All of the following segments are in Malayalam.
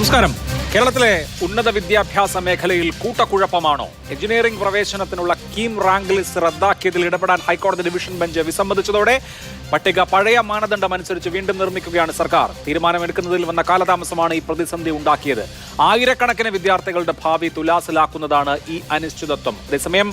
നമസ്കാരം. കേരളത്തിലെ ഉന്നത വിദ്യാഭ്യാസ മേഖലയിൽ കൂട്ടക്കുഴപ്പമാണോ? എഞ്ചിനീയറിംഗ് പ്രവേശനത്തിനുള്ള കീം റാങ്ക് ലിസ്റ്റ് റദ്ദാക്കിയതിൽ ഇടപെടാൻ ഹൈക്കോടതി ഡിവിഷൻ ബെഞ്ച് വിസമ്മതിച്ചതോടെ പട്ടിക പഴയ മാനദണ്ഡം അനുസരിച്ച് വീണ്ടും നിർമ്മിക്കുകയാണ് സർക്കാർ. തീരുമാനമെടുക്കുന്നതിൽ വന്ന കാലതാമസമാണ് ഈ പ്രതിസന്ധി ഉണ്ടാക്കിയത്. ആയിരക്കണക്കിന് വിദ്യാർത്ഥികളുടെ ഭാവി തുലാസിലാക്കുന്നതാണ് ഈ അനിശ്ചിതത്വം. അതേസമയം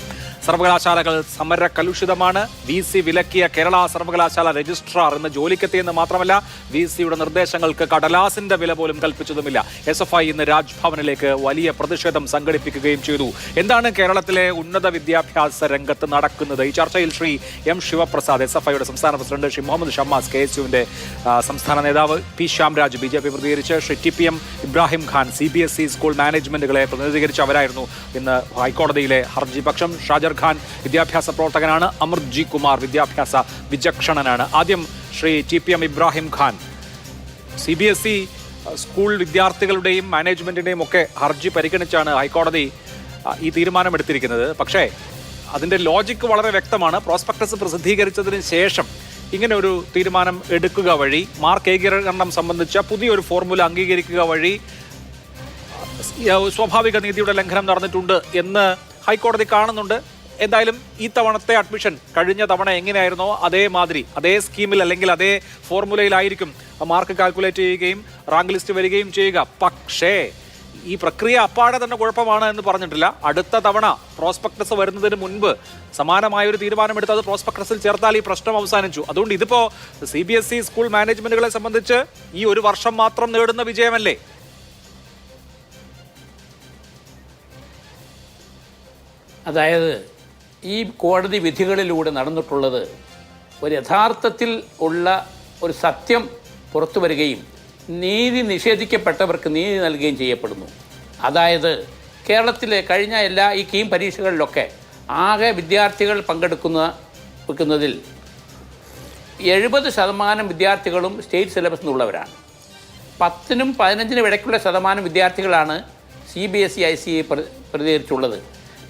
സർവകലാശാലകൾ സമര കലുഷിതമാണ്. VC വിലക്കിയ കേരള സർവകലാശാല രജിസ്ട്രാർ ഇന്ന് ജോലിക്കെത്തിയെന്ന് മാത്രമല്ല, VCയുടെ നിർദ്ദേശങ്ങൾക്ക് കടലാസിന്റെ വില പോലും കൽപ്പിച്ചതുമില്ല. SFI ഇന്ന് രാജ്ഭവനിലേക്ക് വലിയ പ്രതിഷേധം സംഘടിപ്പിക്കുകയും ചെയ്തു. എന്താണ് കേരളത്തിലെ ഉന്നത വിദ്യാഭ്യാസ രംഗത്ത് നടക്കുന്നത്? ഈ ചർച്ചയിൽ ശ്രീ M ശിവപ്രസാദ്, SFIയുടെ സംസ്ഥാന പ്രസിഡന്റ്, ശ്രീ മുഹമ്മദ് ഷമ്മാസ്, KSUവിന്റെ സംസ്ഥാന നേതാവ്, P ശ്യാംരാജ്, BJP പ്രതികരിച്ച്, Shri TPM Ibrahim Khan, CBSE school മാനേജ്മെന്റുകളെ പ്രതിനിധീകരിച്ചവരായിരുന്നു ഇന്ന് ഹൈക്കോടതിയിലെ ഹർജി പക്ഷം. ഷാജർ ഖാൻ വിദ്യാഭ്യാസ പ്രവർത്തകനാണ്. അമൃത് G കുമാർ വിദ്യാഭ്യാസ വിചക്ഷണനാണ്. ആദ്യം Shri TPM Ibrahim Khan, CBSE school വിദ്യാർത്ഥികളുടെയും മാനേജ്മെന്റിന്റെയും ഒക്കെ ഹർജി പരിഗണിച്ചാണ് ഹൈക്കോടതി ഈ തീരുമാനമെടുത്തിരിക്കുന്നത്. പക്ഷേ അതിന്റെ ലോജിക്ക് വളരെ വ്യക്തമാണ്. പ്രോസ്പെക്ടസ് പ്രസിദ്ധീകരിച്ചതിന് ശേഷം ഇങ്ങനെ ഒരു തീരുമാനം എടുക്കുക വഴി മാർക്ക് ഏകീകരണം സംബന്ധിച്ച പുതിയൊരു ഫോർമുല അംഗീകരിക്കുക വഴി സ്വാഭാവിക നീതിയുടെ ലംഘനം നടന്നിട്ടുണ്ട് എന്ന് ഹൈക്കോടതി കാണുന്നുണ്ട്. എന്തായാലും ഈ തവണത്തെ അഡ്മിഷൻ കഴിഞ്ഞ തവണ എങ്ങനെയായിരുന്നോ അതേമാതിരി, അതേ സ്കീമിൽ അല്ലെങ്കിൽ അതേ ഫോർമുലയിലായിരിക്കും മാർക്ക് കാൽക്കുലേറ്റ് ചെയ്യുകയും റാങ്ക് ലിസ്റ്റ് വരികയും ചെയ്യുക. പക്ഷേ ഈ പ്രക്രിയ അപ്പാടെ തന്നെ കുഴപ്പമാണ് എന്ന് പറഞ്ഞിട്ടില്ല. അടുത്ത തവണ പ്രോസ്പെക്ടസ് വരുന്നതിന് മുൻപ് സമാനമായൊരു തീരുമാനമെടുത്ത് അത് പ്രോസ്പെക്ടസിൽ ചേർത്താൽ ഈ പ്രശ്നം അവസാനിച്ചു. അതുകൊണ്ട് ഇതിപ്പോ CBSE സ്കൂൾ മാനേജ്മെന്റുകളെ സംബന്ധിച്ച് ഈ ഒരു വർഷം മാത്രം നേടുന്ന വിജയമല്ലേ? അതായത് ഈ കോടതി വിധികളിലൂടെ നടന്നിട്ടുള്ളത് ഒരു യഥാർത്ഥത്തിൽ ഉള്ള ഒരു സത്യം പുറത്തു വരികയും നീതി നിഷേധിക്കപ്പെട്ടവർക്ക് നീതി നൽകുകയും ചെയ്യപ്പെടുന്നു. അതായത് കേരളത്തിലെ കഴിഞ്ഞ ഈ കീം പരീക്ഷകളിലൊക്കെ ആകെ വിദ്യാർത്ഥികൾ പങ്കെടുക്കുന്നതിൽ 70% വിദ്യാർത്ഥികളും സ്റ്റേറ്റ് സിലബസിൽ നിന്നുള്ളവരാണ്. 10-നും 15-നും ഇടയ്ക്കുള്ള ശതമാനം വിദ്യാർത്ഥികളാണ് CBSE ICE പ്രതികരിച്ചുള്ളത്.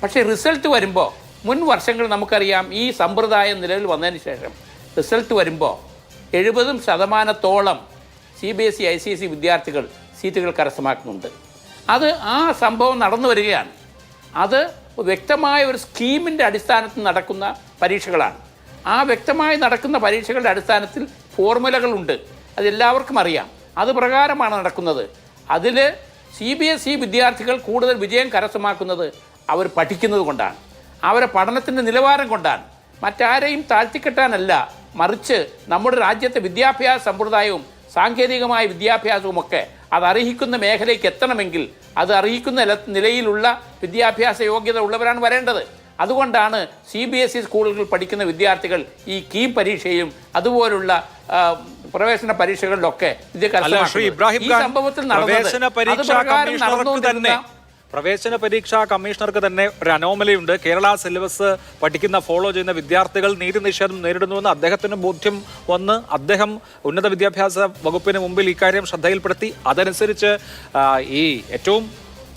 പക്ഷേ റിസൾട്ട് വരുമ്പോൾ മുൻ വർഷങ്ങൾ നമുക്കറിയാം, ഈ സമ്പ്രദായം നിലവിൽ വന്നതിന് ശേഷം റിസൾട്ട് വരുമ്പോൾ 70% CBSE ICSE വിദ്യാർത്ഥികൾ സീറ്റുകൾ കരസ്ഥമാക്കുന്നുണ്ട്. ആ സംഭവം നടന്നു വരികയാണ്. അത് വ്യക്തമായ ഒരു സ്കീമിൻ്റെ അടിസ്ഥാനത്തിൽ നടക്കുന്ന പരീക്ഷകളാണ്. ആ വ്യക്തമായി നടക്കുന്ന പരീക്ഷകളുടെ അടിസ്ഥാനത്തിൽ ഫോർമുലകളുണ്ട്. അതെല്ലാവർക്കും അറിയാം. അത് പ്രകാരമാണ് നടക്കുന്നത്. അതിൽ CBSE വിദ്യാർത്ഥികൾ കൂടുതൽ വിജയം കരസ്ഥമാക്കുന്നത് അവർ പഠിക്കുന്നത് കൊണ്ടാണ്, അവരുടെ പഠനത്തിൻ്റെ നിലവാരം കൊണ്ടാണ്. മറ്റാരെയും താഴ്ത്തിക്കെട്ടാനല്ല, മറിച്ച് നമ്മുടെ രാജ്യത്തെ വിദ്യാഭ്യാസ സമ്പ്രദായവും സാങ്കേതികമായ വിദ്യാഭ്യാസവുമൊക്കെ അത് അർഹിക്കുന്ന മേഖലയ്ക്ക് എത്തണമെങ്കിൽ അത് അർഹിക്കുന്ന നിലയിലുള്ള വിദ്യാഭ്യാസ യോഗ്യത ഉള്ളവരാണ് വരേണ്ടത്. അതുകൊണ്ടാണ് CBSE സ്കൂളുകളിൽ പഠിക്കുന്ന വിദ്യാർത്ഥികൾ ഈ കീം പരീക്ഷയും അതുപോലുള്ള പ്രവേശന പരീക്ഷകളിലൊക്കെ ഈ സംഭവത്തിൽ പ്രവേശന പരീക്ഷാ കമ്മീഷണർക്ക് തന്നെ ഒരു അനോമലിയുണ്ട്. കേരള സിലബസ് പഠിക്കുന്ന ഫോളോ ചെയ്യുന്ന വിദ്യാർത്ഥികൾ നീതി നിഷേധം നേരിടുന്നുവെന്ന് അദ്ദേഹത്തിന് ബോധ്യം വന്ന് അദ്ദേഹം ഉന്നത വിദ്യാഭ്യാസ വകുപ്പിന് മുമ്പിൽ ഇക്കാര്യം ശ്രദ്ധയിൽപ്പെടുത്തി. അതനുസരിച്ച് ഈ ഏറ്റവും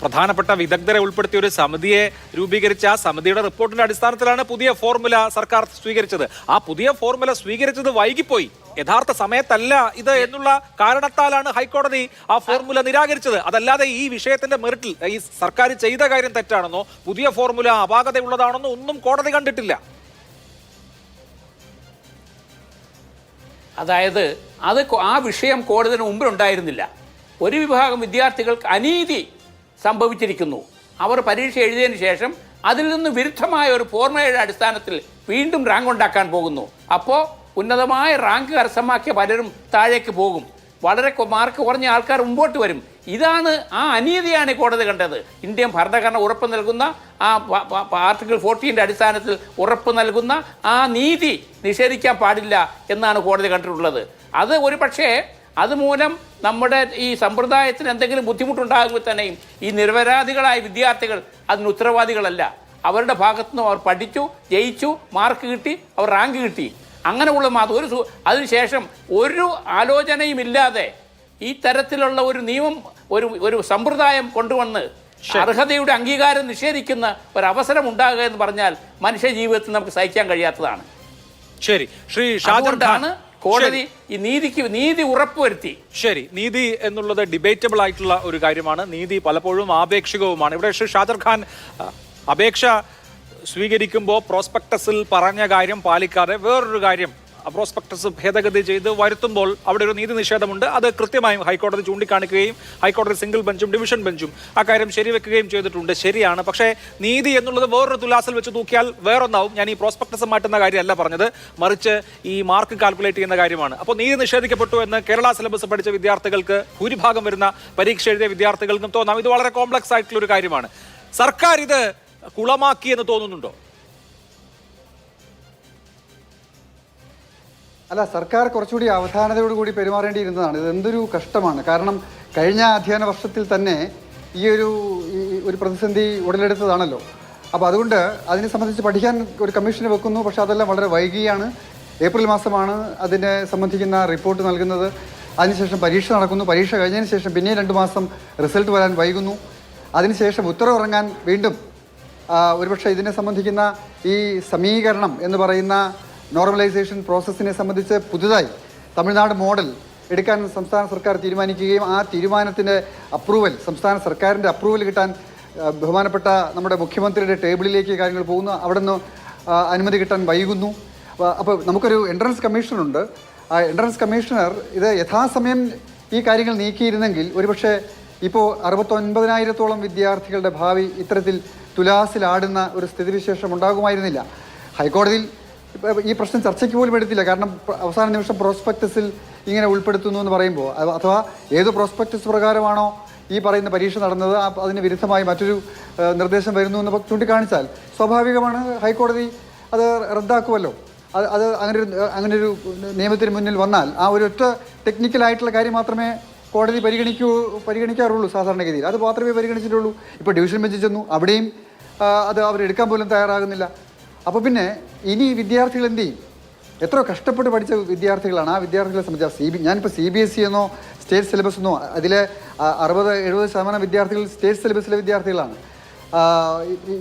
പ്രധാനപ്പെട്ട വിദഗ്ധരെ ഉൾപ്പെടുത്തിയ ഒരു സമിതിയെ രൂപീകരിച്ച ആ സമിതിയുടെ റിപ്പോർട്ടിന്റെ അടിസ്ഥാനത്തിലാണ് പുതിയ ഫോർമുല സർക്കാർ സ്വീകരിച്ചത്. ആ പുതിയ ഫോർമുല സ്വീകരിച്ചത് വൈകിപ്പോയി, യഥാർത്ഥ സമയത്തല്ല ഇത് എന്നുള്ള കാരണത്താലാണ് ഹൈക്കോടതി ആ ഫോർമുല നിരാകരിച്ചത്. അതല്ലാതെ ഈ വിഷയത്തിന്റെ മെറിറ്റിൽ ഈ സർക്കാർ ചെയ്ത കാര്യം തെറ്റാണെന്നോ പുതിയ ഫോർമുല അപാകതയുള്ളതാണെന്നോ ഒന്നും കോടതി കണ്ടിട്ടില്ല. അതായത് ആ വിഷയം കോടതിന് മുമ്പിലുണ്ടായിരുന്നില്ല. ഒരു വിഭാഗം വിദ്യാർത്ഥികൾക്ക് അനീതി സംഭവിച്ചിരിക്കുന്നു. അവർ പരീക്ഷ എഴുതിയതിന് ശേഷം അതിൽ നിന്ന് വിരുദ്ധമായ ഒരു ഫോർമുലയുടെ അടിസ്ഥാനത്തിൽ വീണ്ടും റാങ്ക് ഉണ്ടാക്കാൻ പോകുന്നു. അപ്പോൾ ഉന്നതമായ റാങ്ക് കരസ്ഥമാക്കിയ പലരും താഴേക്ക് പോകും, വളരെ മാർക്ക് കുറഞ്ഞ ആൾക്കാർ മുമ്പോട്ട് വരും. ഇതാണ് ആ അനീതിയാണ് കോടതി കണ്ടത്. ഇന്ത്യൻ ഭരണഘടന ഉറപ്പ് നൽകുന്ന ആർട്ടിക്കിൾ 40 അടിസ്ഥാനത്തിൽ ഉറപ്പ് നൽകുന്ന ആ നീതി നിഷേധിക്കാൻ പാടില്ല എന്നാണ് കോടതി കണ്ടിട്ടുള്ളത്. അത് ഒരു പക്ഷേ അതുമൂലം നമ്മുടെ ഈ സമ്പ്രദായത്തിന് എന്തെങ്കിലും ബുദ്ധിമുട്ടുണ്ടാകുമ്പോൾ തന്നെയും ഈ നിരപരാധികളായ വിദ്യാർത്ഥികൾ അതിന് ഉത്തരവാദികളല്ല. അവരുടെ ഭാഗത്തുനിന്നും അവർ പഠിച്ചു, ജയിച്ചു, മാർക്ക് കിട്ടി, അവർ റാങ്ക് കിട്ടി. അങ്ങനെയുള്ള അതിനുശേഷം ഒരു ആലോചനയുമില്ലാതെ ഈ തരത്തിലുള്ള ഒരു നിയമം, ഒരു സമ്പ്രദായം കൊണ്ടുവന്ന് അർഹതയുടെ അംഗീകാരം നിഷേധിക്കുന്ന ഒരവസരം ഉണ്ടാകുക എന്ന് പറഞ്ഞാൽ മനുഷ്യ ജീവിതത്തിൽ നമുക്ക് സഹിക്കാൻ കഴിയാത്തതാണ്. ശരി, ശ്രീ ഷാജർ ഖാൻ, കോടതി ഈ നീതി ഉറപ്പുവരുത്തി. ശരി, നീതി എന്നുള്ളത് ഡിബേറ്റബിൾ ആയിട്ടുള്ള ഒരു കാര്യമാണ്. നീതി പലപ്പോഴും ആപേക്ഷികവുമാണ്. ഇവിടെ ശ്രീ ഷാജർ ഖാൻ അപേക്ഷ സ്വീകരിക്കുമ്പോൾ പ്രോസ്പെക്ടസിൽ പറഞ്ഞ കാര്യം പാലിക്കാതെ വേറൊരു കാര്യം പ്രോസ്പെക്ടസ് ഭേദഗതി ചെയ്ത് വരുത്തുമ്പോൾ അവിടെ ഒരു നീതി നിഷേധമുണ്ട്. അത് കൃത്യമായും ഹൈക്കോടതി ചൂണ്ടിക്കാണിക്കുകയും ഹൈക്കോടതി സിംഗിൾ ബെഞ്ചും ഡിവിഷൻ ബെഞ്ചും അക്കാര്യം ശരിവെക്കുകയും ചെയ്തിട്ടുണ്ട്. ശരിയാണ്. പക്ഷേ നീതി എന്നുള്ളത് വേറൊരു തുലാസിൽ വെച്ച് തൂക്കിയാൽ വേറൊന്നാവും. ഞാൻ ഈ പ്രോസ്പെക്ടസ് മാറ്റുന്ന കാര്യമല്ല പറഞ്ഞത്, മറിച്ച് ഈ മാർക്ക് കാൽക്കുലേറ്റ് ചെയ്യുന്ന കാര്യമാണ്. അപ്പോൾ നീതി നിഷേധിക്കപ്പെട്ടു എന്ന് കേരള സിലബസ് പഠിച്ച വിദ്യാർത്ഥികൾക്ക്, ഭൂരിഭാഗം വരുന്ന പരീക്ഷ എഴുതിയ വിദ്യാർത്ഥികൾക്കും തോന്നാം. ഇത് വളരെ കോംപ്ലക്സ് ആയിട്ടുള്ള ഒരു കാര്യമാണ്. സർക്കാർ ഇത് കുളമാക്കി എന്ന് തോന്നുന്നുണ്ടോ? അല്ല, സർക്കാർ കുറച്ചുകൂടി അവധാനതയോടുകൂടി പെരുമാറേണ്ടിയിരുന്നതാണ്. ഇത് എന്തൊരു കഷ്ടമാണ്. കാരണം കഴിഞ്ഞ അധ്യയന വർഷത്തിൽ തന്നെ ഈ ഒരു പ്രതിസന്ധി ഉടലെടുത്തതാണല്ലോ. അപ്പോൾ അതുകൊണ്ട് അതിനെ സംബന്ധിച്ച് പഠിക്കാൻ ഒരു കമ്മീഷനെ വെക്കുന്നു. പക്ഷേ അതെല്ലാം വളരെ വൈകിയാണ്. ഏപ്രിൽ മാസമാണ് അതിനെ സംബന്ധിക്കുന്ന റിപ്പോർട്ട് നൽകുന്നത്. അതിനുശേഷം പരീക്ഷ നടക്കുന്നു. പരീക്ഷ കഴിഞ്ഞതിന് ശേഷം പിന്നെ 2 മാസം റിസൾട്ട് വരാൻ വൈകുന്നു. അതിനുശേഷം ഉത്തരവിറങ്ങാൻ വീണ്ടും ഒരുപക്ഷെ ഇതിനെ സംബന്ധിക്കുന്ന ഈ സമീകരണം എന്ന് പറയുന്ന നോർമലൈസേഷൻ പ്രോസസ്സിനെ സംബന്ധിച്ച് പുതുതായി തമിഴ്നാട് മോഡൽ എടുക്കാൻ സംസ്ഥാന സർക്കാർ തീരുമാനിക്കുകയും ആ തീരുമാനത്തിൻ്റെ അപ്രൂവൽ, സംസ്ഥാന സർക്കാരിൻ്റെ അപ്രൂവൽ കിട്ടാൻ ബഹുമാനപ്പെട്ട നമ്മുടെ മുഖ്യമന്ത്രിയുടെ ടേബിളിലേക്ക് കാര്യങ്ങൾ പോകുന്നു. അവിടെ നിന്ന് അനുമതി കിട്ടാൻ വൈകുന്നു. അപ്പോൾ നമുക്കൊരു എൻട്രൻസ് കമ്മീഷണറുണ്ട്. ആ എൻട്രൻസ് കമ്മീഷണർ ഇത് യഥാസമയം ഈ കാര്യങ്ങൾ നീക്കിയിരുന്നെങ്കിൽ ഒരുപക്ഷെ ഇപ്പോൾ 69,000-ഓളം വിദ്യാർത്ഥികളുടെ ഭാവി ഇത്തരത്തിൽ തുലാസിലാടുന്ന ഒരു സ്ഥിതിവിശേഷം ഉണ്ടാകുമായിരുന്നില്ല. ഹൈക്കോടതിയിൽ ഈ പ്രശ്നം ചർച്ചയ്ക്ക് പോലും എടുത്തില്ല. കാരണം അവസാന നിമിഷം പ്രോസ്പെക്ടസിൽ ഇങ്ങനെ ഉൾപ്പെടുത്തുന്നു എന്ന് പറയുമ്പോൾ, അഥവാ ഏത് പ്രോസ്പെക്ടസ് പ്രകാരമാണോ ഈ പറയുന്ന പരീക്ഷ നടന്നത് അതിന് വിരുദ്ധമായി മറ്റൊരു നിർദ്ദേശം വരുന്നു എന്ന് ചൂണ്ടിക്കാണിച്ചാൽ സ്വാഭാവികമാണ് ഹൈക്കോടതി അത് റദ്ദാക്കുമല്ലോ. അത് അങ്ങനൊരു നിയമത്തിന് മുന്നിൽ വന്നാൽ ആ ഒരൊറ്റ ടെക്നിക്കലായിട്ടുള്ള കാര്യം മാത്രമേ കോടതി പരിഗണിക്കാറുള്ളൂ സാധാരണഗതിയിൽ. അത് മാത്രമേ പരിഗണിച്ചിട്ടുള്ളൂ. ഇപ്പോൾ ഡിവിഷൻ ബെഞ്ചിൽ ചെന്നു, അവിടെയും അത് അവരെടുക്കാൻ പോലും തയ്യാറാകുന്നില്ല. അപ്പോൾ പിന്നെ ഇനി വിദ്യാർത്ഥികൾ എന്ത് ചെയ്യും? എത്ര കഷ്ടപ്പെട്ട് പഠിച്ച വിദ്യാർത്ഥികളാണ്. ആ വിദ്യാർത്ഥികളെ സംബന്ധിച്ച് ഞാനിപ്പോൾ CBSE എന്നോ സ്റ്റേറ്റ് സിലബസ് എന്നോ അതിലെ 60-70% വിദ്യാർത്ഥികൾ സ്റ്റേറ്റ് സിലബസിലെ വിദ്യാർത്ഥികളാണ്.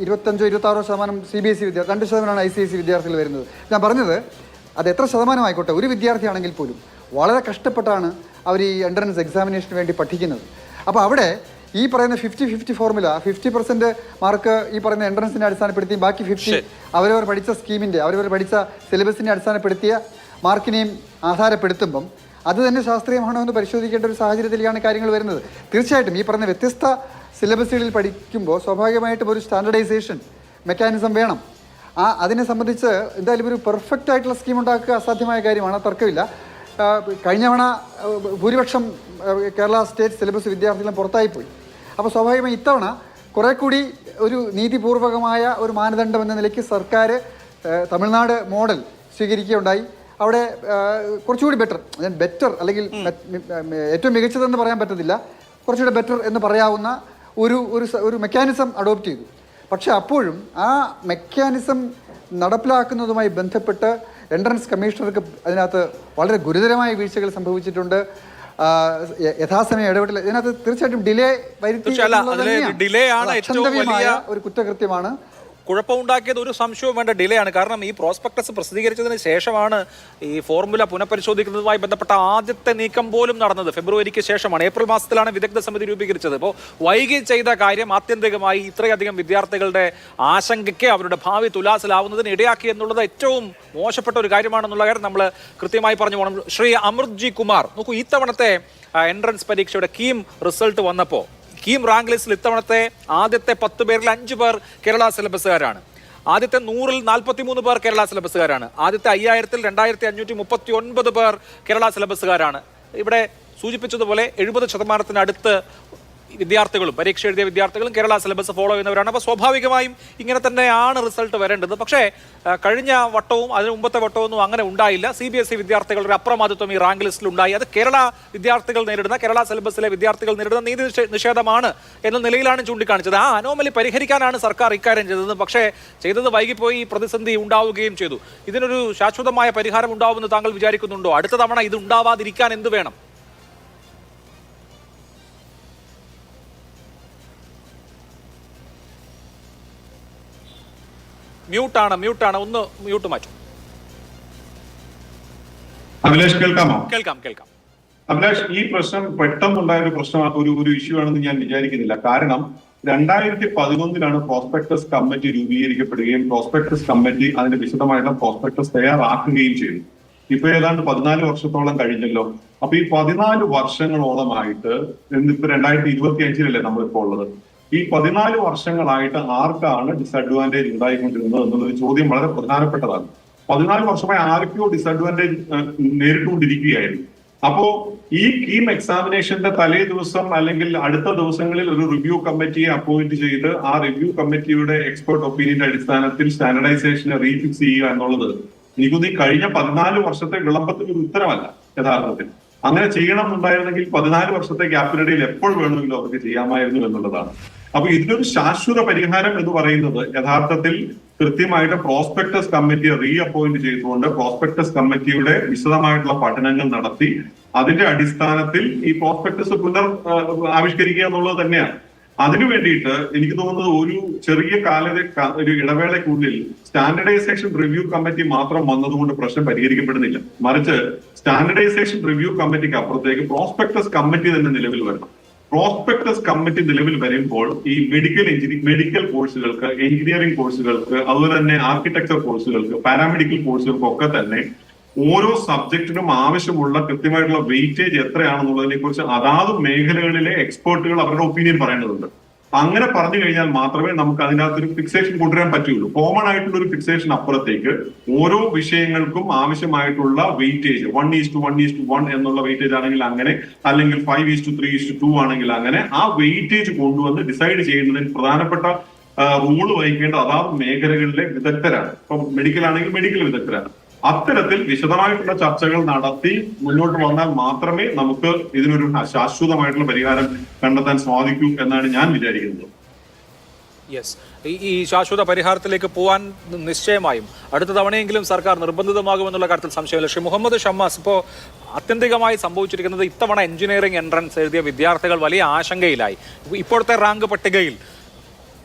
25-26% CBSE വിദ്യാർത്ഥി, 2% ICSE വിദ്യാർത്ഥികൾ വരുന്നത്. ഞാൻ പറഞ്ഞത് അത് എത്ര ശതമാനമായിക്കോട്ടെ, ഒരു വിദ്യാർത്ഥിയാണെങ്കിൽ പോലും വളരെ കഷ്ടപ്പെട്ടാണ് അവർ ഈ എൻട്രൻസ് എക്സാമിനേഷന് വേണ്ടി പഠിക്കുന്നത്. അപ്പോൾ അവിടെ ഈ പറയുന്ന 50-50 ഫോർമുല, 50% മാർക്ക് ഈ പറയുന്ന എൻട്രൻസിനെ അടിസ്ഥാനപ്പെടുത്തി, ബാക്കി 50 അവരവർ പഠിച്ച സ്കീമിൻ്റെ, അവരവർ പഠിച്ച സിലബസിനെ അടിസ്ഥാനപ്പെടുത്തിയ മാർക്കിനെയും ആധാരപ്പെടുത്തുമ്പം അത് തന്നെ ശാസ്ത്രീയമാണോ എന്ന് പരിശോധിക്കേണ്ട ഒരു സാഹചര്യത്തിലാണ് കാര്യങ്ങൾ വരുന്നത്. തീർച്ചയായിട്ടും ഈ പറഞ്ഞ വ്യത്യസ്ത സിലബസുകളിൽ പഠിക്കുമ്പോൾ സ്വാഭാവികമായിട്ടും ഒരു സ്റ്റാൻഡർഡൈസേഷൻ മെക്കാനിസം വേണം. അതിനെ സംബന്ധിച്ച് എന്തായാലും ഒരു പെർഫെക്റ്റ് ആയിട്ടുള്ള സ്കീം ഉണ്ടാക്കുക അസാധ്യമായ കാര്യമാണ്, തർക്കമില്ല. കഴിഞ്ഞ തവണ ഭൂരിപക്ഷം കേരള സ്റ്റേറ്റ് സിലബസ് വിദ്യാർത്ഥികളും പുറത്തായിപ്പോയി. അപ്പോൾ സ്വാഭാവികമായി ഇത്തവണ കുറേ കൂടി ഒരു നീതിപൂർവകമായ ഒരു മാനദണ്ഡം എന്ന നിലയ്ക്ക് സർക്കാർ തമിഴ്നാട് മോഡൽ സ്വീകരിക്കുകയുണ്ടായി. അവിടെ കുറച്ചുകൂടി ബെറ്റർ അല്ലെങ്കിൽ ഏറ്റവും മികച്ചതെന്ന് പറയാൻ പറ്റത്തില്ല, കുറച്ചുകൂടി ബെറ്റർ എന്ന് പറയാവുന്ന ഒരു മെക്കാനിസം അഡോപ്റ്റ് ചെയ്തു. പക്ഷെ അപ്പോഴും ആ മെക്കാനിസം നടപ്പിലാക്കുന്നതുമായി ബന്ധപ്പെട്ട് എൻട്രൻസ് കമ്മീഷണർക്ക് അതിനകത്ത് വളരെ ഗുരുതരമായ വീഴ്ചകൾ സംഭവിച്ചിട്ടുണ്ട്. യഥാസമയം ഇടപെടൽ ഇതിനകത്ത് തീർച്ചയായിട്ടും ഡിലേ വരുത്തി ഒരു കുറ്റകൃത്യമാണ്. കുഴപ്പമുണ്ടാക്കിയത് ഒരു സംശയവും വേണ്ട ഡിലേ ആണ്. കാരണം ഈ പ്രോസ്പെക്ടസ് പ്രസിദ്ധീകരിച്ചതിന് ശേഷമാണ് ഈ ഫോർമുല പുനഃപരിശോധിക്കുന്നതുമായി ബന്ധപ്പെട്ട ആദ്യത്തെ നീക്കം പോലും നടന്നത്. ഫെബ്രുവരിക്ക് ശേഷമാണ്, ഏപ്രിൽ മാസത്തിലാണ് വിദഗ്ധ സമിതി രൂപീകരിച്ചത്. അപ്പോൾ വൈകി ചെയ്ത കാര്യം ആത്യന്തികമായി ഇത്രയധികം വിദ്യാർത്ഥികളുടെ ആശങ്കയ്ക്ക്, അവരുടെ ഭാവി തുലാസിലാവുന്നതിന് ഇടയാക്കി എന്നുള്ളത് ഏറ്റവും മോശപ്പെട്ട ഒരു കാര്യമാണെന്നുള്ള കാര്യം നമ്മൾ കൃത്യമായി പറഞ്ഞു പോകണം. ശ്രീ അമൃത് ജി കുമാർ, നോക്കൂ, ഈ തവണത്തെ എൻട്രൻസ് പരീക്ഷയുടെ കീം റിസൾട്ട് വന്നപ്പോൾ കീം റാങ്ക് ലിസ്റ്റിൽ ഇത്തവണത്തെ ആദ്യത്തെ 10 പേരിൽ 5 പേർ കേരള സിലബസുകാരാണ്. ആദ്യത്തെ 100-ൽ 43 പേർ കേരള സിലബസുകാരാണ്. ആദ്യത്തെ 5000-ൽ 2539 പേർ കേരള സിലബസുകാരാണ്. ഇവിടെ സൂചിപ്പിച്ചതുപോലെ 70% വിദ്യാർത്ഥികളും പരീക്ഷ എഴുതിയ വിദ്യാർത്ഥികളും കേരള സിലബസ് ഫോളോ ചെയ്യുന്നവരാണ്. അപ്പോൾ സ്വാഭാവികമായും ഇങ്ങനെ തന്നെയാണ് റിസൾട്ട് വരേണ്ടത്. പക്ഷേ കഴിഞ്ഞ വട്ടവും അതിന് മുമ്പത്തെ വട്ടമൊന്നും അങ്ങനെ ഉണ്ടായില്ല. CBSE വിദ്യാർത്ഥികളുടെ അപ്രമാദിത്വം ഈ റാങ്ക് ലിസ്റ്റിൽ ഉണ്ടായി. അത് കേരള വിദ്യാർത്ഥികൾ നേരിടുന്ന, കേരള സിലബസിലെ വിദ്യാർത്ഥികൾ നേരിടുന്ന നീതി നിഷേധമാണ് എന്ന നിലയിലാണ് ചൂണ്ടിക്കാണിച്ചത്. ആ അനോമലി പരിഹരിക്കാനാണ് സർക്കാർ ഇക്കാര്യം ചെയ്തത്. പക്ഷേ ചെയ്തത് വൈകിപ്പോയി, പ്രതിസന്ധി ഉണ്ടാവുകയും ചെയ്തു. ഇതിനൊരു ശാശ്വതമായ പരിഹാരം ഉണ്ടാവുമെന്ന് താങ്കൾ വിചാരിക്കുന്നുണ്ടോ? അടുത്ത തവണ ഇത് ഉണ്ടാവാതിരിക്കാൻ എന്ത് വേണം? മ്യൂട്ടാണ്, ഒന്ന് മ്യൂട്ട് മാറ്റും. അഭിലാഷ് കേൾക്കാമോ? കേൾക്കാം. അഭിലാഷ്, ഈ പ്രശ്നം പെട്ടെന്നുണ്ടായ ഒരു പ്രശ്നം, ഒരു ഇഷ്യൂ ആണെന്ന് ഞാൻ വിചാരിക്കുന്നില്ല. കാരണം 2011 പ്രോസ്പെക്ടസ് കമ്മിറ്റി രൂപീകരിക്കപ്പെടുകയും പ്രോസ്പെക്ടസ് കമ്മിറ്റി അതിന്റെ വിശദമായിട്ടുള്ള പ്രോസ്പെക്ടസ് തയ്യാറാക്കുകയും ചെയ്തു. ഇപ്പൊ ഏതാണ്ട് 14 വർഷത്തോളം കഴിഞ്ഞല്ലോ. അപ്പൊ ഈ 14 വർഷങ്ങളോളമായിട്ട്, ഇന്നിപ്പോ 2025 നമ്മളിപ്പോ ഉള്ളത്, ഈ 14 വർഷങ്ങളായിട്ട് ആർക്കാണ് ഡിസഡ്വാൻറ്റേജ് ഉണ്ടായിക്കൊണ്ടിരുന്നത് എന്നുള്ളൊരു ചോദ്യം വളരെ പ്രധാനപ്പെട്ടതാണ്. 14 വർഷമായി ആർക്കോ ഡിസഡ്വാൻറ്റേജ് നേരിട്ടുകൊണ്ടിരിക്കുകയായിരുന്നു. അപ്പോ ഈ കീം എക്സാമിനേഷന്റെ തലേ ദിവസം അല്ലെങ്കിൽ അടുത്ത ദിവസങ്ങളിൽ ഒരു റിവ്യൂ കമ്മിറ്റിയെ അപ്പോയിന്റ് ചെയ്ത് ആ റിവ്യൂ കമ്മിറ്റിയുടെ എക്സ്പെർട്ട് ഒപ്പീനിയന്റെ അടിസ്ഥാനത്തിൽ സ്റ്റാൻഡർഡൈസേഷനെ റീഫിക്സ് ചെയ്യുക എന്നുള്ളത് നികുതി കഴിഞ്ഞ 14 വർഷത്തെ വിളംബത്തിന് ഒരു ഉത്തരമല്ല യഥാർത്ഥത്തിൽ. അങ്ങനെ ചെയ്യണം എന്നുണ്ടായിരുന്നെങ്കിൽ 14 വർഷത്തെ ഗ്യാപ്പിനിടയിൽ എപ്പോൾ വേണമെങ്കിലും അവർക്ക് ചെയ്യാമായിരുന്നു എന്നുള്ളതാണ്. അപ്പൊ ഇതിനൊരു ശാശ്വത പരിഹാരം എന്ന് പറയുന്നത് യഥാർത്ഥത്തിൽ കൃത്യമായിട്ട് പ്രോസ്പെക്ടസ് കമ്മിറ്റിയെ റീ അപ്പോയിന്റ് ചെയ്തുകൊണ്ട് പ്രോസ്പെക്ടസ് കമ്മിറ്റിയുടെ വിശദമായിട്ടുള്ള പഠനങ്ങൾ നടത്തി അതിന്റെ അടിസ്ഥാനത്തിൽ ഈ പ്രോസ്പെക്ടസ് ആവിഷ്കരിക്കുക എന്നുള്ളത് തന്നെയാണ്. അതിനു വേണ്ടിയിട്ട് എനിക്ക് തോന്നുന്നത് ഒരു ചെറിയ ഒരു ഇടവേളയ്ക്കുള്ളിൽ സ്റ്റാൻഡർഡൈസേഷൻ റിവ്യൂ കമ്മിറ്റി മാത്രം വന്നതുകൊണ്ട് പ്രശ്നം പരിഹരിക്കപ്പെടുന്നില്ല. മറിച്ച് സ്റ്റാൻഡർഡൈസേഷൻ റിവ്യൂ കമ്മിറ്റിക്ക് അപ്പുറത്തേക്ക് പ്രോസ്പെക്ടസ് കമ്മിറ്റി തന്നെ നിലവിൽ വരണം. പ്രോസ്പെക്ടസ് കമ്മിറ്റി നിലവിൽ വരുമ്പോൾ ഈ മെഡിക്കൽ കോഴ്സുകൾക്ക്, എഞ്ചിനീയറിംഗ് കോഴ്സുകൾക്ക്, അതുപോലെ തന്നെ ആർക്കിടെക്ചർ കോഴ്സുകൾക്ക്, പാരാമെഡിക്കൽ കോഴ്സുകൾക്കൊക്കെ തന്നെ ഓരോ സബ്ജക്റ്റിനും ആവശ്യമുള്ള കൃത്യമായിട്ടുള്ള വെയിറ്റേജ് എത്രയാണെന്നുള്ളതിനെ കുറിച്ച് അതാത് മേഖലകളിലെ എക്സ്പേർട്ടുകൾ അവരുടെ ഒപ്പീനിയൻ പറയേണ്ടതുണ്ട്. അങ്ങനെ പറഞ്ഞു കഴിഞ്ഞാൽ മാത്രമേ നമുക്ക് അതിനകത്തൊരു ഫിക്സേഷൻ കൊണ്ടുവരാൻ പറ്റുള്ളൂ. കോമൺ ആയിട്ടുള്ള ഒരു ഫിക്സേഷൻ അപ്പുറത്തേക്ക് ഓരോ വിഷയങ്ങൾക്കും ആവശ്യമായിട്ടുള്ള വെയിറ്റേജ് 1:1:1 എന്നുള്ള വെയിറ്റേജ് ആണെങ്കിൽ അങ്ങനെ, അല്ലെങ്കിൽ 5:3:2 ആണെങ്കിൽ അങ്ങനെ, ആ വെയിറ്റേജ് കൊണ്ടുവന്ന് ഡിസൈഡ് ചെയ്യുന്നതിന് പ്രധാനപ്പെട്ട റൂള് വഹിക്കേണ്ട അതാത് മേഖലകളിലെ വിദഗ്ധരാണ്. ഇപ്പൊ മെഡിക്കൽ ആണെങ്കിൽ മെഡിക്കൽ വിദഗ്ധരാണ്. അത്തരത്തിൽ വിശദമായിട്ടുള്ള ചർച്ചകൾ നടത്തി മുന്നോട്ട് വന്നാൽ മാത്രമേ നമുക്ക് ഇതിനൊരു ശാശ്വതമായിട്ടുള്ള പരിഹാരം കണ്ടെത്താൻ സാധിക്കൂ എന്നാണ് ഞാൻ വിചാരിക്കുന്നത്. യെസ്, ഈ ശാശ്വത പരിഹാരത്തിലേക്ക് പോകാൻ നിശ്ചയമായും അടുത്ത തവണയെങ്കിലും സർക്കാർ നിർബന്ധിതമാകുമെന്നുള്ള കാര്യത്തിൽ സംശയമില്ല. ശ്രീ മുഹമ്മദ് ഷമ്മാസ്, ഇപ്പോൾ ആത്യന്തികമായി സംഭവിച്ചിരിക്കുന്നത് ഇത്തവണ എഞ്ചിനീയറിംഗ് എൻട്രൻസ് എഴുതിയ വിദ്യാർത്ഥികൾ വലിയ ആശങ്കയിലായി. ഇപ്പോഴത്തെ റാങ്ക് പട്ടികയിൽ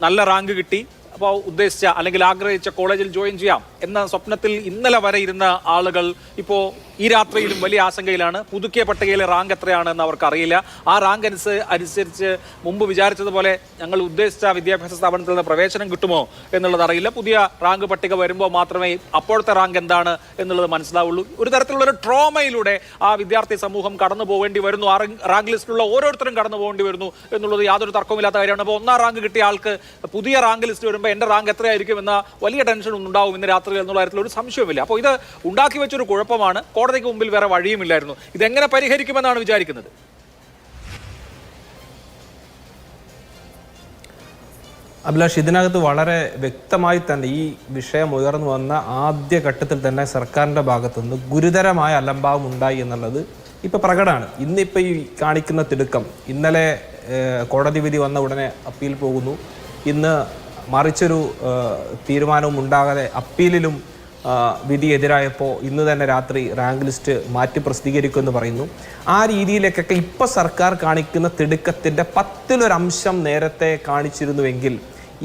നല്ല റാങ്ക് കിട്ടി, അപ്പോൾ ഉദ്ദേശിച്ച അല്ലെങ്കിൽ ആഗ്രഹിച്ച കോളേജിൽ ജോയിൻ ചെയ്യാം എന്ന സ്വപ്നത്തിൽ ഇന്നലെ വരെ ഇരുന്ന ആളുകൾ ഇപ്പോൾ ഈ രാത്രിയിലും വലിയ ആശങ്കയിലാണ്. പുതുക്കിയ പട്ടികയിലെ റാങ്ക് എത്രയാണെന്ന് അവർക്ക് അറിയില്ല. ആ റാങ്ക് അനുസരിച്ച് മുമ്പ് വിചാരിച്ചതുപോലെ ഞങ്ങൾ ഉദ്ദേശിച്ച വിദ്യാഭ്യാസ സ്ഥാപനത്തിൽ നിന്ന് പ്രവേശനം കിട്ടുമോ എന്നുള്ളത് അറിയില്ല. പുതിയ റാങ്ക് പട്ടിക വരുമ്പോൾ മാത്രമേ അപ്പോഴത്തെ റാങ്ക് എന്താണ് എന്നുള്ളത് മനസ്സിലാവുള്ളൂ. ഒരു തരത്തിലുള്ളൊരു ട്രോമയിലൂടെ ആ വിദ്യാർത്ഥി സമൂഹം കടന്നു പോകേണ്ടി വരുന്നു. ആ റാങ്ക് ലിസ്റ്റിലുള്ള ഓരോരുത്തരും കടന്നു പോകേണ്ടി വരുന്നു എന്നുള്ളത് യാതൊരു തർക്കവുമില്ലാത്ത കാര്യമാണ്. അപ്പോൾ ഒന്നാം റാങ്ക് കിട്ടിയ ആൾക്ക് പുതിയ റാങ്ക് ലിസ്റ്റ് വരുമ്പോൾ എൻ്റെ റാങ്ക് എത്രയായിരിക്കും എന്ന വലിയ ടെൻഷൻ ഉണ്ടാവും ഇന്ന് രാത്രി എന്നുള്ള കാര്യത്തിൽ ഒരു സംശയവുമില്ല. അപ്പോൾ ഇത് ഉണ്ടാക്കി വെച്ചൊരു കുഴപ്പമാണ്. കോടതിക്ക് മുമ്പിൽ വേറെ വഴിയുമില്ലായിരുന്നു. ഇതെങ്ങനെ പരിഹരിക്കുമെന്നാണ് വിചാരിക്കുന്നത്? അഭിലാഷ്, ഇതിനകത്ത് വളരെ വ്യക്തമായി തന്നെ ഈ വിഷയം ഉയർന്നു വന്ന ആദ്യ ഘട്ടത്തിൽ തന്നെ സർക്കാരിൻ്റെ ഭാഗത്തുനിന്ന് ഗുരുതരമായ അലംഭാവം ഉണ്ടായി എന്നുള്ളത് ഇപ്പം പ്രകടമാണ്. ഇന്നിപ്പോൾ ഈ കാണിക്കുന്ന തിടുക്കം, ഇന്നലെ കോടതി വിധി വന്ന ഉടനെ അപ്പീൽ പോകുന്നു, ഇന്ന് മറിച്ചൊരു തീരുമാനവും ഉണ്ടാകാതെ അപ്പീലിലും വിധി എതിരായപ്പോൾ ഇന്ന് തന്നെ രാത്രി റാങ്ക് ലിസ്റ്റ് മാറ്റി പ്രസിദ്ധീകരിക്കുമെന്ന് പറയുന്നു. ആ രീതിയിലേക്കൊക്കെ ഇപ്പോൾ സർക്കാർ കാണിക്കുന്ന തിടുക്കത്തിൻ്റെ 10% നേരത്തെ കാണിച്ചിരുന്നുവെങ്കിൽ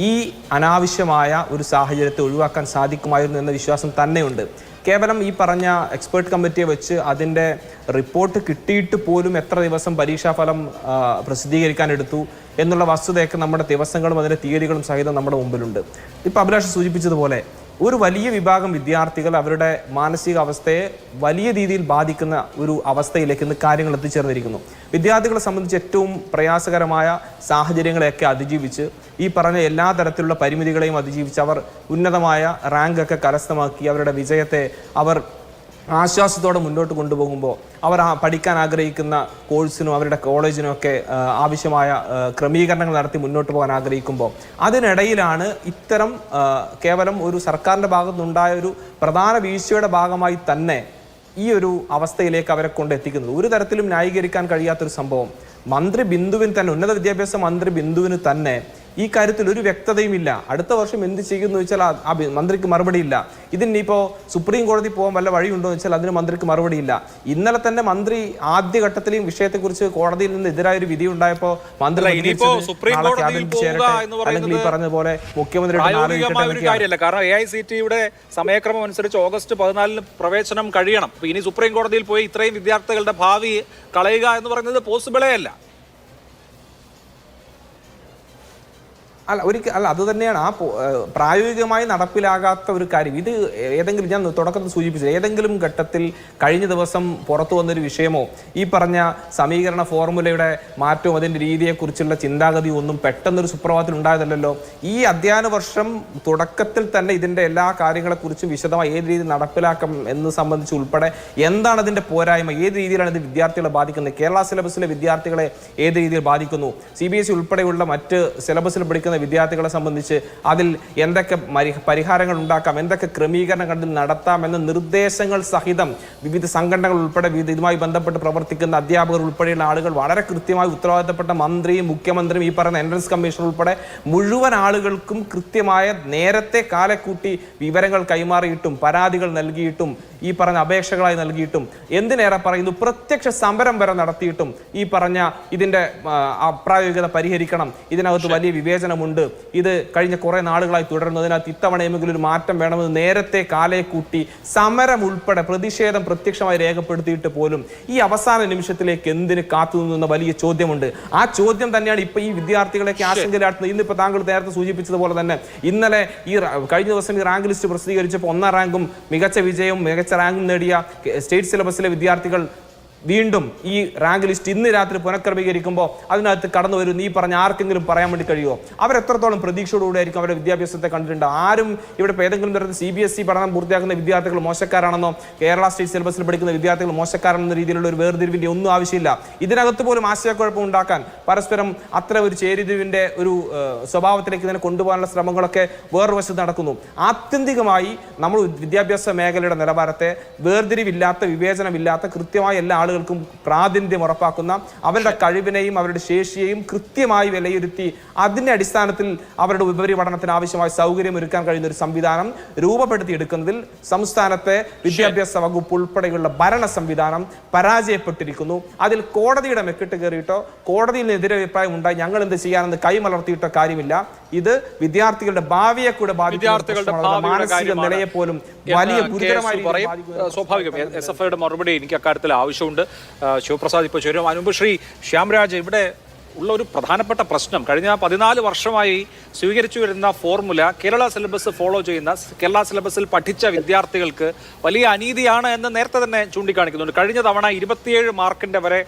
ഈ അനാവശ്യമായ ഒരു സാഹചര്യത്തെ ഒഴിവാക്കാൻ സാധിക്കുമായിരുന്നു എന്ന വിശ്വാസം തന്നെയുണ്ട്. കേവലം ഈ പറഞ്ഞ എക്സ്പേർട്ട് കമ്മിറ്റിയെ വെച്ച് അതിൻ്റെ റിപ്പോർട്ട് കിട്ടിയിട്ട് പോലും എത്ര ദിവസം പരീക്ഷാഫലം പ്രസിദ്ധീകരിക്കാൻ എടുത്തു എന്നുള്ള വസ്തുതയൊക്കെ നമ്മുടെ ദിവസങ്ങളും അതിൻ്റെ തീയതികളും സഹിതം നമ്മുടെ മുമ്പിലുണ്ട്. ഇപ്പോൾ അഭിലാഷ് സൂചിപ്പിച്ചതുപോലെ ഒരു വലിയ വിഭാഗം വിദ്യാർത്ഥികൾ അവരുടെ മാനസികാവസ്ഥയെ വലിയ രീതിയിൽ ബാധിക്കുന്ന ഒരു അവസ്ഥയിലേക്ക് ഇന്ന് കാര്യങ്ങൾ എത്തിച്ചേർന്നിരിക്കുന്നു. വിദ്യാർത്ഥികളെ സംബന്ധിച്ച് ഏറ്റവും പ്രയാസകരമായ സാഹചര്യങ്ങളെയൊക്കെ അതിജീവിച്ച് ഈ പറഞ്ഞ എല്ലാ തരത്തിലുള്ള പരിമിതികളെയും അതിജീവിച്ച് അവർ ഉന്നതമായ റാങ്കൊക്കെ കരസ്ഥമാക്കി അവരുടെ വിജയത്തെ അവർ ആശ്വാസത്തോടെ മുന്നോട്ട് കൊണ്ടുപോകുമ്പോൾ അവർ പഠിക്കാൻ ആഗ്രഹിക്കുന്ന കോഴ്സിനും അവരുടെ കോളേജിനും ഒക്കെ ആവശ്യമായ ക്രമീകരണങ്ങൾ നടത്തി മുന്നോട്ട് പോകാൻ ആഗ്രഹിക്കുമ്പോൾ അതിനിടയിലാണ് ഇത്തരം കേവലം ഒരു സർക്കാരിൻ്റെ ഭാഗത്തുനിന്നുണ്ടായ ഒരു പ്രധാന വീഴ്ചയുടെ ഭാഗമായി തന്നെ ഈ ഒരു അവസ്ഥയിലേക്ക് അവരെ കൊണ്ട് എത്തിക്കുന്നത്. ഒരു തരത്തിലും ന്യായീകരിക്കാൻ കഴിയാത്തൊരു സംഭവം. മന്ത്രി ബിന്ദുവിന് തന്നെ, ഉന്നത വിദ്യാഭ്യാസ മന്ത്രി ബിന്ദുവിന് തന്നെ ഈ കാര്യത്തിൽ ഒരു വ്യക്തതയും ഇല്ല. അടുത്ത വർഷം എന്ത് ചെയ്യുമെന്ന് വെച്ചാൽ ആ മന്ത്രിക്ക് മറുപടിയില്ല. ഇതിനിപ്പോൾ സുപ്രീം കോടതി പോകാൻ വല്ല വഴിയുണ്ടോ എന്ന് വെച്ചാൽ അതിന് മന്ത്രിക്ക് മറുപടിയില്ല. ഇന്നലെ തന്നെ മന്ത്രി ആദ്യഘട്ടത്തിലും വിഷയത്തെക്കുറിച്ച് കോടതിയിൽ നിന്ന് എതിരായൊരു വിധി ഉണ്ടായപ്പോൾ മന്ത്രി അല്ലെങ്കിൽ ഈ പറഞ്ഞതുപോലെ മുഖ്യമന്ത്രി കാര്യമല്ല. കാരണം AICTE സമയക്രമം അനുസരിച്ച് ഓഗസ്റ്റ് 14 പ്രവേശനം കഴിയണം. ഇനി സുപ്രീം കോടതിയിൽ പോയി ഇത്രയും വിദ്യാർത്ഥികളുടെ ഭാവി കളയുക എന്ന് പറയുന്നത് പോസിബിളേ അല്ല. അത് തന്നെയാണ് ആ പ്രായോഗികമായി നടപ്പിലാകാത്ത ഒരു കാര്യം. ഇത് ഏതെങ്കിലും, ഞാൻ തുടക്കത്തിൽ സൂചിപ്പിച്ചത്, ഏതെങ്കിലും ഘട്ടത്തിൽ കഴിഞ്ഞ ദിവസം പുറത്തു വന്നൊരു വിഷയമോ ഈ പറഞ്ഞ സമീകരണ ഫോർമുലയുടെ മാറ്റവും അതിൻ്റെ രീതിയെക്കുറിച്ചുള്ള ചിന്താഗതി ഒന്നും പെട്ടെന്നൊരു സുപ്രഭാതത്തിൽ ഉണ്ടായതല്ലോ. ഈ അധ്യയന വർഷം തുടക്കത്തിൽ തന്നെ ഇതിൻ്റെ എല്ലാ കാര്യങ്ങളെക്കുറിച്ചും വിശദമായി ഏത് രീതിയിൽ നടപ്പിലാക്കാം എന്ന് സംബന്ധിച്ച് ഉൾപ്പെടെ എന്താണ് അതിൻ്റെ പോരായ്മ, ഏത് രീതിയിലാണ് ഇത് വിദ്യാർത്ഥികളെ ബാധിക്കുന്നത്, കേരള സിലബസിലെ വിദ്യാർത്ഥികളെ ഏത് രീതിയിൽ ബാധിക്കുന്നു, CBSE ഉൾപ്പെടെയുള്ള മറ്റ് സിലബസിൽ പഠിക്കുന്ന വിദ്യാർത്ഥികളെ സംബന്ധിച്ച് അതിൽ എന്തൊക്കെ പരിഹാരങ്ങൾ ഉണ്ടാക്കാം, എന്തൊക്കെ ക്രമീകരണങ്ങൾ നടത്താം എന്ന നിർദ്ദേശങ്ങൾ സഹിതം വിവിധ സംഘടനകൾ ഉൾപ്പെടെ ഇതുമായി ബന്ധപ്പെട്ട് പ്രവർത്തിക്കുന്ന അധ്യാപകർ ഉൾപ്പെടെയുള്ള ആളുകൾ വളരെ കൃത്യമായി ഉത്തരവാദിത്തപ്പെട്ട മന്ത്രിയും മുഖ്യമന്ത്രിയും ഈ പറയുന്ന എൻട്രൻസ് കമ്മീഷൻ ഉൾപ്പെടെ മുഴുവൻ ആളുകൾക്കും കൃത്യമായ നേരത്തെ കാലക്കൂട്ടി വിവരങ്ങൾ കൈമാറിയിട്ടും പരാതികൾ നൽകിയിട്ടും ഈ പറഞ്ഞ അപേക്ഷകളായി നൽകിയിട്ടും എന്തിനേറെ പറയുന്നു പ്രത്യക്ഷ സമരം വരെ നടത്തിയിട്ടും ഈ പറഞ്ഞ ഇതിൻ്റെ അപ്രായോഗികത പരിഹരിക്കണം, ഇതിനകത്ത് വലിയ വിവേചനമുണ്ട്, ഇത് കഴിഞ്ഞ കുറെ നാളുകളായി തുടരുന്നു, അതിനകത്ത് ഇത്തവണയെങ്കിലും ഒരു മാറ്റം വേണമെന്ന് നേരത്തെ കാലയെ കൂട്ടി സമരം ഉൾപ്പെടെ പ്രതിഷേധം പ്രത്യക്ഷമായി രേഖപ്പെടുത്തിയിട്ട് പോലും ഈ അവസാന നിമിഷത്തിലേക്ക് എന്തിന് കാത്തുനിന്ന വലിയ ചോദ്യമുണ്ട്. ആ ചോദ്യം തന്നെയാണ് ഇപ്പൊ ഈ വിദ്യാർത്ഥികളെയൊക്കെ ആശങ്കയിലാട്ടുന്നത്. ഇന്നിപ്പോ താങ്കൾ നേരത്തെ സൂചിപ്പിച്ചതുപോലെ തന്നെ ഇന്നലെ കഴിഞ്ഞ ദിവസം ഈ റാങ്ക് ലിസ്റ്റ് പ്രസിദ്ധീകരിച്ചപ്പോൾ 1ാം റാങ്കും മികച്ച വിജയവും മികച്ച റാങ്കും നേടിയ സ്റ്റേറ്റ് സിലബസിലെ വിദ്യാർത്ഥികൾ വീണ്ടും ഈ റാങ്ക് ലിസ്റ്റ് ഇന്ന് രാത്രി പുനഃക്രമീകരിക്കുമ്പോൾ അതിനകത്ത് കടന്നു വരും നീ പറഞ്ഞ ആർക്കെങ്കിലും പറയാൻ വേണ്ടി കഴിയുമോ? അവരെത്രത്തോളം പ്രതീക്ഷയോടുകൂടി ആയിരിക്കും അവരുടെ വിദ്യാഭ്യാസത്തെ കണ്ടിട്ടുണ്ട്? ആരും ഇവിടെ ഏതെങ്കിലും തരത്തിൽ CBSE പഠനം പൂർത്തിയാക്കുന്ന വിദ്യാർത്ഥികൾ മോശക്കാരാണെന്നോ കേരള സ്റ്റേറ്റ് സിലബസിൽ പഠിക്കുന്ന വിദ്യാർത്ഥികൾ മോശക്കാരാണെന്ന രീതിയിലുള്ള ഒരു വേർതിരിവിന്റെ ഒന്നും ആവശ്യമില്ല. ഇതിനകത്ത് പോലും ആശയക്കുഴപ്പം ഉണ്ടാക്കാൻ പരസ്പരം അത്ര ഒരു ചേരിതിരിവിന്റെ ഒരു സ്വഭാവത്തിലേക്ക് ഇതിനെ കൊണ്ടുപോകാനുള്ള ശ്രമങ്ങളൊക്കെ വേറൊരു നടക്കുന്നു. ആത്യന്തികമായി നമ്മൾ വിദ്യാഭ്യാസ മേഖലയുടെ നിലവാരത്തെ വേർതിരിവില്ലാത്ത വിവേചനമില്ലാത്ത കൃത്യമായ എല്ലാ ആളുകൾക്കും പ്രാതിനിധ്യം ഉറപ്പാക്കുന്ന അവരുടെ കഴിവിനെയും അവരുടെ ശേഷിയെയും കൃത്യമായി വിലയിരുത്തി അതിന്റെ അടിസ്ഥാനത്തിൽ അവരുടെ ഉപരിപഠനത്തിന് ആവശ്യമായ സൗകര്യം ഒരുക്കാൻ കഴിയുന്ന ഒരു സംവിധാനം രൂപപ്പെടുത്തിയെടുക്കുന്നതിൽ സംസ്ഥാനത്തെ വിദ്യാഭ്യാസ വകുപ്പ് ഉൾപ്പെടെയുള്ള ഭരണ സംവിധാനം പരാജയപ്പെട്ടിരിക്കുന്നു. അതിൽ കോടതിയുടെ മെക്കിട്ട് കയറിയിട്ടോ കോടതിയിൽ നിന്ന് എതിരഭിപ്രായം ഉണ്ടായി ഞങ്ങൾ എന്ത് ചെയ്യാനെന്ന് കൈമലർത്തിയിട്ടോ കാര്യമില്ല. ഇത് വിദ്യാർത്ഥികളുടെ ഭാവിയെ കൂടെ മാനസിക നിലയെ പോലും വലിയ ഗുരുതരമായി സ്വാഭാവികം. SFIയുടെ മറുപടി എനിക്ക് അക്കാര്യത്തിൽ ആവശ്യമുണ്ട്. ശിവപ്രസാദ് ഇപ്പോൾ ചേരും. മുൻപ് ശ്രീ ശ്യാംരാജ്, ഇവിടെ ഉള്ള ഒരു പ്രധാനപ്പെട്ട പ്രശ്നം കഴിഞ്ഞ 14 വർഷമായി സ്വീകരിച്ചു വരുന്ന ഫോർമുല കേരള സിലബസ് ഫോളോ ചെയ്യുന്ന കേരള സിലബസിൽ പഠിച്ച വിദ്യാർത്ഥികൾക്ക് വലിയ അനീതിയാണ് എന്ന് നേരത്തെ തന്നെ ചൂണ്ടിക്കാണിക്കുന്നുണ്ട്. കഴിഞ്ഞ തവണ 27 മാർക്കിന്റെ വരെ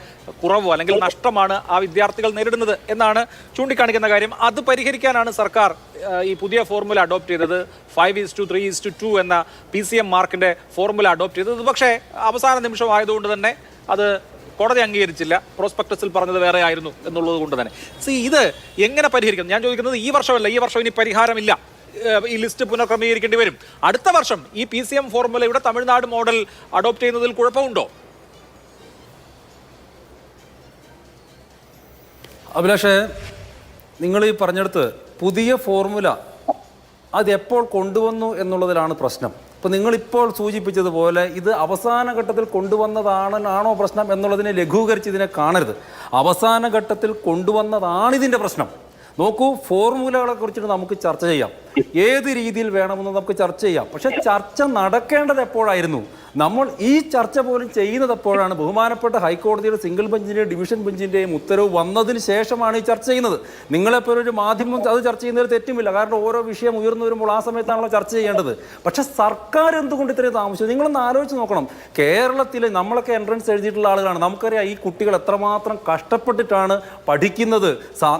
കുറവോ അല്ലെങ്കിൽ നഷ്ടമാണ് ആ വിദ്യാർത്ഥികൾ നേരിടുന്നത് എന്നാണ് ചൂണ്ടിക്കാണിക്കുന്ന കാര്യം. അത് പരിഹരിക്കാനാണ് സർക്കാർ ഈ പുതിയ ഫോർമുല അഡോപ്റ്റ് ചെയ്തത്. 5:3:2 എന്ന PCM മാർക്കിന്റെ ഫോർമുല അഡോപ്റ്റ് ചെയ്തത്. പക്ഷേ അവസാന നിമിഷം ആയതുകൊണ്ട് തന്നെ അത് കോടതി അംഗീകരിച്ചില്ല. പ്രോസ്പെക്ടസിൽ പറഞ്ഞത് വേറെ ആയിരുന്നു എന്നുള്ളത് കൊണ്ട് തന്നെ ഇത് എങ്ങനെ പരിഹരിക്കും? ഞാൻ ചോദിക്കുന്നത് ഈ വർഷമല്ല, ഈ വർഷം ഇനി പരിഹാരമില്ല, ഈ ലിസ്റ്റ് പുനഃക്രമീകരിക്കേണ്ടി വരും. അടുത്ത വർഷം ഈ PCM ഫോർമുലയുടെ തമിഴ്നാട് മോഡൽ അഡോപ്റ്റ് ചെയ്യുന്നതിൽ കുഴപ്പമുണ്ടോ? അഭിലാഷേ, നിങ്ങൾ ഈ പറഞ്ഞെടുത്ത് പുതിയ ഫോർമുല അതെപ്പോൾ കൊണ്ടുവന്നു എന്നുള്ളതിലാണ് പ്രശ്നം. ഇപ്പോൾ നിങ്ങളിപ്പോൾ സൂചിപ്പിച്ചതുപോലെ ഇത് അവസാന ഘട്ടത്തിൽ കൊണ്ടുവന്നതാണോ പ്രശ്നം എന്നുള്ളതിനെ ലഘൂകരിച്ച് ഇതിനെ കാണരുത്. അവസാന ഘട്ടത്തിൽ കൊണ്ടുവന്നതാണിതിൻ്റെ പ്രശ്നം. നോക്കൂ, ഫോർമുലകളെ കുറിച്ചിട്ട് നമുക്ക് ചർച്ച ചെയ്യാം, ഏത് രീതിയിൽ വേണമെന്ന് നമുക്ക് ചർച്ച ചെയ്യാം. പക്ഷെ ചർച്ച നടക്കേണ്ടത് എപ്പോഴായിരുന്നു? നമ്മൾ ഈ ചർച്ച പോലും ചെയ്യുന്നത് എപ്പോഴാണ്? ബഹുമാനപ്പെട്ട ഹൈക്കോടതിയുടെ സിംഗിൾ ബെഞ്ചിൻ്റെയും ഡിവിഷൻ ബെഞ്ചിൻ്റെയും ഉത്തരവ് വന്നതിന് ശേഷമാണ് ഈ ചർച്ച ചെയ്യുന്നത്. നിങ്ങളെപ്പോലൊരു മാധ്യമം അത് ചർച്ച ചെയ്യുന്നതിൽ തെറ്റുമില്ല, കാരണം ഓരോ വിഷയം ഉയർന്നു വരുമ്പോൾ ആ സമയത്താണല്ലോ ചർച്ച ചെയ്യേണ്ടത്. പക്ഷെ സർക്കാർ എന്തുകൊണ്ട് ഇത്രയും താമസിച്ചു? നിങ്ങളൊന്ന് ആലോചിച്ച് നോക്കണം. കേരളത്തിൽ നമ്മളൊക്കെ എൻട്രൻസ് എഴുതിയിട്ടുള്ള ആളുകളാണ്. നമുക്കറിയാം ഈ കുട്ടികൾ എത്രമാത്രം കഷ്ടപ്പെട്ടിട്ടാണ് പഠിക്കുന്നത്.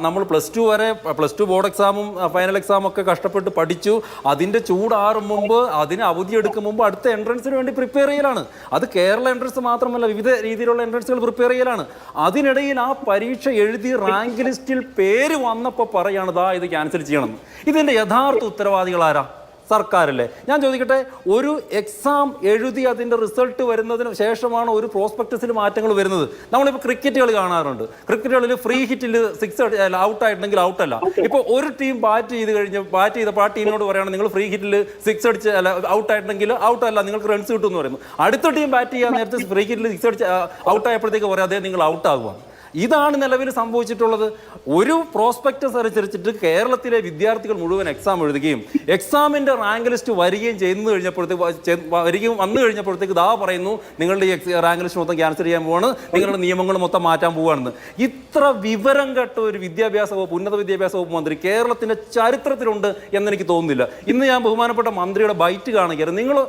നമ്മൾ +2 ബോർഡ് എക്സാമും ഫൈനൽ എക്സാമും ഒക്കെ കഷ്ടപ്പെട്ട് പഠിച്ചു. അതിൻ്റെ ചൂടാറും മുമ്പ്, അതിന് അവധിയെടുക്കും മുമ്പ് അടുത്ത എൻട്രൻസിന് വേണ്ടി പ്രിപ്പയർ ചെയ്യലാണ്. അത് കേരള എൻട്രൻസ് മാത്രമല്ല, വിവിധ രീതിയിലുള്ള എൻട്രൻസുകൾ പ്രിപ്പയർ ചെയ്യലാണ്. അതിനിടയിൽ ആ പരീക്ഷ എഴുതി റാങ്ക് ലിസ്റ്റിൽ പേര് വന്നപ്പോൾ പറയാണ് ഇത് ക്യാൻസൽ ചെയ്യണം. ഇതിൻ്റെ യഥാർത്ഥ ഉത്തരവാദികൾ ആരാ? സർക്കാരല്ലേ? ഞാൻ ചോദിക്കട്ടെ, ഒരു എക്സാം എഴുതി അതിൻ്റെ റിസൾട്ട് വരുന്നതിന് ശേഷമാണ് ഒരു പ്രോസ്പെക്ടസിൽ മാറ്റങ്ങൾ വരുന്നത്. നമ്മളിപ്പോൾ ക്രിക്കറ്റ് കളി കാണാറുണ്ട്. ക്രിക്കറ്റ് കളിയിൽ ഫ്രീ ഹിറ്റിൽ 6 ഔട്ടായിട്ടുണ്ടെങ്കിൽ ഔട്ടല്ല. ഇപ്പോൾ ഒരു ടീം ബാറ്റ് ചെയ്തപ്പോൾ ആ ടീമിനോട് പറയുകയാണ് നിങ്ങൾ ഫ്രീ ഹിറ്റിൽ 6 അടിച്ച് ഔട്ടായിട്ടുണ്ടെങ്കിൽ ഔട്ടല്ല, നിങ്ങൾക്ക് റൺസ് കിട്ടും എന്ന് പറയുന്നു. അടുത്ത ടീം ബാറ്റ് ചെയ്യാൻ നേരത്തെ ഫ്രീ ഹിറ്റിൽ 6 അടിച്ച് ഔട്ടായപ്പോഴത്തേക്ക് പറയാതെ നിങ്ങൾ ഔട്ടാകുക. ഇതാണ് നിലവിൽ സംഭവിച്ചിട്ടുള്ളത്. ഒരു പ്രോസ്പെക്ടസ് അനുസരിച്ചിട്ട് കേരളത്തിലെ വിദ്യാർത്ഥികൾ മുഴുവൻ എക്സാം എഴുതുകയും എക്സാമിൻ്റെ റാങ്ക് ലിസ്റ്റ് വരികയും വന്നു കഴിഞ്ഞപ്പോഴത്തേക്ക് ദാ പറയുന്നു നിങ്ങളുടെ ഈ റാങ്ക് ലിസ്റ്റ് മൊത്തം ക്യാൻസൽ ചെയ്യാൻ പോവാണ്, നിങ്ങളുടെ നിയമങ്ങൾ മൊത്തം മാറ്റാൻ പോവുകയാണെന്ന്. ഇത്ര വിവരം കെട്ട ഒരു വിദ്യാഭ്യാസ വകുപ്പ്, ഉന്നത വിദ്യാഭ്യാസ വകുപ്പ് മന്ത്രി കേരളത്തിൻ്റെ ചരിത്രത്തിലുണ്ട് എന്നെനിക്ക് തോന്നുന്നില്ല. ഇന്ന് ഞാൻ ബഹുമാനപ്പെട്ട മന്ത്രിയുടെ ബൈറ്റ് കാണുകയായിരുന്നു.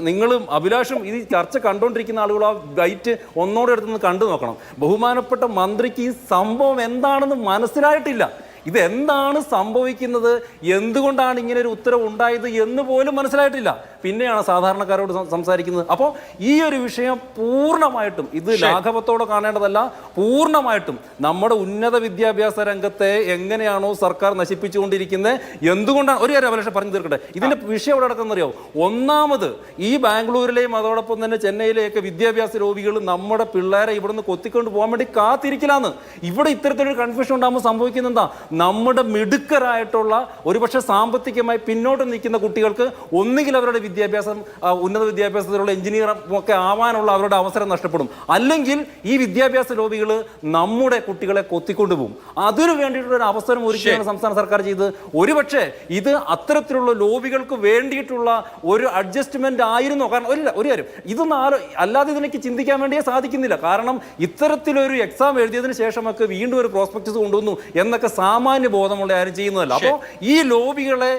നിങ്ങളും അഭിലാഷും ഈ ചർച്ച കണ്ടുകൊണ്ടിരിക്കുന്ന ആളുകൾ ആ ബൈറ്റ് ഒന്നോടെ അടുത്തുനിന്ന് കണ്ടു നോക്കണം. ബഹുമാനപ്പെട്ട മന്ത്രിക്ക് ഈ സംഭവം എന്താണെന്ന് മനസ്സിലായിട്ടില്ല. ഇതെന്താണ് സംഭവിക്കുന്നത്, എന്തുകൊണ്ടാണ് ഇങ്ങനെ ഒരു ഉത്തരവ് ഉണ്ടായത് എന്ന് പോലും മനസ്സിലായിട്ടില്ല. പിന്നെയാണ് സാധാരണക്കാരോട് സംസാരിക്കുന്നത്. അപ്പോൾ ഈ ഒരു വിഷയം പൂർണ്ണമായിട്ടും ഇത് ലാഘവത്തോടെ കാണേണ്ടതല്ല, പൂർണ്ണമായിട്ടും നമ്മുടെ ഉന്നത വിദ്യാഭ്യാസ രംഗത്തെ എങ്ങനെയാണോ സർക്കാർ നശിപ്പിച്ചുകൊണ്ടിരിക്കുന്നത്, എന്തുകൊണ്ടാണ് ഒരു കാര്യം അഭിലാഷം പറഞ്ഞു തീർക്കട്ടെ. ഇതിന്റെ വിഷയം എവിടെ നടക്കുന്നറിയാവും? ഒന്നാമത് ഈ ബാംഗ്ലൂരിലെയും അതോടൊപ്പം തന്നെ ചെന്നൈയിലെയൊക്കെ വിദ്യാഭ്യാസ ലോബികൾ നമ്മുടെ പിള്ളേരെ ഇവിടുന്ന് കൊത്തിക്കൊണ്ട് പോകാൻ വേണ്ടി കാത്തിരിക്കലാന്ന്. ഇവിടെ ഇത്തരത്തിലൊരു കൺഫ്യൂഷൻ ഉണ്ടാകുമ്പോൾ സംഭവിക്കുന്നത് എന്താ? നമ്മുടെ മിടുക്കരായിട്ടുള്ള ഒരുപക്ഷെ സാമ്പത്തികമായി പിന്നോട്ട് നിൽക്കുന്ന കുട്ടികൾക്ക് ഒന്നുകിൽ അവരുടെ വിദ്യാഭ്യാസം ഉന്നത വിദ്യാഭ്യാസത്തിലുള്ള എഞ്ചിനീയർ ഒക്കെ ആവാനുള്ള അവരുടെ അവസരം നഷ്ടപ്പെടും, അല്ലെങ്കിൽ ഈ വിദ്യാഭ്യാസ ലോബികൾ നമ്മുടെ കുട്ടികളെ കൊത്തിക്കൊണ്ടു പോകും. അതിനു വേണ്ടിയിട്ടുള്ള ഒരു അവസരം ഒരുക്കിയാണ് സംസ്ഥാന സർക്കാർ ചെയ്തത്. ഒരുപക്ഷെ ഇത് അത്തരത്തിലുള്ള ലോബികൾക്ക് വേണ്ടിയിട്ടുള്ള ഒരു അഡ്ജസ്റ്റ്മെന്റ് ആയിരുന്നു. കാരണം ഒരു കാര്യം ഇതൊന്നും അല്ലാതെ ഇതിനേക്ക് ചിന്തിക്കാൻ വേണ്ടിയേ സാധിക്കുന്നില്ല. കാരണം ഇത്തരത്തിലൊരു എക്സാം എഴുതിയതിനു ശേഷമൊക്കെ വീണ്ടും ഒരു പ്രോസ്പെക്ടസ് കൊണ്ടുവന്നു എന്നൊക്കെ സാമാന്യ ബോധമുള്ള ആരും ചെയ്യുന്നതല്ല. അപ്പോൾ ഈ ലോബികളെ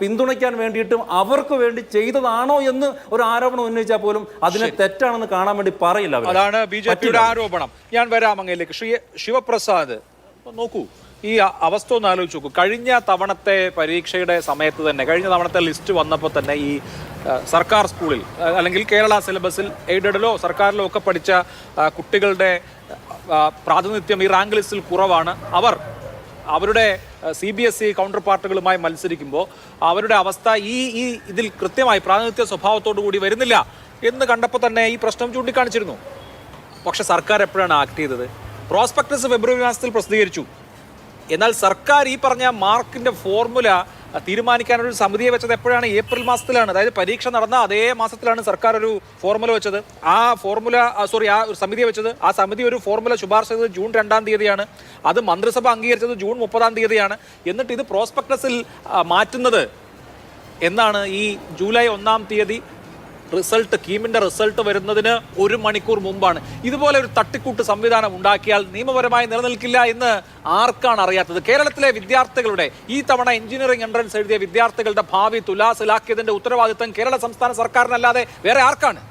പിന്തുണയ്ക്കാൻ വേണ്ടിയിട്ടും അവർക്ക് വേണ്ടി ചെയ്തതാണോ എന്ന് ഒരു ആരോപണം ഉന്നയിച്ചാൽ പോലും അതിനെ തെറ്റാണെന്ന് കാണാൻ വേണ്ടി പറയില്ല. അതാണ് ബിജെപിയുടെ ആരോപണം. ഞാൻ വരാം അങ്ങയിലേക്ക്. ശിവപ്രസാദ്, നോക്കൂ, ഈ അവസ്ഥ ഒന്ന് ആലോചിച്ച് നോക്കൂ. കഴിഞ്ഞ തവണത്തെ പരീക്ഷയുടെ സമയത്ത് തന്നെ, കഴിഞ്ഞ തവണത്തെ ലിസ്റ്റ് വന്നപ്പോൾ തന്നെ ഈ സർക്കാർ സ്കൂളിൽ അല്ലെങ്കിൽ കേരള സിലബസിൽ എയ്ഡഡിലോ സർക്കാരിലോ ഒക്കെ പഠിച്ച കുട്ടികളുടെ പ്രാതിനിധ്യം ഈ റാങ്ക് ലിസ്റ്റിൽ കുറവാണ്. അവരുടെ CBSE കൗണ്ടർ പാർട്ടുകളുമായി മത്സരിക്കുമ്പോൾ അവരുടെ അവസ്ഥ ഇതിൽ കൃത്യമായി പ്രാതിനിധ്യ സ്വഭാവത്തോടു കൂടി വരുന്നില്ല എന്ന് കണ്ടപ്പോൾ തന്നെ ഈ പ്രശ്നം ചൂണ്ടിക്കാണിച്ചിരുന്നു. പക്ഷെ സർക്കാർ എപ്പോഴാണ് ആക്ട് ചെയ്തത്? പ്രോസ്പെക്ടസ് ഫെബ്രുവരി മാസത്തിൽ പ്രസിദ്ധീകരിച്ചു. എന്നാൽ സർക്കാർ ഈ പറഞ്ഞ മാർക്കിന്റെ ഫോർമുല തീരുമാനിക്കാനൊരു സമിതിയെ വെച്ചത് എപ്പോഴാണ്? ഏപ്രിൽ മാസത്തിലാണ്. അതായത് പരീക്ഷ നടന്ന അതേ മാസത്തിലാണ് സർക്കാർ ഒരു ഫോർമുല വെച്ചത്. ആ ഒരു സമിതിയെ വെച്ചത്. ആ സമിതി ഒരു ഫോർമുല ശുപാർശ ചെയ്തത് ജൂൺ 2-ാം തീയതിയാണ്. അത് മന്ത്രിസഭ അംഗീകരിച്ചത് ജൂൺ 30-ാം തീയതിയാണ്. എന്നിട്ട് ഇത് പ്രോസ്പെക്ടസിൽ മാറ്റുന്നത് എന്നാണ്? ഈ ജൂലൈ 1-ാം തീയതി കീമിന്റെ റിസൾട്ട് വരുന്നതിന് 1 മണിക്കൂർ മുമ്പാണ്. ഇതുപോലെ ഒരു തട്ടിക്കൂട്ട് സംവിധാനം ഉണ്ടാക്കിയാൽ നിയമപരമായി നിലനിൽക്കില്ല എന്ന് ആർക്കാണ് അറിയാത്തത്? കേരളത്തിലെ വിദ്യാർത്ഥികളുടെ ഈ തവണ എഞ്ചിനീയറിംഗ് എൻട്രൻസ് എഴുതിയ വിദ്യാർത്ഥികളുടെ ഭാവി തുലാസിലാക്കിയതിന്റെ ഉത്തരവാദിത്തം കേരള സംസ്ഥാന സർക്കാരിനല്ലാതെ വേറെ ആർക്കാണ്?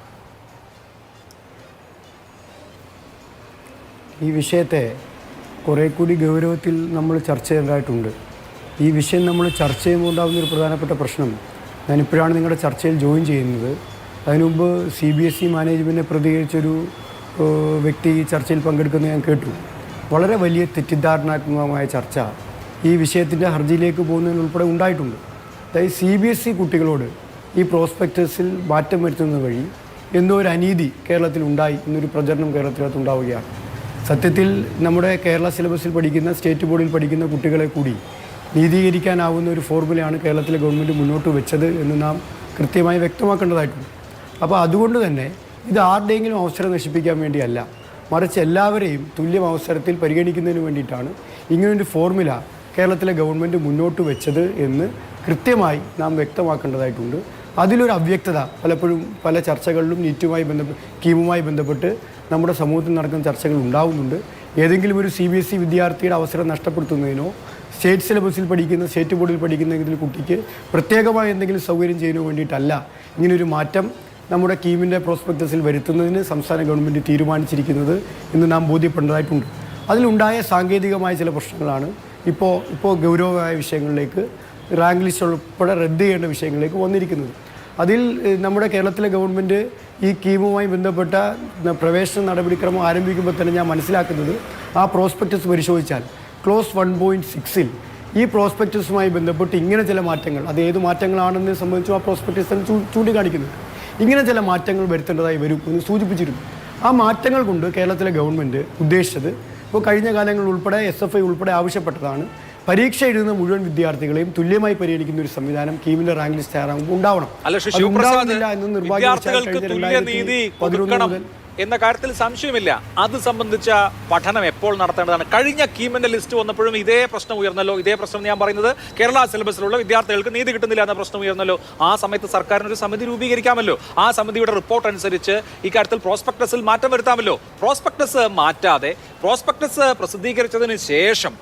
ഈ വിഷയത്തെ കുറെ കൂടി ഗൗരവത്തിൽ നമ്മൾ ചർച്ച ചെയ്യേണ്ടതായിട്ടുണ്ട്. ഈ വിഷയം നമ്മൾ ചർച്ച ചെയ്യുമ്പോൾ ഉണ്ടാകുന്നൊരു പ്രധാനപ്പെട്ട പ്രശ്നം, ഞാനിപ്പോഴാണ് നിങ്ങളുടെ ചർച്ചയിൽ ജോയിൻ ചെയ്യുന്നത്. അതിനുമുമ്പ് CBSE മാനേജ്മെൻറ്റിനെ പ്രതികരിച്ചൊരു വ്യക്തി ഈ ചർച്ചയിൽ പങ്കെടുക്കുന്നത് ഞാൻ കേട്ടു. വളരെ വലിയ തെറ്റിദ്ധാരണാത്മകമായ ചർച്ച ഈ വിഷയത്തിൻ്റെ ഹർജിയിലേക്ക് പോകുന്നതിനുൾപ്പെടെ ഉണ്ടായിട്ടുണ്ട്. അതായത് CBSE കുട്ടികളോട് ഈ പ്രോസ്പെക്ടസിൽ മാറ്റം വരുത്തുന്നത് വഴി എന്തോ ഒരു അനീതി കേരളത്തിലുണ്ടായി എന്നൊരു പ്രചരണം കേരളത്തിനകത്ത് ഉണ്ടാവുകയാണ്. സത്യത്തിൽ നമ്മുടെ കേരള സിലബസിൽ പഠിക്കുന്ന, സ്റ്റേറ്റ് ബോർഡിൽ പഠിക്കുന്ന കുട്ടികളെ കൂടി നീതീകരിക്കാനാവുന്ന ഒരു ഫോർമുലയാണ് കേരളത്തിലെ ഗവൺമെൻറ് മുന്നോട്ട് വെച്ചത് എന്ന് നാം കൃത്യമായി വ്യക്തമാക്കേണ്ടതായിട്ടുണ്ട്. അപ്പോൾ അതുകൊണ്ട് തന്നെ ഇത് ആരുടെയെങ്കിലും അവസരം നശിപ്പിക്കാൻ വേണ്ടിയല്ല, മറിച്ച് എല്ലാവരെയും തുല്യ അവസരത്തിൽ പരിഗണിക്കുന്നതിന് വേണ്ടിയിട്ടാണ് ഇങ്ങനൊരു ഫോർമുല കേരളത്തിലെ ഗവൺമെൻറ് മുന്നോട്ട് വെച്ചത് എന്ന് കൃത്യമായി നാം വ്യക്തമാക്കേണ്ടതായിട്ടുണ്ട്. അതിലൊരു അവ്യക്തത പലപ്പോഴും പല ചർച്ചകളിലും കീമുമായി ബന്ധപ്പെട്ട് നമ്മുടെ സമൂഹത്തിൽ നടക്കുന്ന ചർച്ചകൾ ഉണ്ടാവുന്നുണ്ട്. ഏതെങ്കിലും ഒരു CBSE വിദ്യാർത്ഥിയുടെ അവസരം നഷ്ടപ്പെടുത്തുന്നതിനോ സ്റ്റേറ്റ് സിലബസിൽ പഠിക്കുന്ന, സ്റ്റേറ്റ് ബോർഡിൽ പഠിക്കുന്ന ഏതെങ്കിലും കുട്ടിക്ക് പ്രത്യേകമായി എന്തെങ്കിലും സൗകര്യം ചെയ്യുന്നതിന് വേണ്ടിയിട്ടല്ല ഇങ്ങനൊരു മാറ്റം നമ്മുടെ കീമിൻ്റെ പ്രോസ്പെക്ടസിൽ വരുത്തുന്നതിന് സംസ്ഥാന ഗവൺമെൻറ് തീരുമാനിച്ചിരിക്കുന്നത് എന്ന് നാം ബോധ്യപ്പെടേണ്ടതായിട്ടുണ്ട്. അതിലുണ്ടായ സാങ്കേതികമായ ചില പ്രശ്നങ്ങളാണ് ഇപ്പോൾ ഗൗരവമായ വിഷയങ്ങളിലേക്ക്, റാങ്ക് ലിസ്റ്റ് ഉൾപ്പെടെ റദ്ദ് ചെയ്യേണ്ട വിഷയങ്ങളിലേക്ക് വന്നിരിക്കുന്നത്. അതിൽ നമ്മുടെ കേരളത്തിലെ ഗവൺമെൻറ് ഈ കീമുമായി ബന്ധപ്പെട്ട പ്രവേശന നടപടിക്രമം ആരംഭിക്കുമ്പോൾ തന്നെ ഞാൻ മനസ്സിലാക്കുന്നത്, ആ പ്രോസ്പെക്ടസ് പരിശോധിച്ചാൽ ക്ലോസ് 1.6-ൽ ഈ പ്രോസ്പെക്ടസുമായി ബന്ധപ്പെട്ട് ഇങ്ങനെ ചില മാറ്റങ്ങൾ, അത് ഏത് മാറ്റങ്ങളാണെന്ന് സംബന്ധിച്ചും ആ പ്രോസ്പെക്ടസ് ചൂണ്ടിക്കാണിക്കുന്നുണ്ട്. ഇങ്ങനെ ചില മാറ്റങ്ങൾ വരുത്തേണ്ടതായി വരും എന്ന് സൂചിപ്പിച്ചിരുന്നു. ആ മാറ്റങ്ങൾ കൊണ്ട് കേരളത്തിലെ ഗവൺമെൻറ് ഉദ്ദേശിച്ചത് ഇപ്പോൾ കഴിഞ്ഞ കാലങ്ങളിൽ ഉൾപ്പെടെ SFI ഉൾപ്പെടെ ആവശ്യപ്പെട്ടതാണ്, പരീക്ഷ എഴുതുന്ന മുഴുവൻ വിദ്യാർത്ഥികളെയും തുല്യമായി പരിഗണിക്കുന്ന ഒരു സംവിധാനം കീമിന്റെ റാങ്ക് ലിസ്റ്റ് തയ്യാറാകുമ്പോൾ ഉണ്ടാവണം. എന്ന കാര്യത്തിൽ സംശയമില്ല. അത് സംബന്ധിച്ച പഠനം എപ്പോൾ നടത്തേണ്ടതാണ്? കഴിഞ്ഞ കീമിന്റെ ലിസ്റ്റ് വന്നപ്പോഴും ഇതേ പ്രശ്നം ഉയർന്നല്ലോ. ഇതേ പ്രശ്നം ഞാൻ പറയുന്നത് കേരള സിലബസിലുള്ള വിദ്യാർത്ഥികൾക്ക് നീതി കിട്ടുന്നില്ല എന്ന പ്രശ്നം ഉയർന്നല്ലോ. ആ സമയത്ത് സർക്കാരിന് ഒരു സമിതി രൂപീകരിക്കാമല്ലോ. ആ സമിതിയുടെ റിപ്പോർട്ട് അനുസരിച്ച് ഇക്കാര്യത്തിൽ പ്രോസ്പെക്ടസിൽ മാറ്റം വരുത്താമല്ലോ. പ്രോസ്പെക്ടസ് മാറ്റാതെ പ്രോസ്പെക്ടസ് പ്രസിദ്ധീകരിച്ചതിന് ശേഷം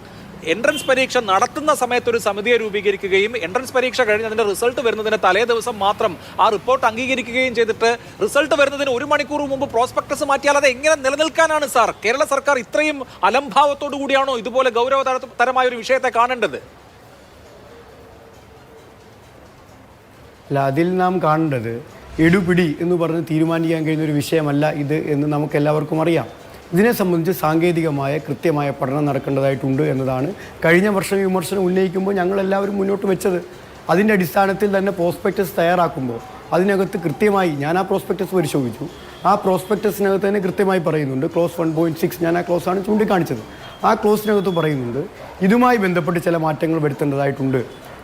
എൻട്രൻസ് പരീക്ഷ നടത്തുന്ന സമയത്ത് ഒരു സമിതിയെ രൂപീകരിക്കുകയും എൻട്രൻസ് പരീക്ഷ കഴിഞ്ഞ് അതിന്റെ റിസൾട്ട് വരുന്നതിന് തലേ ദിവസം മാത്രം ആ റിപ്പോർട്ട് അംഗീകരിക്കുകയും ചെയ്തിട്ട് റിസൾട്ട് വരുന്നതിന് 1 മണിക്കൂർ മുമ്പ് പ്രോസ്പെക്ടസ് മാറ്റിയാൽ അത് എങ്ങനെ നിലനിൽക്കാനാണ് സാർ? കേരള സർക്കാർ ഇത്രയും അലംഭാവത്തോടു കൂടിയാണോ ഇതുപോലെ ഗൗരവതരമായ ഒരു വിഷയത്തെ കാണേണ്ടത്? അല്ല, അതിൽ നാം കാണേണ്ടത് എടുപിടി എന്ന് പറഞ്ഞ് തീരുമാനിക്കാൻ കഴിയുന്ന ഒരു വിഷയമല്ല ഇത് എന്ന് നമുക്ക് എല്ലാവർക്കും അറിയാം. ഇതിനെ സംബന്ധിച്ച് സാങ്കേതികമായ കൃത്യമായ പഠനം നടക്കേണ്ടതായിട്ടുണ്ട് എന്നതാണ് കഴിഞ്ഞ വർഷം വിമർശനം ഉന്നയിക്കുമ്പോൾ ഞങ്ങളെല്ലാവരും മുന്നോട്ട് വെച്ചത്. അതിൻ്റെ അടിസ്ഥാനത്തിൽ തന്നെ പ്രോസ്പെക്ടസ് തയ്യാറാക്കുമ്പോൾ അതിനകത്ത് കൃത്യമായി ഞാൻ ആ പ്രോസ്പെക്ടസ് പരിശോധിച്ചു. ആ പ്രോസ്പെക്ടസിനകത്ത് തന്നെ കൃത്യമായി പറയുന്നുണ്ട്, ക്ലോസ് 1.6 ഞാൻ ആ ക്ലോസാണ് ചൂണ്ടിക്കാണിച്ചത്. ആ ക്ലോസിനകത്ത് പറയുന്നുണ്ട് ഇതുമായി ബന്ധപ്പെട്ട് ചില മാറ്റങ്ങൾ വരുത്തേണ്ടതായിട്ടുണ്ട്.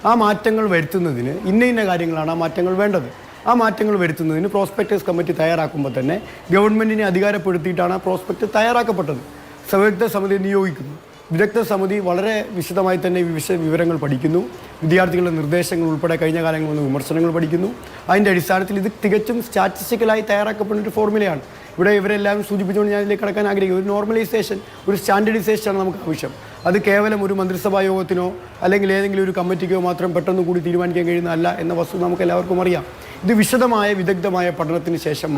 ആ മാറ്റങ്ങൾ വരുത്തുന്നതിന് ഇന്ന കാര്യങ്ങളാണ് ആ മാറ്റങ്ങൾ വേണ്ടത്. ആ മാറ്റങ്ങൾ വരുത്തുന്നതിന് പ്രോസ്പെക്ടസ് കമ്മിറ്റി തയ്യാറാക്കുമ്പോൾ തന്നെ ഗവൺമെൻറ്റിനെ അധികാരപ്പെടുത്തിയിട്ടാണ് ആ പ്രോസ്പെക്ട് തയ്യാറാക്കപ്പെട്ടത്. സംയുക്ത സമിതി നിയോഗിക്കുന്നു. വിദഗ്ധ സമിതി വളരെ വിശദമായി തന്നെ വിവരങ്ങൾ പഠിക്കുന്നു. വിദ്യാർത്ഥികളുടെ നിർദ്ദേശങ്ങൾ ഉൾപ്പെടെ കഴിഞ്ഞ കാലങ്ങളിൽ വന്ന വിമർശനങ്ങൾ പഠിക്കുന്നു. അതിൻ്റെ അടിസ്ഥാനത്തിൽ ഇത് തികച്ചും സ്റ്റാറ്റിസ്റ്റിക്കലായി തയ്യാറാക്കപ്പെടുന്ന ഒരു ഫോർമുലയാണ്. ഇവിടെ ഇവരെല്ലാം സൂചിപ്പിച്ചുകൊണ്ട് ഞാൻ ഇതിലേക്ക് കടക്കാൻ ആഗ്രഹിക്കുന്നു. ഒരു നോർമലൈസേഷൻ, ഒരു സ്റ്റാൻഡേർഡൈസേഷനാണ് നമുക്ക് ആവശ്യം. അത് കേവലം ഒരു മന്ത്രിസഭാ യോഗത്തിനോ അല്ലെങ്കിൽ ഏതെങ്കിലും ഒരു കമ്മിറ്റിക്കോ മാത്രം പെട്ടെന്ന് കൂടി തീരുമാനിക്കാൻ കഴിയുന്നതല്ല എന്ന വസ്തുത നമുക്ക് എല്ലാവർക്കും അറിയാം. ഇത് വിശദമായ വിദഗ്ധമായ പഠനത്തിന് ശേഷം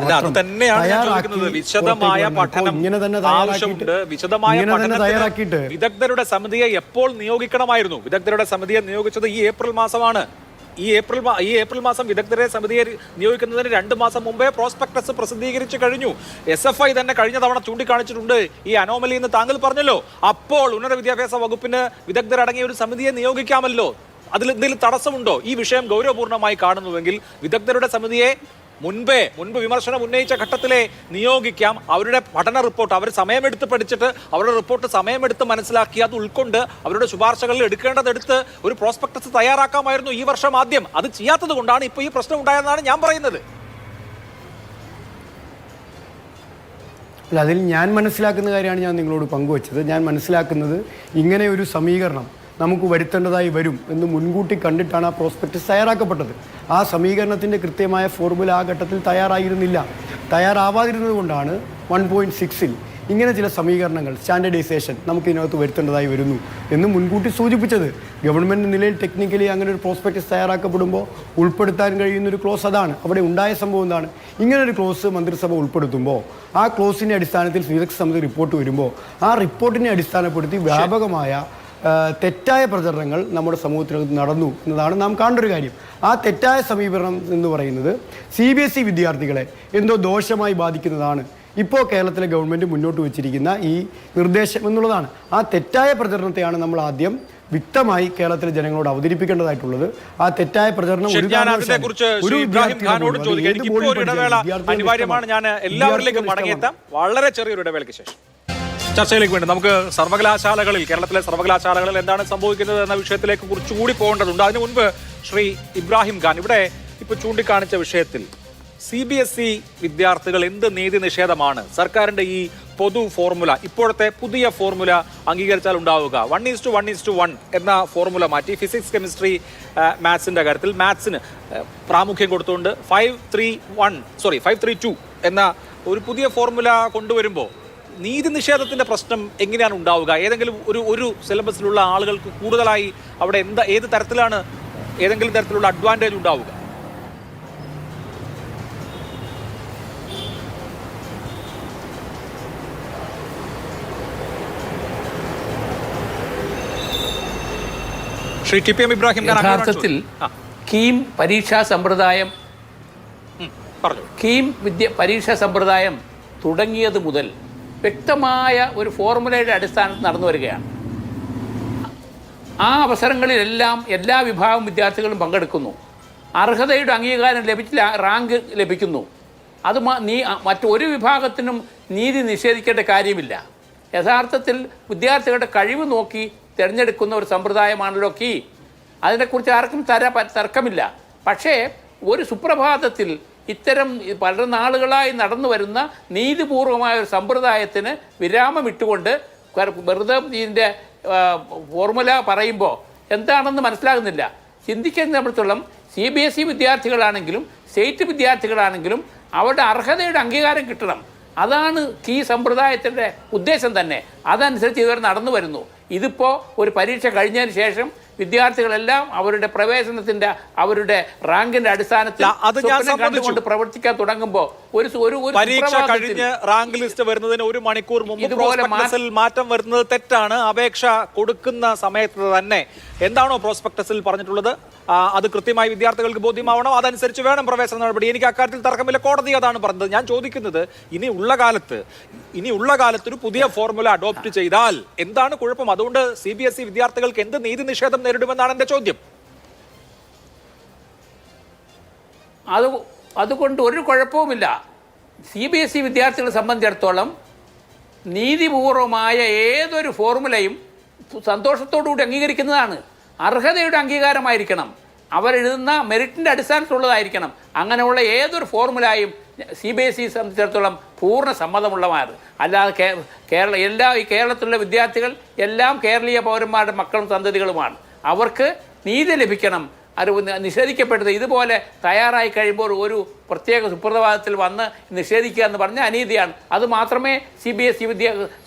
തയ്യാറാക്കിയിട്ട് വിദഗ്ധരുടെ സമിതിയെ എപ്പോൾ നിയോഗിക്കണമായിരുന്നു? വിദഗ്ധരുടെ സമിതിയെ നിയോഗിച്ചത് ഈ ഏപ്രിൽ മാസമാണ്. ഈ ഏപ്രിൽ മാസം വിദഗ്ധരെ സമിതിയെ നിയോഗിക്കുന്നതിന് 2 മാസം മുമ്പേ പ്രോസ്പെക്ടസ് പ്രസിദ്ധീകരിച്ചു കഴിഞ്ഞു. SFI തന്നെ കഴിഞ്ഞ തവണ ചൂണ്ടിക്കാണിച്ചിട്ടുണ്ട് ഈ അനോമലി എന്ന് താങ്കൾ പറഞ്ഞല്ലോ. അപ്പോൾ ഉന്നത വിദ്യാഭ്യാസ വകുപ്പിന് വിദഗ്ധരടങ്ങിയ ഒരു സമിതിയെ നിയോഗിക്കാമല്ലോ. അതിൽ എന്തെങ്കിലും തടസ്സമുണ്ടോ? ഈ വിഷയം ഗൗരവപൂർണ്ണമായി കാണുന്നുവെങ്കിൽ വിദഗ്ധരുടെ സമിതിയെ മുൻപ് വിമർശനം ഉന്നയിച്ച ഘട്ടത്തിലെ നിയോഗിക്കാം. അവരുടെ പഠന റിപ്പോർട്ട് അവർ സമയമെടുത്ത് പഠിച്ചിട്ട് അവരുടെ റിപ്പോർട്ട് സമയമെടുത്ത് മനസ്സിലാക്കി അത് ഉൾക്കൊണ്ട് അവരുടെ ശുപാർശകളിൽ എടുക്കേണ്ടതെടുത്ത് ഒരു പ്രോസ്പെക്ടസ് തയ്യാറാക്കാമായിരുന്നു ഈ വർഷം ആദ്യം. അത് ചെയ്യാത്തത് കൊണ്ടാണ് ഇപ്പോൾ ഈ പ്രശ്നം ഉണ്ടായതെന്നാണ് ഞാൻ പറയുന്നത്. അല്ല, അതിൽ ഞാൻ മനസ്സിലാക്കുന്ന കാര്യമാണ് ഞാൻ നിങ്ങളോട് പങ്കുവച്ചത്. ഞാൻ മനസ്സിലാക്കുന്നത് ഇങ്ങനെ ഒരു സമീകരണം നമുക്ക് വരുത്തേണ്ടതായി വരും എന്ന് മുൻകൂട്ടി കണ്ടിട്ടാണ് ആ പ്രോസ്പെക്ടസ് തയ്യാറാക്കപ്പെട്ടത്. ആ സമീകരണത്തിൻ്റെ കൃത്യമായ ഫോർമുല ആ ഘട്ടത്തിൽ തയ്യാറാവാതിരുന്നത് കൊണ്ടാണ് 1.6-ൽ ഇങ്ങനെ ചില സമീകരണങ്ങൾ, സ്റ്റാൻഡേർഡൈസേഷൻ നമുക്ക് ഇതിനകത്ത് വരുത്തേണ്ടതായി വരുന്നു എന്ന് മുൻകൂട്ടി സൂചിപ്പിച്ചത്. ഗവൺമെൻറ് നിലയിൽ ടെക്നിക്കലി അങ്ങനെ ഒരു പ്രോസ്പെക്ടസ് തയ്യാറാക്കപ്പെടുമ്പോൾ ഉൾപ്പെടുത്താൻ കഴിയുന്നൊരു ക്ലോസ് അതാണ്. അവിടെ ഉണ്ടായ സംഭവം എന്താണ്? ഇങ്ങനൊരു ക്ലോസ് മന്ത്രിസഭ ഉൾപ്പെടുത്തുമ്പോൾ ആ ക്ലോസിൻ്റെ അടിസ്ഥാനത്തിൽ വിദഗ്ധ സമിതി റിപ്പോർട്ട് വരുമ്പോൾ ആ റിപ്പോർട്ടിനെ അടിസ്ഥാനപ്പെടുത്തി വ്യാപകമായ തെറ്റായ പ്രചരണങ്ങൾ നമ്മുടെ സമൂഹത്തിനകത്ത് നടന്നു എന്നതാണ് നാം കാണേണ്ട ഒരു കാര്യം. ആ തെറ്റായ സമീപനം എന്ന് പറയുന്നത് CBSE വിദ്യാർത്ഥികളെ എന്തോ ദോഷമായി ബാധിക്കുന്നതാണ് ഇപ്പോൾ കേരളത്തിലെ ഗവൺമെൻറ് മുന്നോട്ട് വെച്ചിരിക്കുന്ന ഈ നിർദ്ദേശം എന്നുള്ളതാണ്. ആ തെറ്റായ പ്രചരണത്തെയാണ് നമ്മൾ ആദ്യം വ്യക്തമായി കേരളത്തിലെ ജനങ്ങളോട് അവതരിപ്പിക്കേണ്ടതായിട്ടുള്ളത്. ആ തെറ്റായ പ്രചരണം അനിവാര്യമാണ്. ഞാൻ എല്ലാവരിലേക്കും മടങ്ങിയെത്താം വളരെ ചെറിയൊരു ഇടവേളയ്ക്ക് ശേഷം. ചർച്ചയിലേക്ക് വേണ്ടി നമുക്ക് കേരളത്തിലെ സർവകലാശാലകളിൽ എന്താണ് സംഭവിക്കുന്നത് എന്ന വിഷയത്തിലേക്ക് കുറച്ചുകൂടി പോകേണ്ടതുണ്ട്. അതിനു മുൻപ് ശ്രീ ഇബ്രാഹിം ഖാൻ, ഇവിടെ ഇപ്പോൾ ചൂണ്ടിക്കാണിച്ച വിഷയത്തിൽ CBSE വിദ്യാർത്ഥികൾ എന്ത് നീതി നിഷേധമാണ് സർക്കാരിന്റെ ഈ പൊതു ഫോർമുല, ഇപ്പോഴത്തെ പുതിയ ഫോർമുല അംഗീകരിച്ചാൽ ഉണ്ടാവുക? 1:1:1 എന്ന ഫോർമുല മാറ്റി ഫിസിക്സ്, കെമിസ്ട്രി, മാത്സിന്റെ കാര്യത്തിൽ മാത്സിന് പ്രാമുഖ്യം കൊടുത്തുകൊണ്ട് 5-3-2 എന്ന ഒരു പുതിയ ഫോർമുല കൊണ്ടുവരുമ്പോൾ നീതി നിഷേധത്തിന്റെ പ്രശ്നം എങ്ങനെയാണ് ഉണ്ടാവുക? ഏതെങ്കിലും ഒരു സിലബസിലുള്ള ആളുകൾക്ക് കൂടുതലായി അവിടെ ഏത് തരത്തിലാണ് ഏതെങ്കിലും തരത്തിലുള്ള അഡ്വാൻറ്റേജ് ഉണ്ടാവുക? ശ്രീ TPM ഇബ്രാഹിം യഥാർത്ഥത്തിൽ കീം പരീക്ഷാ സമ്പ്രദായം തുടങ്ങിയത് മുതൽ വ്യക്തമായ ഒരു ഫോർമുലയുടെ അടിസ്ഥാനത്തിൽ നടന്നു വരികയാണ്. ആ അവസരങ്ങളിലെല്ലാം എല്ലാ വിഭാഗം വിദ്യാർത്ഥികളും പങ്കെടുക്കുന്നു. അർഹതയുടെ അംഗീകാരം ലഭിച്ചില്ല, റാങ്ക് ലഭിക്കുന്നു. അത് മറ്റൊരു വിഭാഗത്തിനും നീതി നിഷേധിക്കേണ്ട കാര്യമില്ല. യഥാർത്ഥത്തിൽ വിദ്യാർത്ഥികളുടെ കഴിവ് നോക്കി തിരഞ്ഞെടുക്കുന്ന ഒരു സമ്പ്രദായമാണല്ലോ കീ. അതിനെക്കുറിച്ച് ആർക്കും തർക്കമില്ല. പക്ഷേ ഒരു സുപ്രഭാതത്തിൽ ഇത്തരം പല നാളുകളായി നടന്നു വരുന്ന നീതിപൂർവമായ ഒരു സമ്പ്രദായത്തിന് വിരാമമിട്ടുകൊണ്ട് വെറുതെ ഇതിൻ്റെ ഫോർമുല പറയുമ്പോൾ എന്താണെന്ന് മനസ്സിലാകുന്നില്ല. ചിന്തിക്കുന്നിടത്തോളം CBSE വിദ്യാർത്ഥികളാണെങ്കിലും സ്റ്റേറ്റ് വിദ്യാർത്ഥികളാണെങ്കിലും അവരുടെ അർഹതയുടെ അംഗീകാരം കിട്ടണം. അതാണ് ഈ സമ്പ്രദായത്തിൻ്റെ ഉദ്ദേശം തന്നെ. അതനുസരിച്ച് ഇവർ നടന്നു വരുന്നു. ഇതിപ്പോൾ ഒരു പരീക്ഷ കഴിഞ്ഞതിന് ശേഷം വിദ്യാർത്ഥികളെല്ലാം അവരുടെ പ്രവേശനത്തിന്റെ അവരുടെ റാങ്കിന്റെ അടിസ്ഥാനത്തിൽ കണ്ടുകൊണ്ട് പ്രവർത്തിക്കാൻ തുടങ്ങുമ്പോൾ ഒരു പരീക്ഷ കഴിഞ്ഞ് റാങ്ക് ലിസ്റ്റ് വരുന്നതിന് 1 മണിക്കൂർ മുമ്പ് പ്രോസ്പെക്ടസിൽ മാറ്റം വരുന്നത് തെറ്റാണ്. അപേക്ഷ കൊടുക്കുന്ന സമയത്ത് തന്നെ എന്താണോ പ്രോസ്പെക്ടസിൽ പറഞ്ഞിട്ടുള്ളത് അത് കൃത്യമായി വിദ്യാർത്ഥികൾക്ക് ബോധ്യമാവണം. അതനുസരിച്ച് വേണം പ്രവേശന നടപടി. എനിക്ക് അക്കാര്യത്തിൽ തർക്കമില്ല. കോടതി അതാണ് പറഞ്ഞത്. ഞാൻ ചോദിക്കുന്നത് ഇനിയുള്ള കാലത്ത് ഒരു പുതിയ ഫോർമുല അഡോപ്റ്റ് ചെയ്താൽ എന്താണ് കുഴപ്പം? അതുകൊണ്ട് CBSE വിദ്യാർത്ഥികൾക്ക് എന്ത് നീതി നിഷേധം നേരിടുമെന്നാണ് എന്റെ ചോദ്യം. അതുകൊണ്ട് ഒരു കുഴപ്പവുമില്ല. CBSE വിദ്യാർത്ഥികളെ സംബന്ധിച്ചിടത്തോളം നീതിപൂർവമായ ഏതൊരു ഫോർമുലയും സന്തോഷത്തോടുകൂടി അംഗീകരിക്കുന്നതാണ്. അർഹതയുടെ അംഗീകാരമായിരിക്കണം, അവരെഴുതുന്ന മെറിറ്റിൻ്റെ അടിസ്ഥാനത്തിലുള്ളതായിരിക്കണം. അങ്ങനെയുള്ള ഏതൊരു ഫോർമുലയും CBSE സംബന്ധിച്ചിടത്തോളം പൂർണ്ണ സമ്മതമുള്ളതാണ്. അല്ലാതെ കേരളത്തിലുള്ള വിദ്യാർത്ഥികൾ എല്ലാം കേരളീയ പൗരന്മാരുടെ മക്കളും സന്തതികളുമാണ്. അവർക്ക് നീതി ലഭിക്കണം. അത് നിഷേധിക്കപ്പെട്ടത് ഇതുപോലെ തയ്യാറായി കഴിയുമ്പോൾ ഒരു പ്രത്യേക സുപ്രഭാതത്തിൽ വന്ന് നിഷേധിക്കുക എന്ന് പറഞ്ഞ അനീതിയാണ്. അത് മാത്രമേ CBSE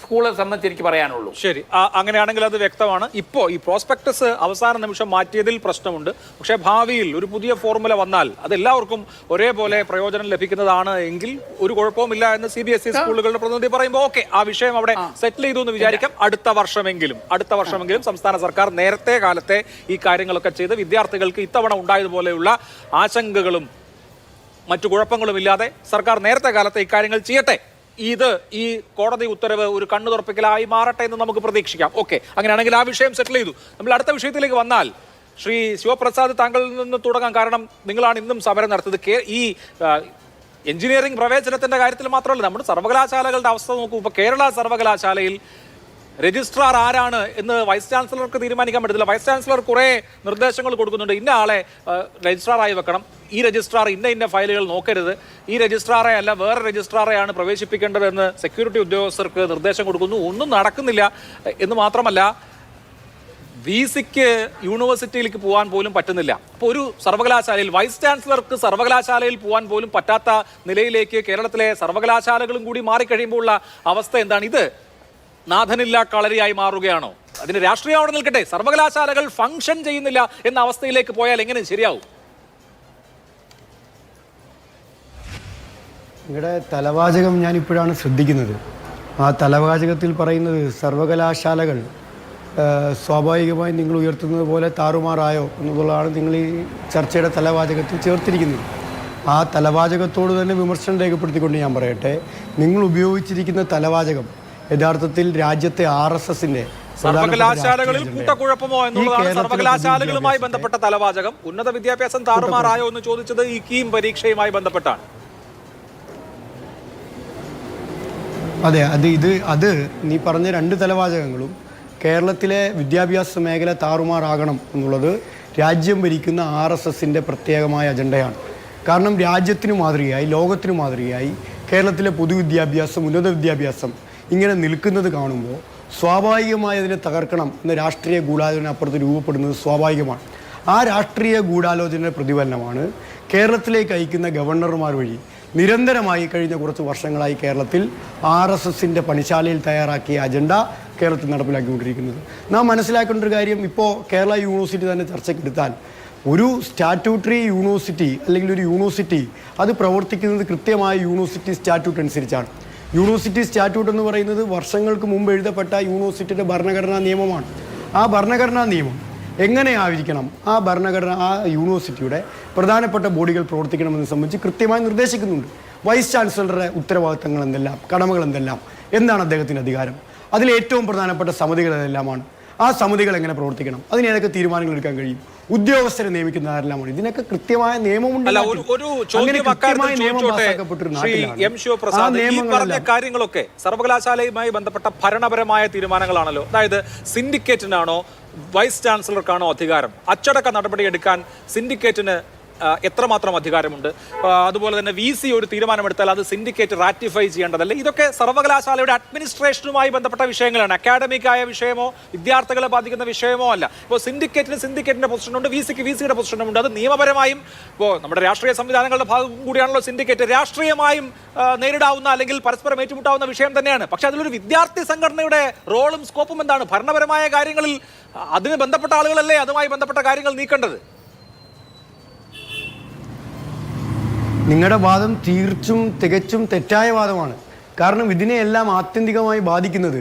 സ്കൂളെ സംബന്ധിച്ച് എനിക്ക് പറയാനുള്ളൂ. ശരി, അങ്ങനെയാണെങ്കിൽ അത് വ്യക്തമാണ്. ഇപ്പോൾ ഈ പ്രോസ്പെക്ടസ് അവസാന നിമിഷം മാറ്റിയതിൽ പ്രശ്നമുണ്ട്. പക്ഷേ ഭാവിയിൽ ഒരു പുതിയ ഫോർമുല വന്നാൽ അത് എല്ലാവർക്കും ഒരേപോലെ പ്രയോജനം ലഭിക്കുന്നതാണ് എങ്കിൽ ഒരു കുഴപ്പവുമില്ല എന്ന് CBSE സ്കൂളുകളുടെ പ്രതിനിധി പറയുമ്പോൾ ഓക്കെ, ആ വിഷയം അവിടെ സെറ്റിൽ ചെയ്തു എന്ന് വിചാരിക്കാം. അടുത്ത വർഷമെങ്കിലും സംസ്ഥാന സർക്കാർ നേരത്തെ കാലത്തെ ഈ കാര്യങ്ങളൊക്കെ ചെയ്ത് വിദ്യാർത്ഥികൾക്ക് ഇത്തവണ ഉണ്ടായതുപോലെയുള്ള ആശങ്കകളും മറ്റു കുഴപ്പങ്ങളുമില്ലാതെ സർക്കാർ നേരത്തെ കാലത്തെ ഇക്കാര്യങ്ങൾ ചെയ്യട്ടെ. ഈ കോടതി ഉത്തരവ് ഒരു കണ്ണു തുറപ്പിക്കലായി മാറട്ടെ എന്ന് നമുക്ക് പ്രതീക്ഷിക്കാം. ഓക്കെ, അങ്ങനെയാണെങ്കിൽ ആ വിഷയം സെറ്റിൽ ചെയ്തു. നമ്മൾ അടുത്ത വിഷയത്തിലേക്ക് വന്നാൽ ശ്രീ ശിവപ്രസാദ്, താങ്കളിൽ നിന്ന് തുടങ്ങാം. കാരണം നിങ്ങളാണ് ഇന്നും സമരം നടത്തിയത്. ഈ എഞ്ചിനീയറിംഗ് പ്രവേശനത്തിന്റെ കാര്യത്തിൽ മാത്രമല്ല, നമ്മുടെ സർവകലാശാലകളുടെ അവസ്ഥ നോക്കൂ. ഇപ്പോൾ കേരള സർവകലാശാലയിൽ രജിസ്ട്രാർ ആരാണ് എന്ന് വൈസ് ചാൻസലർക്ക് തീരുമാനിക്കാൻ പറ്റത്തില്ല. വൈസ് ചാൻസലർ കുറേ നിർദ്ദേശങ്ങൾ കൊടുക്കുന്നുണ്ട്. ഇന്ന ആളെ രജിസ്ട്രാറായി വെക്കണം, ഈ രജിസ്ട്രാർ ഇന്ന ഫയലുകൾ നോക്കരുത്, ഈ രജിസ്ട്രാറെ അല്ല വേറെ രജിസ്ട്രാറെയാണ് പ്രവേശിപ്പിക്കേണ്ടതെന്ന് സെക്യൂരിറ്റി ഉദ്യോഗസ്ഥർക്ക് നിർദ്ദേശം കൊടുക്കുന്നു. ഒന്നും നടക്കുന്നില്ല എന്ന് മാത്രമല്ല, VCക്ക് യൂണിവേഴ്സിറ്റിയിലേക്ക് പോകാൻ പോലും പറ്റുന്നില്ല. അപ്പോൾ ഒരു സർവകലാശാലയിൽ വൈസ് ചാൻസലർക്ക് സർവകലാശാലയിൽ പോകാൻ പോലും പറ്റാത്ത നിലയിലേക്ക് കേരളത്തിലെ സർവകലാശാലകളും കൂടി മാറിക്കഴിയുമ്പോൾ ഉള്ള അവസ്ഥ എന്താണ്? ഇത് നാഥനില്ല കളരിയായി മാറുകയാണോ? അതിന് രാഷ്ട്രീയം അവിടെ നിൽക്കട്ടെ, സർവകലാശാലകൾ ഫംഗ്ഷൻ ചെയ്യുന്നില്ല എന്ന അവസ്ഥയിലേക്ക് പോയാൽ എങ്ങനെ ശരിയാവും? നിങ്ങളുടെ തലവാചകം ഞാൻ ഇപ്പോഴാണ് ശ്രദ്ധിക്കുന്നത്. ആ തലവാചകത്തിൽ പറയുന്നത് സർവകലാശാലകൾ സ്വാഭാവികമായി നിങ്ങൾ ഉയർത്തുന്നത് പോലെ താറുമാറായോ എന്നുള്ളതാണ് നിങ്ങൾ ഈ ചർച്ചയുടെ തലവാചകത്തിൽ ചേർത്തിരിക്കുന്നത്. ആ തലവാചകത്തോട് തന്നെ വിമർശനം രേഖപ്പെടുത്തിക്കൊണ്ട് ഞാൻ പറയട്ടെ, നിങ്ങൾ ഉപയോഗിച്ചിരിക്കുന്ന തലവാചകം യഥാർത്ഥത്തിൽ രാജ്യത്തെ RSSന്റെ സർവകലാശാലകളിൽ കൂട്ടക്കുഴപ്പമോ എന്നുള്ളതാണ് സർവകലാശാലകളുമായി ബന്ധപ്പെട്ട തലവാചകം. ഉന്നത വിദ്യാഭ്യാസം താറുമാറായോ എന്ന് ചോദിച്ചത് ഈ കീം പരീക്ഷയുമായി ബന്ധപ്പെട്ടാണ്. അതെ, അത് നീ പറഞ്ഞ 2 തലവാചകങ്ങളും കേരളത്തിലെ വിദ്യാഭ്യാസ മേഖല താറുമാറാകണം എന്നുള്ളത് രാജ്യം ഭരിക്കുന്ന RSSന്റെ പ്രത്യേകമായ അജണ്ടയാണ്. കാരണം രാജ്യത്തിന് മാതൃകയായി, ലോകത്തിന് മാതൃകയായി കേരളത്തിലെ പൊതുവിദ്യാഭ്യാസം, ഉന്നത വിദ്യാഭ്യാസം ഇങ്ങനെ നിൽക്കുന്നത് കാണുമ്പോൾ സ്വാഭാവികമായി അതിനെ തകർക്കണം എന്ന രാഷ്ട്രീയ ഗൂഢാലോചന അപ്പുറത്ത് രൂപപ്പെടുന്നത് സ്വാഭാവികമാണ്. ആ രാഷ്ട്രീയ ഗൂഢാലോചന പ്രതിഫലനമാണ് കേരളത്തിലേക്ക് അയക്കുന്ന ഗവർണർമാർ വഴി നിരന്തരമായി കഴിഞ്ഞ കുറച്ച് വർഷങ്ങളായി കേരളത്തിൽ RSSന്റെ പണിശാലയിൽ തയ്യാറാക്കിയ അജണ്ട കേരളത്തിൽ നടപ്പിലാക്കിക്കൊണ്ടിരിക്കുന്നത്. നാം മനസ്സിലാക്കേണ്ട ഒരു കാര്യം, ഇപ്പോൾ കേരള യൂണിവേഴ്സിറ്റി തന്നെ ചർച്ചയ്ക്കെടുത്താൽ ഒരു സ്റ്റാറ്റ്യൂട്ടറി യൂണിവേഴ്സിറ്റി അല്ലെങ്കിൽ ഒരു യൂണിവേഴ്സിറ്റി അത് പ്രവർത്തിക്കുന്നത് കൃത്യമായ യൂണിവേഴ്സിറ്റി സ്റ്റാറ്റ്യൂട്ട് അനുസരിച്ചാണ്. യൂണിവേഴ്സിറ്റി സ്റ്റാറ്റ്യൂട്ട് എന്ന് പറയുന്നത് വർഷങ്ങൾക്ക് മുമ്പ് എഴുതപ്പെട്ട യൂണിവേഴ്സിറ്റിയുടെ ഭരണഘടനാ നിയമമാണ്. ആ ഭരണഘടനാ നിയമം എങ്ങനെയായിരിക്കണം ആ യൂണിവേഴ്സിറ്റിയുടെ പ്രധാനപ്പെട്ട ബോഡികൾ പ്രവർത്തിക്കണമെന്ന് സംബന്ധിച്ച് കൃത്യമായി നിർദ്ദേശിക്കുന്നുണ്ട്. വൈസ് ചാൻസലറുടെ ഉത്തരവാദിത്തങ്ങൾ എന്തെല്ലാം, കടമകൾ എന്തെല്ലാം, എന്താണ് അദ്ദേഹത്തിൻ്റെ അധികാരം, അതിലേറ്റവും പ്രധാനപ്പെട്ട സമിതികൾ ഏതെല്ലാമാണ്, ആ സമിതികൾ എങ്ങനെ പ്രവർത്തിക്കണം, അതിന് ഏതൊക്കെ തീരുമാനങ്ങൾ എടുക്കാൻ കഴിയും, ഉദ്യോഗസ്ഥരെ നിയമിക്കുന്ന ആരെല്ലാമാണ്, ഇതിനൊക്കെ കൃത്യമായ നിയമമുണ്ട്. അല്ല, ഒരു ചോദ്യം അക്കാര്യത്തിൽ ചോദിച്ചോട്ടെ. ശ്രീ എം ശിവപ്രസാദ്, ഈ പറഞ്ഞ കാര്യങ്ങളൊക്കെ സർവകലാശാലയുമായി ബന്ധപ്പെട്ട ഭരണപരമായ തീരുമാനങ്ങളാണല്ലോ. അതായത് സിൻഡിക്കേറ്റിനാണോ വൈസ് ചാൻസലർക്കാണോ അധികാരം? അച്ചടക്ക നടപടി എടുക്കാൻ സിൻഡിക്കേറ്റിന് എത്രമാത്രം അധികാരമുണ്ട്? അതുപോലെ തന്നെ VC ഒരു തീരുമാനമെടുത്താൽ അത് സിൻഡിക്കേറ്റ് റാറ്റിഫൈ ചെയ്യേണ്ടതല്ലേ? ഇതൊക്കെ സർവകലാശാലയുടെ അഡ്മിനിസ്ട്രേഷനുമായി ബന്ധപ്പെട്ട വിഷയങ്ങളാണ്. അക്കാഡമിക് ആയ വിഷയമോ വിദ്യാർത്ഥികളെ ബാധിക്കുന്ന വിഷയമോ അല്ല. ഇപ്പോൾ സിൻഡിക്കേറ്റിന്റെ പൊസിഷനുണ്ട്, VCക്ക് VCയുടെ പൊസിഷനുണ്ട്. അത് നിയമപരമായും ഇപ്പോൾ നമ്മുടെ രാഷ്ട്രീയ സംവിധാനങ്ങളുടെ ഭാഗം കൂടിയാണല്ലോ സിൻഡിക്കേറ്റ്. രാഷ്ട്രീയമായും നേരിടാവുന്ന അല്ലെങ്കിൽ പരസ്പരം ഏറ്റുമുട്ടാവുന്ന വിഷയം തന്നെയാണ്. പക്ഷെ അതിലൊരു വിദ്യാർത്ഥി സംഘടനയുടെ റോളും സ്കോപ്പും എന്താണ്? ഭരണപരമായ കാര്യങ്ങളിൽ അതിന് ബന്ധപ്പെട്ട ആളുകളല്ലേ അതുമായി ബന്ധപ്പെട്ട കാര്യങ്ങൾ നീക്കേണ്ടത്? നിങ്ങളുടെ വാദം തികച്ചും തെറ്റായ വാദമാണ്. കാരണം ഇതിനെയെല്ലാം ആത്യന്തികമായി ബാധിക്കുന്നത്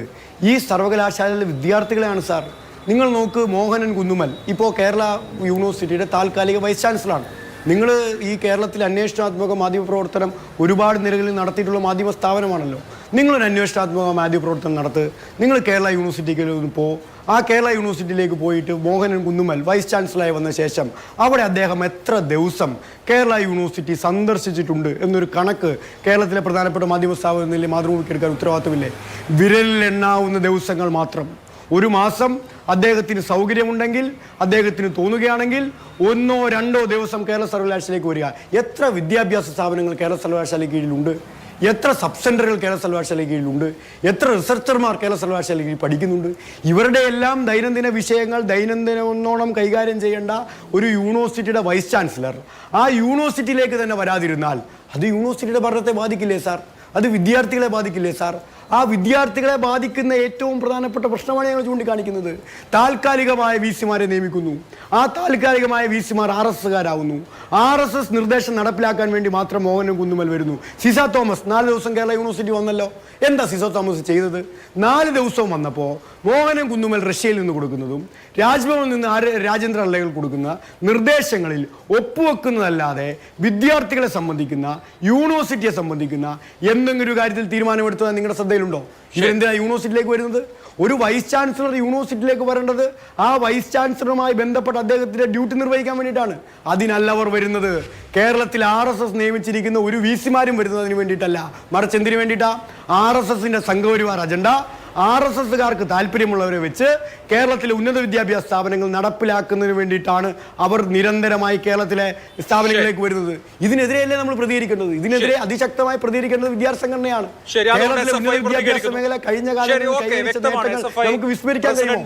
ഈ സർവകലാശാലയിലെ വിദ്യാർത്ഥികളെയാണ് സാർ. നിങ്ങൾ നോക്ക്, മോഹനൻ കുന്നുമൽ ഇപ്പോൾ കേരള യൂണിവേഴ്സിറ്റിയുടെ താൽക്കാലിക വൈസ് ചാൻസലറാണ്. നിങ്ങൾ ഈ കേരളത്തിൽ അന്വേഷണാത്മക മാധ്യമപ്രവർത്തനം ഒരുപാട് നിലകളിൽ നടത്തിയിട്ടുള്ള മാധ്യമ സ്ഥാപനമാണല്ലോ. നിങ്ങളൊരു അന്വേഷണാത്മക മാധ്യമപ്രവർത്തനം നടത്ത്. നിങ്ങൾ കേരള യൂണിവേഴ്സിറ്റിക്ക് ആ കേരള യൂണിവേഴ്സിറ്റിയിലേക്ക് പോയിട്ട് മോഹനൻ കുന്നുമൽ വൈസ് ചാൻസലറായി വന്ന ശേഷം അവിടെ അദ്ദേഹം എത്ര ദിവസം കേരള യൂണിവേഴ്സിറ്റി സന്ദർശിച്ചിട്ടുണ്ട് എന്നൊരു കണക്ക് കേരളത്തിലെ പ്രധാനപ്പെട്ട മാധ്യമ സ്ഥാപനങ്ങളിൽ മാതൃഭൂമിക്ക് എടുക്കാൻ ഉത്തരവാദിത്തമില്ലേ? വിരലിൽ എണ്ണാവുന്ന ദിവസങ്ങൾ മാത്രം. ഒരു മാസം അദ്ദേഹത്തിന് സൗകര്യമുണ്ടെങ്കിൽ, അദ്ദേഹത്തിന് തോന്നുകയാണെങ്കിൽ 1 or 2 ദിവസം കേരള സർവകലാശാലയിലേക്ക് വരിക. എത്ര വിദ്യാഭ്യാസ സ്ഥാപനങ്ങൾ കേരള സർവകലാശാലയ്ക്ക് കീഴിലുണ്ട്? എത്ര സബ് സെൻ്ററുകൾ കേരള സർവകലാശാലയ്ക്ക് കീഴിലുണ്ട്? എത്ര റിസർച്ചർമാർ കേരള സർവകലാശാലയ്ക്ക് കീഴിൽ പഠിക്കുന്നുണ്ട്? ഇവരുടെ എല്ലാം ദൈനംദിന വിഷയങ്ങൾ ദൈനംദിനോണം കൈകാര്യം ചെയ്യേണ്ട ഒരു യൂണിവേഴ്സിറ്റിയുടെ വൈസ് ചാൻസലർ ആ യൂണിവേഴ്സിറ്റിയിലേക്ക് തന്നെ വരാതിരുന്നാൽ അത് യൂണിവേഴ്സിറ്റിയുടെ പഠനത്തെ ബാധിക്കില്ലേ സാർ? അത് വിദ്യാർത്ഥികളെ ബാധിക്കില്ലേ സാർ? ആ വിദ്യാർത്ഥികളെ ബാധിക്കുന്ന ഏറ്റവും പ്രധാനപ്പെട്ട പ്രശ്നമാണ് ഞങ്ങൾ ചൂണ്ടിക്കാണിക്കുന്നത്. താൽക്കാലികമായ VCമാരെ നിയമിക്കുന്നു. ആ താൽക്കാലികമായ VCമാർ RSSകാരാവുന്നു. RSS നിർദ്ദേശം നടപ്പിലാക്കാൻ വേണ്ടി മാത്രം മോഹനൻ കുന്നുമൽ വരുന്നു. സിസ തോമസ് 4 ദിവസം കേരള യൂണിവേഴ്സിറ്റി വന്നല്ലോ. എന്താ സിസ തോമസ് ചെയ്തത്? 4 ദിവസവും വന്നപ്പോൾ മോഹനൻ കുന്നുമൽ റഷ്യയിൽ നിന്ന് കൊടുക്കുന്നതും രാജ്ഭവനിൽ നിന്ന് രാജ്യാന്തര അലകൾ കൊടുക്കുന്ന നിർദ്ദേശങ്ങളിൽ ഒപ്പുവെക്കുന്നതല്ലാതെ വിദ്യാർത്ഥികളെ സംബന്ധിക്കുന്ന, യൂണിവേഴ്സിറ്റിയെ സംബന്ധിക്കുന്ന എന്തെങ്കിലും ഒരു കാര്യത്തിൽ തീരുമാനമെടുത്തത് നിങ്ങളുടെ ശ്രദ്ധയിലുണ്ടോ? ഇവരെന്തിനാ യൂണിവേഴ്സിറ്റിയിലേക്ക് വരുന്നത്? ഒരു വൈസ് ചാൻസലർ യൂണിവേഴ്സിറ്റിയിലേക്ക് വരേണ്ടത് ആ വൈസ് ചാൻസലറുമായി ബന്ധപ്പെട്ട് അദ്ദേഹത്തിന്റെ ഡ്യൂട്ടി നിർവഹിക്കാൻ വേണ്ടിയിട്ടാണ്. അതിനല്ല അവർ വരുന്നത്. കേരളത്തിൽ RSS നിയമിച്ചിരിക്കുന്ന ഒരു VCമാരും വരുന്നതിന് വേണ്ടിയിട്ടല്ല, മറിച്ച് എന്തിനു വേണ്ടിയിട്ടാ? RSSന്റെ സംഘപരിവാർ അജണ്ട RSSകാർക്ക് താല്പര്യമുള്ളവരെ വെച്ച് കേരളത്തിലെ ഉന്നത വിദ്യാഭ്യാസ സ്ഥാപനങ്ങൾ നടപ്പിലാക്കുന്നതിന് വേണ്ടിയിട്ടാണ് അവർ നിരന്തരമായി കേരളത്തിലെ സ്ഥാപനങ്ങളിലേക്ക് വരുന്നത്. ഇതിനെതിരെയല്ലേ നമ്മൾ പ്രതികരിക്കേണ്ടത്? ഇതിനെതിരെ അതിശക്തമായി പ്രതികരിക്കേണ്ടത് വിദ്യാർത്ഥി സംഘടനയാണ്. കേരളത്തിലെ ഉന്നത വിദ്യാഭ്യാസ മേഖല കഴിഞ്ഞ കാലങ്ങളിൽ കൈവരിച്ച നേട്ടങ്ങൾ നമുക്ക് വിസ്മരിക്കാൻ കഴിയുമോ?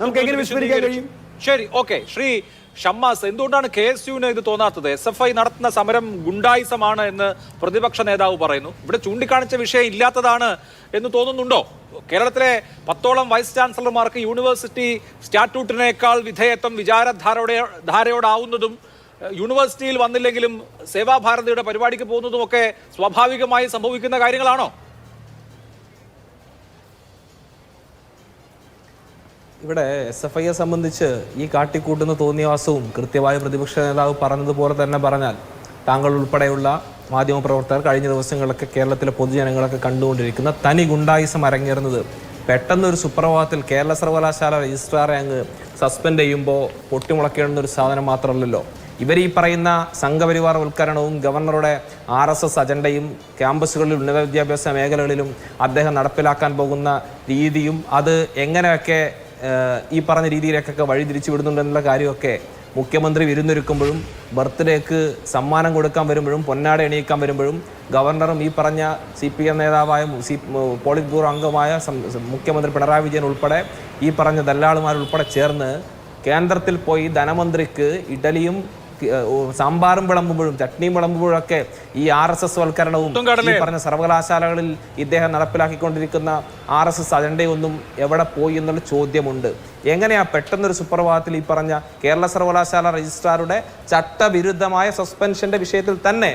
നമുക്ക് എങ്ങനെ വിസ്മരിക്കാൻ കഴിയും? ശരി, ഓക്കെ. ശ്രീ ഷമ്മാസ്, എന്തുകൊണ്ടാണ് KSUവിന് ഇത് തോന്നാത്തത്? SFI നടത്തുന്ന സമരം ഗുണ്ടായിസമാണ് എന്ന് പ്രതിപക്ഷ നേതാവ് പറയുന്നു. ഇവിടെ ചൂണ്ടിക്കാണിച്ച വിഷയം ഇല്ലാത്തതാണ് എന്ന് തോന്നുന്നുണ്ടോ? കേരളത്തിലെ 10ഓളം വൈസ് ചാൻസലർമാർക്ക് യൂണിവേഴ്സിറ്റി സ്റ്റാറ്റ്യൂട്ടിനേക്കാൾ വിധേയത്വം വിചാരധാരയോടാവുന്നതും യൂണിവേഴ്സിറ്റിയിൽ വന്നില്ലെങ്കിലും സേവാഭാരതിയുടെ പരിപാടിക്ക് പോകുന്നതും ഒക്കെ സ്വാഭാവികമായി സംഭവിക്കുന്ന കാര്യങ്ങളാണോ? ഇവിടെ SFIയെ സംബന്ധിച്ച് ഈ കാട്ടിക്കൂട്ടുന്ന തോന്നിയവാസവും കൃത്യമായി പ്രതിപക്ഷ നേതാവ് പറഞ്ഞതുപോലെ തന്നെ പറഞ്ഞാൽ, താങ്കൾ ഉൾപ്പെടെയുള്ള മാധ്യമപ്രവർത്തകർ കഴിഞ്ഞ ദിവസങ്ങളൊക്കെ കേരളത്തിലെ പൊതുജനങ്ങളൊക്കെ കണ്ടുകൊണ്ടിരിക്കുന്ന തനി ഗുണ്ടായിസം അരങ്ങേറുന്നത് പെട്ടെന്നൊരു സുപ്രഭാതത്തിൽ കേരള സർവകലാശാല രജിസ്ട്രാറെ അങ്ങ് സസ്പെൻഡ് ചെയ്യുമ്പോൾ പൊട്ടിമുളക്കേണ്ടുന്ന ഒരു സാധനം മാത്രമല്ലല്ലോ. ഇവർ ഈ പറയുന്ന സംഘപരിവാരവൽക്കരണവും ഗവർണറുടെ RSS അജണ്ടയും ക്യാമ്പസുകളിൽ ഉന്നത വിദ്യാഭ്യാസ മേഖലകളിലും അദ്ദേഹം നടപ്പിലാക്കാൻ പോകുന്ന രീതിയും അത് എങ്ങനെയൊക്കെ ഈ പറഞ്ഞ രീതിയിലേക്കൊക്കെ വഴിതിരിച്ചു വിടുന്നുണ്ടെന്നുള്ള കാര്യമൊക്കെ മുഖ്യമന്ത്രി വിരുന്നൊരുക്കുമ്പോഴും ബർത്ത്ഡേക്ക് സമ്മാനം കൊടുക്കാൻ വരുമ്പോഴും പൊന്നാട എണീക്കാൻ വരുമ്പോഴും ഗവർണറും ഈ പറഞ്ഞ CPM നേതാവായ പോളിറ്റ് ബ്യൂറോ അംഗമായ മുഖ്യമന്ത്രി പിണറായി വിജയൻ ഉൾപ്പെടെ ഈ പറഞ്ഞ ദല്ലാളുമാരുൾപ്പെടെ ചേർന്ന് കേന്ദ്രത്തിൽ പോയി ധനമന്ത്രിക്ക് ഇഡലിയും സാമ്പാറും വിളമ്പുമ്പോഴും ചട്നിയും വിളമ്പുമ്പോഴൊക്കെ ഈ RSS വൽക്കരണവും ഈ പറഞ്ഞ സർവകലാശാലകളിൽ ഇദ്ദേഹം നടപ്പിലാക്കിക്കൊണ്ടിരിക്കുന്ന RSS അജണ്ടയൊന്നും എവിടെ പോയി എന്നുള്ള ചോദ്യമുണ്ട്. എങ്ങനെയാ പെട്ടെന്നൊരു സുപ്രഭാതത്തിൽ ഈ പറഞ്ഞ കേരള സർവകലാശാല രജിസ്ട്രാറുടെ ചട്ടവിരുദ്ധമായ സസ്പെൻഷന്റെ വിഷയത്തിൽ തന്നെ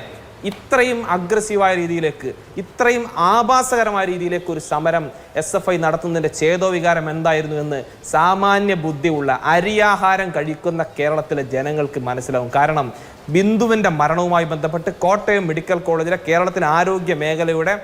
ഇത്രയും അഗ്രസീവായ രീതിയിലേക്ക്, ഇത്രയും ആഭാസകരമായ രീതിയിലേക്ക് ഒരു സമരം SFI നടത്തുന്നതിൻ്റെ ചേതോവികാരം എന്തായിരുന്നു എന്ന് സാമാന്യ ബുദ്ധിയുള്ള അരിയാഹാരം കഴിക്കുന്ന കേരളത്തിലെ ജനങ്ങൾക്ക് മനസ്സിലാവും. കാരണം ബിന്ദുവിൻ്റെ മരണവുമായി ബന്ധപ്പെട്ട് കോട്ടയം മെഡിക്കൽ കോളേജിലെ കേരളത്തിലെ ആരോഗ്യ മേഖലയുടെ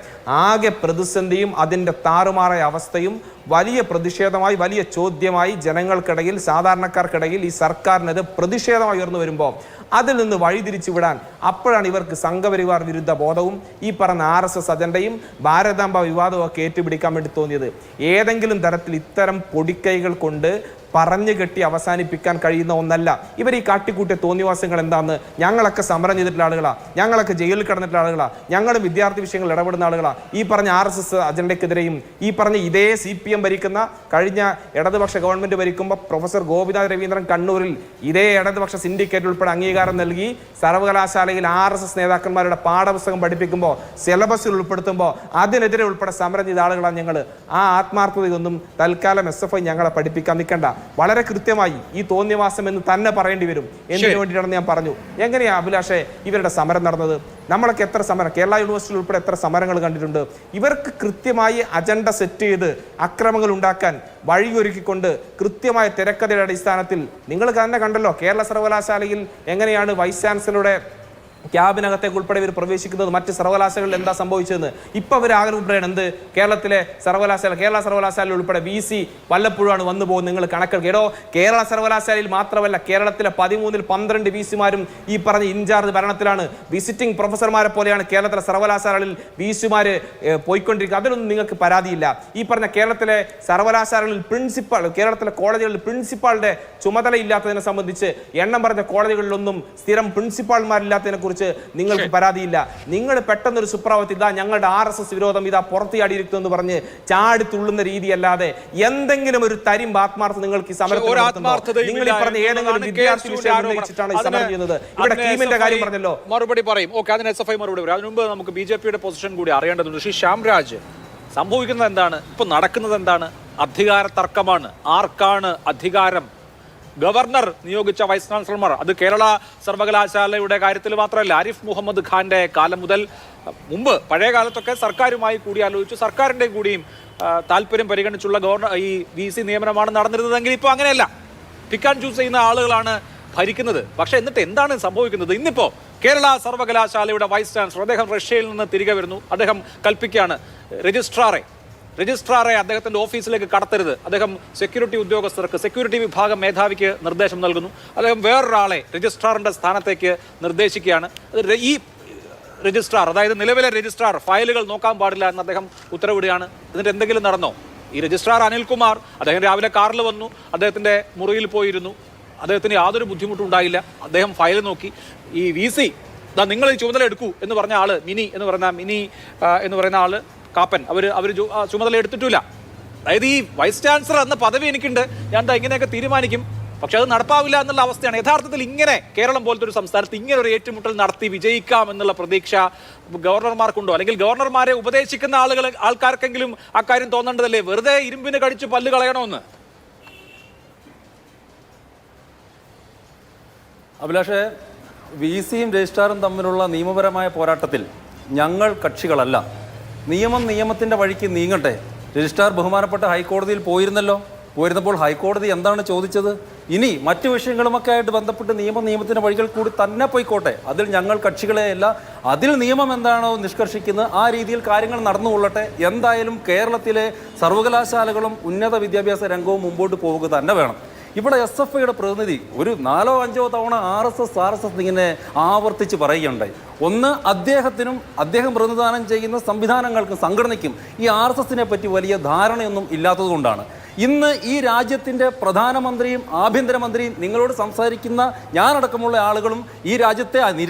ആകെ പ്രതിസന്ധിയും അതിൻ്റെ താറുമാറായ അവസ്ഥയും വലിയ പ്രതിഷേധമായി, വലിയ ചോദ്യമായി ജനങ്ങൾക്കിടയിൽ, സാധാരണക്കാർക്കിടയിൽ ഈ സർക്കാരിനെതിരെ പ്രതിഷേധമായി ഉയർന്നു വരുമ്പോൾ അതിൽ നിന്ന് വഴിതിരിച്ചു വിടാൻ അപ്പോഴാണ് ഇവർക്ക് സംഘപരിവാർ വിരുദ്ധ ബോധവും ഈ പറഞ്ഞ RSS അജണ്ടയും ഭാരതാംബ വിവാദവും ഒക്കെ ഏറ്റുപിടിക്കാൻ വേണ്ടി തോന്നിയത്. ഏതെങ്കിലും തരത്തിൽ ഇത്തരം പൊടിക്കൈകൾ കൊണ്ട് പറഞ്ഞു കെട്ടി അവസാനിപ്പിക്കാൻ കഴിയുന്ന ഒന്നല്ല. ഇവർ ഈ കാട്ടിക്കൂട്ടിയ തോന്നിവാസങ്ങൾ എന്താണെന്ന് ഞങ്ങളൊക്കെ സമരം ചെയ്തിട്ടുള്ള ആളുകളാണ്, ഞങ്ങളൊക്കെ ജയിലിൽ കിടന്നിട്ടുള്ള ആളുകളാണ്, ഞങ്ങളും വിദ്യാർത്ഥി വിഷയങ്ങളിൽ ഇടപെടുന്ന ആളുകളാണ്. ഈ പറഞ്ഞ RSS അജണ്ടയ്ക്കെതിരെയും ഈ പറഞ്ഞ ഇതേ CPM ഭരിക്കുന്ന കഴിഞ്ഞ ഇടതുപക്ഷ ഗവൺമെന്റ് ഭരിക്കുമ്പോൾ പ്രൊഫസർ ഗോപിനാഥ് രവീന്ദ്രൻ കണ്ണൂരിൽ ഇതേ ഇടതുപക്ഷ സിൻഡിക്കേറ്റ് ഉൾപ്പെടെ അംഗീകാരം നൽകി സർവകലാശാലയിൽ RSS നേതാക്കന്മാരുടെ പാഠപുസ്തകം പഠിപ്പിക്കുമ്പോൾ, സിലബസിൽ ഉൾപ്പെടുത്തുമ്പോൾ അതിനെതിരെ ഉൾപ്പെടെ സമരം ചെയ്ത ആളുകളാണ് ഞങ്ങൾ. ആ ആത്മാർത്ഥതയൊന്നും തൽക്കാലം SFI ഞങ്ങളെ പഠിപ്പിക്കാൻ നിൽക്കണ്ട. വളരെ കൃത്യമായി ഈ തോന്നിയവാസം എന്ന് തന്നെ പറയേണ്ടി വരും. എന്തിനു വേണ്ടിയിട്ടാണെന്ന് ഞാൻ പറഞ്ഞു. എങ്ങനെയാ അഭിലാഷേ ഇവരുടെ സമരം നടന്നത്? നമ്മളൊക്കെ എത്ര സമരം, കേരള യൂണിവേഴ്സിറ്റിയിൽ ഉൾപ്പെടെ എത്ര സമരങ്ങൾ കണ്ടിട്ടുണ്ട്. ഇവർക്ക് കൃത്യമായി അജണ്ട സെറ്റ് ചെയ്ത് അക്രമങ്ങൾ ഉണ്ടാക്കാൻ വഴിയൊരുക്കിക്കൊണ്ട് കൃത്യമായ തിരക്കഥയുടെ അടിസ്ഥാനത്തിൽ നിങ്ങൾ തന്നെ കണ്ടല്ലോ കേരള സർവകലാശാലയിൽ എങ്ങനെയാണ് വൈസ് ചാൻസലറുടെ ക്യാബിനകത്തേക്ക് ഉൾപ്പെടെ ഇവർ പ്രവേശിക്കുന്നത്, മറ്റ് സർവകലാശാലകളിൽ എന്താ സംഭവിച്ചതെന്ന് ഇപ്പം അവർ ആഗ്രഹപ്പെടുകയാണ്. എന്ത് കേരളത്തിലെ സർവകലാശാല, കേരള സർവകലാശാലയിൽ ഉൾപ്പെടെ VC വല്ലപ്പോഴാണ് വന്നു പോകുന്നത്. നിങ്ങൾ കണക്കെടുക്കുക. ഏടോ കേരള സർവകലാശാലയിൽ മാത്രമല്ല, കേരളത്തിലെ 13ൽ 12 VCമാരും ഈ പറഞ്ഞ ഇൻചാർജ് ഭരണത്തിലാണ്. വിസിറ്റിംഗ് പ്രൊഫസർമാരെ പോലെയാണ് കേരളത്തിലെ സർവകലാശാലകളിൽ VCമാർ പോയിക്കൊണ്ടിരിക്കുക. അതിലൊന്നും നിങ്ങൾക്ക് പരാതിയില്ല. ഈ പറഞ്ഞ കേരളത്തിലെ സർവകലാശാലകളിൽ പ്രിൻസിപ്പാൾ, കേരളത്തിലെ കോളേജുകളിൽ പ്രിൻസിപ്പാളുടെ ചുമതലയില്ലാത്തതിനെ സംബന്ധിച്ച് എണ്ണം പറഞ്ഞ കോളേജുകളിലൊന്നും സ്ഥിരം പ്രിൻസിപ്പാൾമാരില്ലാത്തതിനെ കുറിച്ച് നിങ്ങൾക്ക് പരാതിയില്ല. നിങ്ങൾ പെട്ടെന്നൊരു സുപ്രഭാതത്തിൽ ഇതാ ഞങ്ങളുടെ RSS വിരോധം ഇതാ പുറത്തിയാടിയിരിക്കുന്നു എന്ന് പറഞ്ഞ് ചാടി തുള്ളുന്ന രീതിയല്ലാതെ എന്തെങ്കിലും ഒരു തരിം ആത്മാർത്ഥത നിങ്ങൾക്ക് ഈ സമരത്തിൽ നിങ്ങൾ ഈ പറഞ്ഞ ഏതെങ്കിലും വിദ്യാർത്ഥി വിഷയം ഉന്നയിച്ചിട്ടാണ് ഈ സമരം ചെയ്യുന്നത്? ഇവിടെ കീമിന്റെ കാര്യം പറഞ്ഞല്ലോ, മറുപടി പറയും. ഓക്കെ, അതിന് SFI മറുപടി പറയും. അതിനു മുമ്പ് നമുക്ക് BJPയുടെ പൊസിഷൻ കൂടി അറിയേണ്ടതുണ്ട്. ശ്രീ ശ്യാംരാജ്, സംഭവിക്കുന്നത് എന്താണ്? ഇപ്പൊ നടക്കുന്നത് എന്താണ്? അധികാര തർക്കമാണ്. ആർക്കാണ് അധികാരം? ഗവർണർ നിയോഗിച്ച വൈസ് ചാൻസലർമാർ, അത് കേരള സർവകലാശാലയുടെ കാര്യത്തിൽ മാത്രമല്ല, ആരിഫ് മുഹമ്മദ് ഖാന്റെ കാലം മുതൽ മുമ്പ് പഴയ കാലത്തൊക്കെ സർക്കാരുമായി കൂടിയാലോചിച്ചു സർക്കാരിന്റെ കൂടിയും താല്പര്യം പരിഗണിച്ചുള്ള ഗവർണർ ഈ VC നിയമനമാണ് നടന്നിരുന്നതെങ്കിൽ ഇപ്പോൾ അങ്ങനെയല്ല. പിക്ക് ആൻഡ് ചൂസ് ചെയ്യുന്ന ആളുകളാണ് ഭരിക്കുന്നത്. പക്ഷെ എന്നിട്ട് എന്താണ് സംഭവിക്കുന്നത്? ഇന്നിപ്പോ കേരള സർവകലാശാലയുടെ വൈസ് ചാൻസലർ അദ്ദേഹം റഷ്യയിൽ നിന്ന് തിരികെ വരുന്നു. അദ്ദേഹം കൽപ്പിക്കുകയാണ് രജിസ്ട്രാറെ അദ്ദേഹത്തിന്റെ ഓഫീസിലേക്ക് കടത്തരുത്. അദ്ദേഹം സെക്യൂരിറ്റി ഉദ്യോഗസ്ഥർക്ക്, സെക്യൂരിറ്റി വിഭാഗം മേധാവിക്ക് നിർദ്ദേശം നൽകുന്നു. അദ്ദേഹം വേറൊരാളെ രജിസ്ട്രാറിന്റെ സ്ഥാനത്തേക്ക് നിർദ്ദേശിക്കുകയാണ്. ഈ രജിസ്ട്രാർ, അതായത് നിലവിലെ രജിസ്ട്രാർ ഫയലുകൾ നോക്കാൻ പാടില്ല എന്ന് അദ്ദേഹം ഉത്തരവിടുകയാണ്. എന്നിട്ട് എന്തെങ്കിലും നടന്നോ? ഈ രജിസ്ട്രാർ അനിൽകുമാർ അദ്ദേഹം രാവിലെ കാറിൽ വന്നു, അദ്ദേഹത്തിന്റെ മുറിയിൽ പോയിരുന്നു. അദ്ദേഹത്തിന് യാതൊരു ബുദ്ധിമുട്ടും ഉണ്ടായില്ല. അദ്ദേഹം ഫയൽ നോക്കി. ഈ VC നിങ്ങൾ ഈ ചുമതല എടുക്കൂ എന്ന് പറഞ്ഞ ആള്, മിനി എന്ന് പറയുന്ന ആള്, കാപ്പൻ, അവർ ചുമതല എടുത്തിട്ടില്ല. അതായത് ഈ വൈസ് ചാൻസലർ എന്ന പദവി എനിക്കുണ്ട്, ഞാൻ ഇങ്ങനെയൊക്കെ തീരുമാനിക്കും, പക്ഷെ അത് നടപ്പാവില്ല എന്നുള്ള അവസ്ഥയാണ്. യഥാർത്ഥത്തിൽ ഇങ്ങനെ കേരളം പോലത്തെ ഒരു സംസ്ഥാനത്ത് ഇങ്ങനെ ഒരു ഏറ്റുമുട്ടൽ നടത്തി വിജയിക്കാം എന്നുള്ള പ്രതീക്ഷ ഗവർണർമാർക്കുണ്ടോ? അല്ലെങ്കിൽ ഗവർണർമാരെ ഉപദേശിക്കുന്ന ആൾക്കാർക്കെങ്കിലും അക്കാര്യം തോന്നേണ്ടതല്ലേ? വെറുതെ ഇരുമ്പിന് കടിച്ച് പല്ല് കളയണമെന്ന്. അഭിലാഷേ, VCയും രജിസ്ട്രാറും തമ്മിലുള്ള നിയമപരമായ പോരാട്ടത്തിൽ ഞങ്ങൾ കക്ഷികളല്ല. നിയമത്തിൻ്റെ വഴിക്ക് നീങ്ങട്ടെ. രജിസ്ട്രാർ ബഹുമാനപ്പെട്ട ഹൈക്കോടതിയിൽ പോയിരുന്നപ്പോൾ ഹൈക്കോടതി എന്താണ് ചോദിച്ചത്? ഇനി മറ്റു വിഷയങ്ങളുമൊക്കെ ആയിട്ട് ബന്ധപ്പെട്ട് നിയമത്തിൻ്റെ വഴികൾ കൂടി തന്നെ പോയിക്കോട്ടെ. അതിൽ ഞങ്ങൾ കക്ഷികളെയല്ല. അതിൽ നിയമം എന്താണോ നിഷ്കർഷിക്കുന്നത് ആ രീതിയിൽ കാര്യങ്ങൾ നടന്നുകൊള്ളട്ടെ. എന്തായാലും കേരളത്തിലെ സർവകലാശാലകളും ഉന്നത വിദ്യാഭ്യാസ രംഗവും മുമ്പോട്ട് പോവുക തന്നെ വേണം. ഇവിടെ SFIയുടെ പ്രതിനിധി ഒരു 4-5 തവണ RSS ഇങ്ങനെ ആവർത്തിച്ച് പറയുകയുണ്ടായി. ഒന്ന്, അദ്ദേഹം പ്രതിനിധാനം ചെയ്യുന്ന സംവിധാനങ്ങൾക്കും സംഘടനയ്ക്കും ഈ RSSനെ പറ്റി വലിയ ധാരണയൊന്നും ഇല്ലാത്തതുകൊണ്ടാണ്. ഇന്ന് ഈ രാജ്യത്തിൻ്റെ പ്രധാനമന്ത്രിയും ആഭ്യന്തരമന്ത്രിയും നിങ്ങളോട് സംസാരിക്കുന്ന ഞാനടക്കമുള്ള ആളുകളും ഈ രാജ്യത്തെ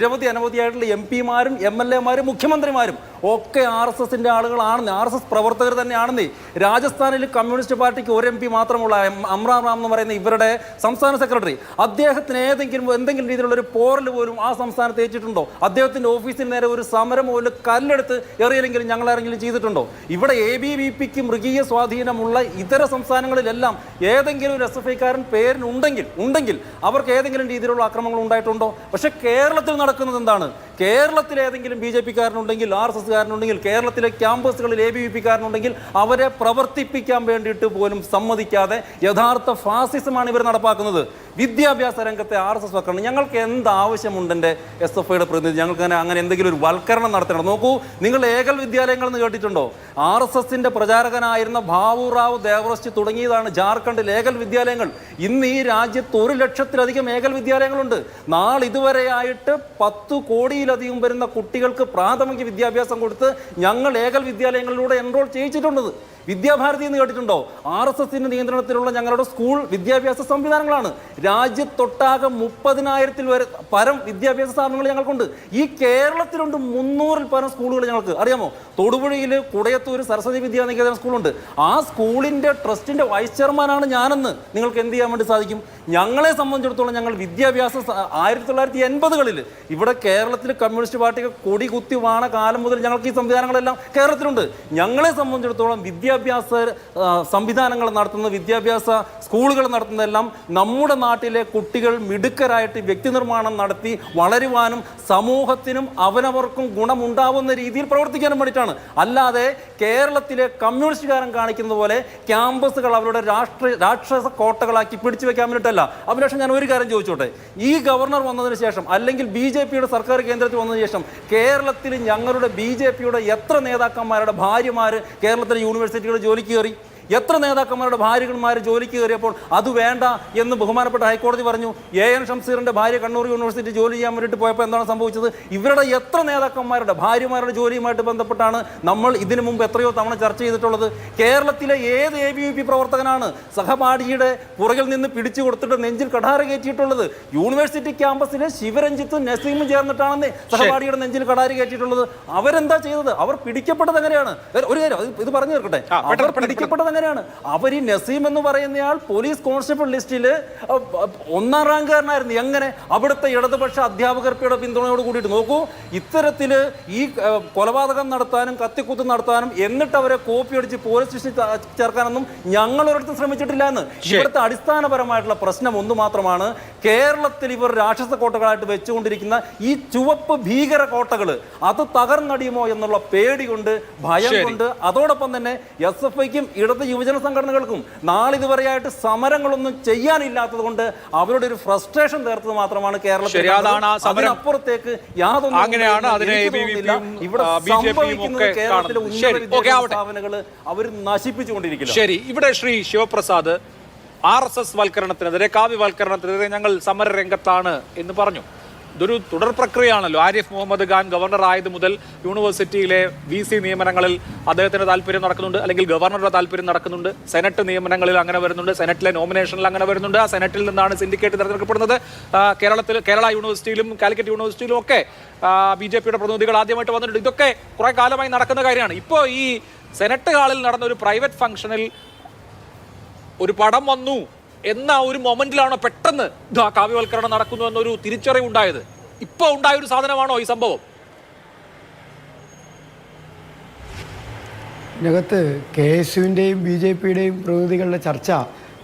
അനവധിയായിട്ടുള്ള MPമാരും MLAമാരും മുഖ്യമന്ത്രിമാരും ഒക്കെ RSSന്റെ ആളുകളാണെന്ന്, RSS പ്രവർത്തകർ തന്നെയാണെന്ന്. രാജസ്ഥാനിൽ കമ്മ്യൂണിസ്റ്റ് പാർട്ടിക്ക് ഒരു MP മാത്രമുള്ള അമ്രാം റാം എന്ന് പറയുന്ന ഇവരുടെ സംസ്ഥാന സെക്രട്ടറി, അദ്ദേഹത്തിന് എന്തെങ്കിലും രീതിയിലുള്ള ഒരു പോറൽ പോലും ആ സംസ്ഥാനത്ത് ഏറ്റിട്ടുണ്ടോ? അദ്ദേഹത്തിൻ്റെ ഓഫീസിൽ നേരെ ഒരു സമരം പോലും കല്ലെടുത്ത് എറിയില്ലെങ്കിലും ഞങ്ങളാരെങ്കിലും ചെയ്തിട്ടുണ്ടോ? ഇവിടെ ABVPക്ക് മൃഗീയ സ്വാധീനമുള്ള ഇതര സംസ്ഥാനങ്ങളിലെല്ലാം ഏതെങ്കിലും ഒരു SFIക്കാരൻ പേരിനുണ്ടെങ്കിൽ അവർക്ക് ഏതെങ്കിലും രീതിയിലുള്ള ആക്രമണങ്ങൾ ഉണ്ടായിട്ടുണ്ടോ? പക്ഷെ കേരളത്തിൽ നടക്കുന്നത് എന്താണ്? കേരളത്തിൽ ഏതെങ്കിലും BJPക്കാരനുണ്ടെങ്കിൽ RSS ക്യാമ്പസുകാരനുണ്ടെങ്കിൽ, കേരളത്തിലെ ക്യാമ്പസുകളിൽ ABVP-കാരനുണ്ടെങ്കിൽ അവരെ പ്രവർത്തിപ്പിക്കാൻ വേണ്ടിയിട്ട് പോലും സമ്മതിക്കാതെ യഥാർത്ഥ ഫാസിസമാണ് ഇവർ നടപ്പാക്കുന്നത്. വിദ്യാഭ്യാസ രംഗത്തെ RSS വൽക്കരണം, ഞങ്ങൾക്ക് എന്ത് ആവശ്യമുണ്ട്? എൻ്റെ SFIയുടെ പ്രതിനിധി, ഞങ്ങൾക്ക് അങ്ങനെ എന്തെങ്കിലും ഒരു വൽക്കരണം നടത്തണം. നോക്കൂ, നിങ്ങൾ ഏകൽ വിദ്യാലയങ്ങൾ എന്ന് കേട്ടിട്ടുണ്ടോ? RSSന്റെ പ്രചാരകനായിരുന്ന ബാബുറാവ് ദേവറസ്റ്റ് തുടങ്ങിയതാണ് ജാർഖണ്ഡിൽ ഏകൽ വിദ്യാലയങ്ങൾ. ഇന്ന് ഈ രാജ്യത്ത് 1 ലക്ഷത്തിലധികം ഏകൽ വിദ്യാലയങ്ങളുണ്ട്. നാളിതുവരെയായിട്ട് 10 കോടിയിലധികം വരുന്ന കുട്ടികൾക്ക് പ്രാഥമിക വിദ്യാഭ്യാസം കൊടുത്ത് ഞങ്ങൾ ഏകൽ വിദ്യാലയങ്ങളിലൂടെ എൻറോൾ ചെയ്യിച്ചിട്ടുള്ളത്. വിദ്യാഭാരതി എന്ന് കേട്ടിട്ടുണ്ടോ? RSSന്റെ നിയന്ത്രണത്തിലുള്ള ഞങ്ങളുടെ സ്കൂൾ വിദ്യാഭ്യാസ സംവിധാനങ്ങളാണ്. രാജ്യത്തൊട്ടാകെ 30,000-ൽ പരം വിദ്യാഭ്യാസ സ്ഥാപനങ്ങൾ ഞങ്ങൾക്കുണ്ട്. ഈ കേരളത്തിലുണ്ട് 300-ൽ പരം സ്കൂളുകൾ ഞങ്ങൾക്ക്. അറിയാമോ? തൊടുപുഴയിൽ കുടയത്തൂർ സരസ്വതി വിദ്യാനികേതൻ സ്കൂളുണ്ട്. ആ സ്കൂളിൻ്റെ ട്രസ്റ്റിൻ്റെ വൈസ് ചെയർമാനാണ് ഞാനെന്ന് നിങ്ങൾക്ക് എന്ത് ചെയ്യാൻ വേണ്ടി സാധിക്കും? ഞങ്ങളെ സംബന്ധിച്ചിടത്തോളം ഞങ്ങൾ വിദ്യാഭ്യാസ 1980-കളിൽ ഇവിടെ കേരളത്തിൽ കമ്മ്യൂണിസ്റ്റ് പാർട്ടിക്ക് കൊടി കുത്തി വാണ കാലം മുതൽ ഞങ്ങൾക്ക് ഈ സംവിധാനങ്ങളെല്ലാം കേരളത്തിലുണ്ട്. ഞങ്ങളെ സംബന്ധിച്ചിടത്തോളം വിദ്യാഭ്യാസ സംവിധാനങ്ങൾ നടത്തുന്ന, വിദ്യാഭ്യാസ സ്കൂളുകൾ നടത്തുന്നതെല്ലാം നമ്മുടെ നാട്ടിലെ കുട്ടികൾ മിടുക്കരായിട്ട് വ്യക്തി നിർമ്മാണം നടത്തി വളരുവാനും സമൂഹത്തിനും അവനവർക്കും ഗുണമുണ്ടാവുന്ന രീതിയിൽ പ്രവർത്തിക്കാനും വേണ്ടിയിട്ടാണ്. അല്ലാതെ കേരളത്തിലെ കമ്മ്യൂണിസ്റ്റുകാരൻ കാണിക്കുന്നത് പോലെ ക്യാമ്പസുകൾ അവരുടെ രാക്ഷസ കോട്ടകളാക്കി പിടിച്ചു വെക്കാൻ വേണ്ടിയിട്ടല്ല. അഭിലാഷം, ഞാൻ ഒരു കാര്യം ചോദിച്ചോട്ടെ. ഈ ഗവർണർ വന്നതിന് ശേഷം, അല്ലെങ്കിൽ BJPയുടെ സർക്കാർ കേന്ദ്രത്തിൽ വന്നതിന് ശേഷം കേരളത്തിൽ ഞങ്ങളുടെ BJPയുടെ എത്ര നേതാക്കന്മാരുടെ ഭാര്യമാർ കേരളത്തിലെ യൂണിവേഴ്സിറ്റികളിൽ ജോലിക്ക് കയറി? എത്ര നേതാക്കന്മാരുടെ ഭാര്യകന്മാർ ജോലിക്ക് കയറിയപ്പോൾ അത് വേണ്ട എന്ന് ബഹുമാനപ്പെട്ട ഹൈക്കോടതി പറഞ്ഞു. AN ഷംസീറിന്റെ ഭാര്യ കണ്ണൂർ യൂണിവേഴ്സിറ്റി ജോലി ചെയ്യാൻ വേണ്ടിയിട്ട് പോയപ്പോൾ എന്താണ് സംഭവിച്ചത്? ഇവരുടെ എത്ര നേതാക്കന്മാരുടെ ഭാര്യമാരുടെ ജോലിയുമായിട്ട് ബന്ധപ്പെട്ടാണ് നമ്മൾ ഇതിനു മുമ്പ് എത്രയോ തവണ ചർച്ച ചെയ്തിട്ടുള്ളത്? കേരളത്തിലെ ഏത് ABVP പ്രവർത്തകനാണ് സഹപാഠിയുടെ പുറകിൽ നിന്ന് പിടിച്ചു കൊടുത്തിട്ട് നെഞ്ചിൽ കഠാര കയറ്റിയിട്ടുള്ളത്? യൂണിവേഴ്സിറ്റി ക്യാമ്പസിലെ ശിവരഞ്ജിത്തും നസീമും ചേർന്നിട്ടാണെന്ന് സഹപാഠിയുടെ നെഞ്ചിൽ കഠാര കയറ്റിയിട്ടുള്ളത്. അവരെന്താ ചെയ്തത്? അവർ പിടിക്കപ്പെട്ടത് എങ്ങനെയാണ്? ഒരു കാര്യം ഇത് പറഞ്ഞു തീർക്കട്ടെ. അവർ പിടിക്കപ്പെട്ടത് അവർ ഈ നസീം എന്ന് പറയുന്നയാൾ പോലീസ് കോൺസ്റ്റബിൾ ലിസ്റ്റിൽ 1ാം റാങ്കുകാരനായിരുന്നു. എങ്ങനെ? അവിടുത്തെ ഇടതുപക്ഷ അധ്യാപകർക്കുടെ പിന്തുണയോട് കൂടിയിട്ട്. നോക്കൂ, ഇത്തരത്തിൽ ഈ കൊലപാതകം നടത്താനും കത്തിക്കുത്ത് നടത്താനും എന്നിട്ട് അവരെ കോപ്പി അടിച്ച് പോലീസ് സ്റ്റേഷനിൽ ചേർക്കാനൊന്നും ഞങ്ങൾ ഒരിടത്തും ശ്രമിച്ചിട്ടില്ല എന്ന്. ഇവിടുത്തെ അടിസ്ഥാനപരമായിട്ടുള്ള പ്രശ്നം ഒന്ന് മാത്രമാണ്. കേരളത്തിൽ ഇവർ രാക്ഷസ കോട്ടകളായിട്ട് വെച്ചുകൊണ്ടിരിക്കുന്ന ഈ ചുവപ്പ് ഭീകര കോട്ടകൾ അത് തകർന്നടിയുമോ എന്നുള്ള പേടി കൊണ്ട്, ഭയം കൊണ്ട്, അതോടൊപ്പം തന്നെ SFIക്കും ഇടത് യുവജന സംഘടനകൾക്കും നാളിതുവരെയായിട്ട് സമരങ്ങളൊന്നും ചെയ്യാനില്ലാത്തത് കൊണ്ട് അവരുടെ ഒരു ഫ്രസ്ട്രേഷൻ തീർത്തത് മാത്രമാണ് കേരളത്തിൽ. അതിനപ്പുറത്തേക്ക് യാതൊന്നും ഇവിടെ സംഭവിക്കുന്നത് കേരളത്തിലെ ഉന്നത സ്ഥാപനങ്ങൾ അവർ നശിപ്പിച്ചുകൊണ്ടിരിക്കുന്നു. ശരി, ഇവിടെ ശ്രീ ശിവപ്രസാദ് RSS വൽക്കരണത്തിനെതിരെ, കാവ്യവൽക്കരണത്തിനെതിരെ ഞങ്ങൾ സമരരംഗത്താണ് എന്ന് പറഞ്ഞു. ഇതൊരു തുടർ പ്രക്രിയയാണല്ലോ. ആരിഫ് മുഹമ്മദ് ഖാൻ ഗവർണർ ആയത് മുതൽ യൂണിവേഴ്സിറ്റിയിലെ VC നിയമനങ്ങളിൽ അദ്ദേഹത്തിന് താല്പര്യം നടക്കുന്നുണ്ട്, അല്ലെങ്കിൽ ഗവർണറുടെ താല്പര്യം നടക്കുന്നുണ്ട്. സെനറ്റ് നിയമനങ്ങളിൽ അങ്ങനെ വരുന്നുണ്ട്, സെനറ്റിലെ നോമിനേഷനിൽ അങ്ങനെ വരുന്നുണ്ട്. ആ സെനറ്റിൽ നിന്നാണ് സിൻഡിക്കേറ്റ് തിരഞ്ഞെടുക്കപ്പെടുന്നത്. കേരള യൂണിവേഴ്സിറ്റിയിലും കാലിക്കറ്റ് യൂണിവേഴ്സിറ്റിയിലും ഒക്കെ BJPയുടെ പ്രതിനിധികൾ ആദ്യമായിട്ട് വന്നിട്ടുണ്ട്. ഇതൊക്കെ കുറെ കാലമായി നടക്കുന്ന കാര്യമാണ്. ഇപ്പോൾ ഈ സെനറ്റ് ഹാളിൽ നടന്ന ഒരു പ്രൈവറ്റ് ഫംഗ്ഷനിൽ ഒരു പടം വന്നു എന്ന ഒരു മൊമെന്റിലാണോ പെട്ടെന്ന് കാവ്യവൽക്കരണം നടക്കുന്നു എന്നൊരു തിരിച്ചറിവുണ്ടായത്? ഇപ്പൊ ഉണ്ടായ ഒരു സാധനമാണോ ഈ സംഭവം? ഇതിനകത്ത് KSUവിൻ്റെയും BJPയുടെയും പ്രതിനിധികളുടെ ചർച്ച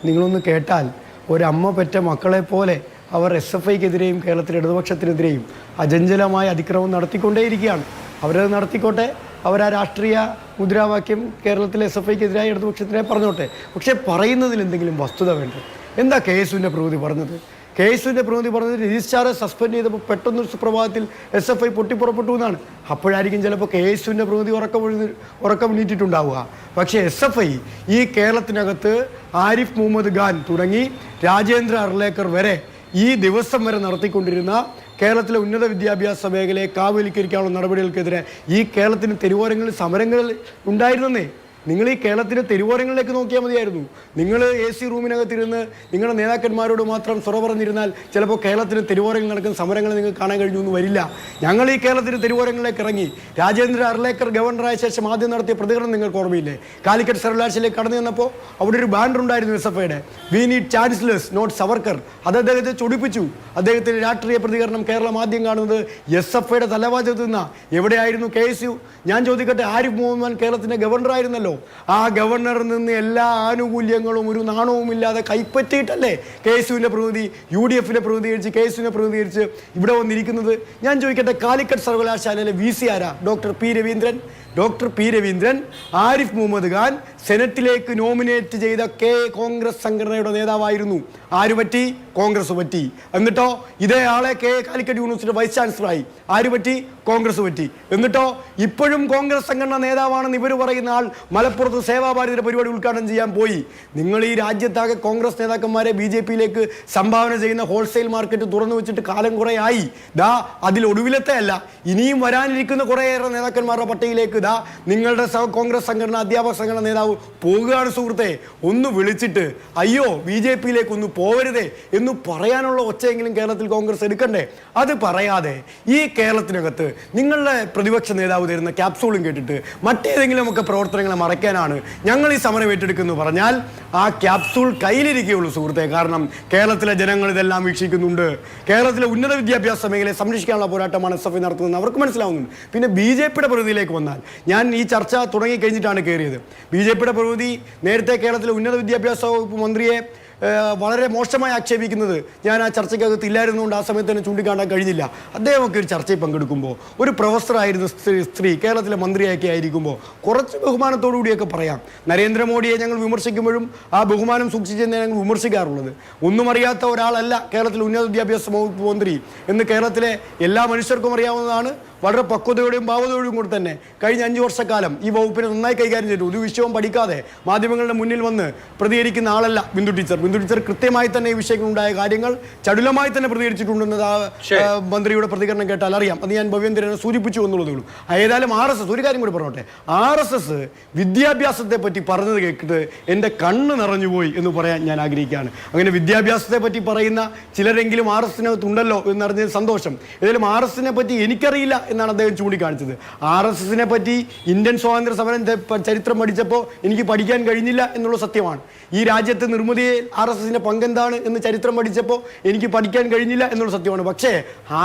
നിങ്ങളൊന്ന് കേട്ടാൽ, ഒരമ്മ പെറ്റ മക്കളെ പോലെ അവർ SFIക്കെതിരെയും കേരളത്തിലെ ഇടതുപക്ഷത്തിനെതിരെയും അചഞ്ചലമായ അതിക്രമം നടത്തിക്കൊണ്ടേയിരിക്കുകയാണ്. അവരത് നടത്തിക്കോട്ടെ. അവർ ആ രാഷ്ട്രീയ മുദ്രാവാക്യം കേരളത്തിലെ SFIക്കെതിരായ ഇടതുപക്ഷത്തിനെ പറഞ്ഞോട്ടെ. പക്ഷേ പറയുന്നതിൽ എന്തെങ്കിലും വസ്തുത വേണ്ട. എന്താ KSUവിൻ്റെ പ്രതിനിധി പറഞ്ഞത്? KSUവിൻ്റെ പ്രതിനിധി പറഞ്ഞത് രജിസ്ട്രാറെ സസ്പെൻഡ് ചെയ്തപ്പോൾ പെട്ടെന്നൊരു സുപ്രഭാതത്തിൽ SFI പൊട്ടിപ്പുറപ്പെട്ടു എന്നാണ്. അപ്പോഴായിരിക്കും ചിലപ്പോൾ KSUവിൻ്റെ പ്രതിനിധി ഉറക്കം നീട്ടിട്ടുണ്ടാവുക. പക്ഷേ SFI ഈ കേരളത്തിനകത്ത് ആരിഫ് മുഹമ്മദ് ഖാൻ തുടങ്ങി രാജേന്ദ്ര അർലേക്കർ വരെ ഈ ദിവസം വരെ നടത്തിക്കൊണ്ടിരുന്ന കേരളത്തിലെ ഉന്നത വിദ്യാഭ്യാസ മേഖലയെ കാവ്യവൽക്കരിക്കാനുള്ള നടപടികൾക്കെതിരെ ഈ കേരളത്തിന് തെരുവോരങ്ങളിൽ സമരങ്ങൾ ഉണ്ടായിരുന്നേ. നിങ്ങൾ ഈ കേരളത്തിൻ്റെ തെരുവോരങ്ങളിലേക്ക് നോക്കിയാൽ മതിയായിരുന്നു. നിങ്ങൾ AC റൂമിനകത്തിരുന്ന് നിങ്ങളുടെ നേതാക്കന്മാരോട് മാത്രം സ്വറ പറഞ്ഞിരുന്നാൽ ചിലപ്പോൾ കേരളത്തിന് തെരുവോരങ്ങളിൽ നടക്കുന്ന സമരങ്ങൾ നിങ്ങൾക്ക് കാണാൻ കഴിഞ്ഞൊന്നും വരില്ല. ഞങ്ങൾ ഈ കേരളത്തിൻ്റെ തെരുവോരങ്ങളിലേക്ക് ഇറങ്ങി. രാജേന്ദ്ര അർലേക്കർ ഗവർണറായ ശേഷം ആദ്യം നടത്തിയ പ്രതികരണം നിങ്ങൾക്ക് ഓർമ്മയില്ലേ? കാലിക്കറ്റ് സർവകലാശാലയിലേക്ക് കടന്നു ചെന്നപ്പോൾ അവിടെ ഒരു ബാനർ ഉണ്ടായിരുന്നു SFIയുടെ, we need chancellors not Savarkar. അത് അദ്ദേഹത്തെ ചൊടിപ്പിച്ചു. അദ്ദേഹത്തിൻ്റെ രാഷ്ട്രീയ പ്രതികരണം കേരളം ആദ്യം കാണുന്നത് SFIയുടെ തലവാചകത്തിൽ നിന്നാണ്. എവിടെയായിരുന്നു KSU? ഞാൻ ചോദിക്കട്ടെ, ആരിഫ് മുഹമ്മദ് ഖാൻ കേരളത്തിൻ്റെ ഗവർണറായിരുന്നല്ലോ. ആ ഗവർണറിൽ നിന്ന് എല്ലാ ആനുകൂല്യങ്ങളും ഒരു നാണവുമില്ലാതെ കൈപ്പറ്റിയിട്ടല്ലേ KSUവിൻ്റെ പ്രതിനിധി UDFിനെ പ്രതിനിധീകരിച്ച് KSUവിനെ പ്രതിനിധീകരിച്ച് ഇവിടെ വന്നിരിക്കുന്നത്. ഞാൻ ചോദിക്കട്ടെ, കാലിക്കറ്റ് സർവകലാശാലയിലെ VC ആരാ? ഡോക്ടർ പി രവീന്ദ്രൻ ആരിഫ് മുഹമ്മദ് ഖാൻ സെനറ്റിലേക്ക് നോമിനേറ്റ് ചെയ്ത കോൺഗ്രസ് സംഘടനയുടെ നേതാവായിരുന്നു. ആര് പറ്റി? കോൺഗ്രസ് പറ്റി. എന്നിട്ടോ ഇതേ ആളെ കാലിക്കറ്റ് യൂണിവേഴ്സിറ്റി വൈസ് ചാൻസലറായി. ആര് പറ്റി? കോൺഗ്രസ് പറ്റി. എന്നിട്ടോ ഇപ്പോഴും കോൺഗ്രസ് സംഘടന നേതാവാണെന്ന് ഇവർ പറയുന്ന ആൾ മലപ്പുറത്ത് സേവാഭാരതിയുടെ പരിപാടി ഉദ്ഘാടനം ചെയ്യാൻ പോയി. നിങ്ങൾ ഈ രാജ്യത്താകെ കോൺഗ്രസ് നേതാക്കന്മാരെ BJPയിലേക്ക് സംഭാവന ചെയ്യുന്ന ഹോൾസെയിൽ മാർക്കറ്റ് തുറന്നു വെച്ചിട്ട് കാലം കുറേ ആയി. അതിൽ ഒടുവിലത്തെ അല്ല, ഇനിയും വരാനിരിക്കുന്ന കുറേയേറെ നേതാക്കന്മാരുടെ പട്ടികയിലേക്ക് നിങ്ങളുടെ കോൺഗ്രസ് സംഘടന അധ്യാപക സംഘടന നേതാവ് പോകുകയാണ്. സുഹൃത്തെ, ഒന്ന് വിളിച്ചിട്ട് അയ്യോ BJPയിലേക്ക് ഒന്ന് പോവരുതേ എന്ന് പറയാനുള്ള ഒച്ചയെങ്കിലും കേരളത്തിൽ കോൺഗ്രസ് എടുക്കണ്ടേ? അത് പറയാതെ ഈ കേരളത്തിനകത്ത് നിങ്ങളുടെ പ്രതിപക്ഷ നേതാവ് തരുന്ന ക്യാപ്സൂളും കേട്ടിട്ട് മറ്റേതെങ്കിലുമൊക്കെ പ്രവർത്തനങ്ങളെ മറയ്ക്കാനാണ് ഞങ്ങൾ ഈ സമരം ഏറ്റെടുക്കുന്നു പറഞ്ഞാൽ ആ ക്യാപ്സൂൾ കയ്യിലിരിക്കുകയുള്ളൂ സുഹൃത്തെ. കാരണം കേരളത്തിലെ ജനങ്ങൾ ഇതെല്ലാം വീക്ഷിക്കുന്നുണ്ട്. കേരളത്തിലെ ഉന്നത വിദ്യാഭ്യാസ മേഖലയെ സംരക്ഷിക്കാനുള്ള പോരാട്ടമാണ് SFI നടത്തുന്നത് അവർക്ക് മനസ്സിലാവുന്നുണ്ട്. പിന്നെ BJPയുടെ പ്രതിനിധിയിലേക്ക് വന്നാൽ, ഞാൻ ഈ ചർച്ച തുടങ്ങി കഴിഞ്ഞിട്ടാണ് കയറിയത്. BJPയുടെ പ്രതിനിധി നേരത്തെ കേരളത്തിലെ ഉന്നത വിദ്യാഭ്യാസ വകുപ്പ് മന്ത്രിയെ വളരെ മോശമായി ആക്ഷേപിക്കുന്നത് ഞാൻ ആ ചർച്ചയ്ക്കകത്ത് ഇല്ലായിരുന്നുകൊണ്ട് ആ സമയത്ത് തന്നെ ചൂണ്ടിക്കാണാൻ കഴിഞ്ഞില്ല. അദ്ദേഹമൊക്കെ ഒരു ചർച്ചയിൽ പങ്കെടുക്കുമ്പോൾ ഒരു പ്രൊഫസറായിരുന്ന സ്ത്രീ കേരളത്തിലെ മന്ത്രിയൊക്കെ ആയിരിക്കുമ്പോൾ കുറച്ച് ബഹുമാനത്തോടു കൂടിയൊക്കെ പറയാം. നരേന്ദ്രമോദിയെ ഞങ്ങൾ വിമർശിക്കുമ്പോഴും ആ ബഹുമാനം സൂക്ഷിച്ചെന്ന് ഞങ്ങൾ വിമർശിക്കാറുള്ളത്. ഒന്നും അറിയാത്ത ഒരാളല്ല കേരളത്തിലെ ഉന്നത വിദ്യാഭ്യാസ വകുപ്പ് മന്ത്രി എന്ന് കേരളത്തിലെ എല്ലാ മനുഷ്യർക്കും അറിയാവുന്നതാണ്. വളരെ പക്വതയോടെയും ഭാവതയോടും കൂടി തന്നെ കഴിഞ്ഞ 5 വർഷക്കാലം ഈ വകുപ്പിനെ നന്നായി കൈകാര്യം ചെയ്തു. ഒരു വിഷയവും പഠിക്കാതെ മാധ്യമങ്ങളുടെ മുന്നിൽ വന്ന് പ്രതികരിക്കുന്ന ആളല്ല ബിന്ദു ടീച്ചർ. ബിന്ദു ടീച്ചർ കൃത്യമായി തന്നെ ഈ വിഷയങ്ങളുണ്ടായ കാര്യങ്ങൾ ചടുലമായി തന്നെ പ്രതികരിച്ചിട്ടുണ്ടെന്ന് മന്ത്രിയുടെ പ്രതികരണം കേട്ടാൽ അറിയാം. അത് ഞാൻ ഭവ്യന്തരനെ സൂചിപ്പിച്ചു എന്നുള്ളതേ ഉള്ളൂ. ഏതായാലും RSS ഒരു കാര്യം കൂടി പറഞ്ഞോട്ടെ, RSS വിദ്യാഭ്യാസത്തെ പറ്റി പറഞ്ഞത് കേട്ടിട്ട് എൻ്റെ കണ്ണ് നിറഞ്ഞുപോയി എന്ന് പറയാൻ ഞാൻ ആഗ്രഹിക്കുകയാണ്. അങ്ങനെ വിദ്യാഭ്യാസത്തെ പറ്റി പറയുന്ന ചിലരെങ്കിലും RSSനകത്ത് ഉണ്ടല്ലോ എന്നറിഞ്ഞത് സന്തോഷം. ഏതായാലും RSSനെ പറ്റി എനിക്കറിയില്ല എന്നാണ് അദ്ദേഹം ചൂണ്ടിക്കാണിച്ചത്. RSSനെ പറ്റി ഇന്ത്യൻ സ്വാതന്ത്ര്യ സമരം ചരിത്രം പഠിച്ചപ്പോൾ എനിക്ക് പഠിക്കാൻ കഴിഞ്ഞില്ല എന്നുള്ള സത്യമാണ്. ഈ രാജ്യത്തെ നിർമ്മിതിയിൽ RSSന്റെ പങ്കെന്താണ് എന്ന് ചരിത്രം പഠിച്ചപ്പോൾ എനിക്ക് പഠിക്കാൻ കഴിഞ്ഞില്ല എന്നുള്ള സത്യമാണ്. പക്ഷേ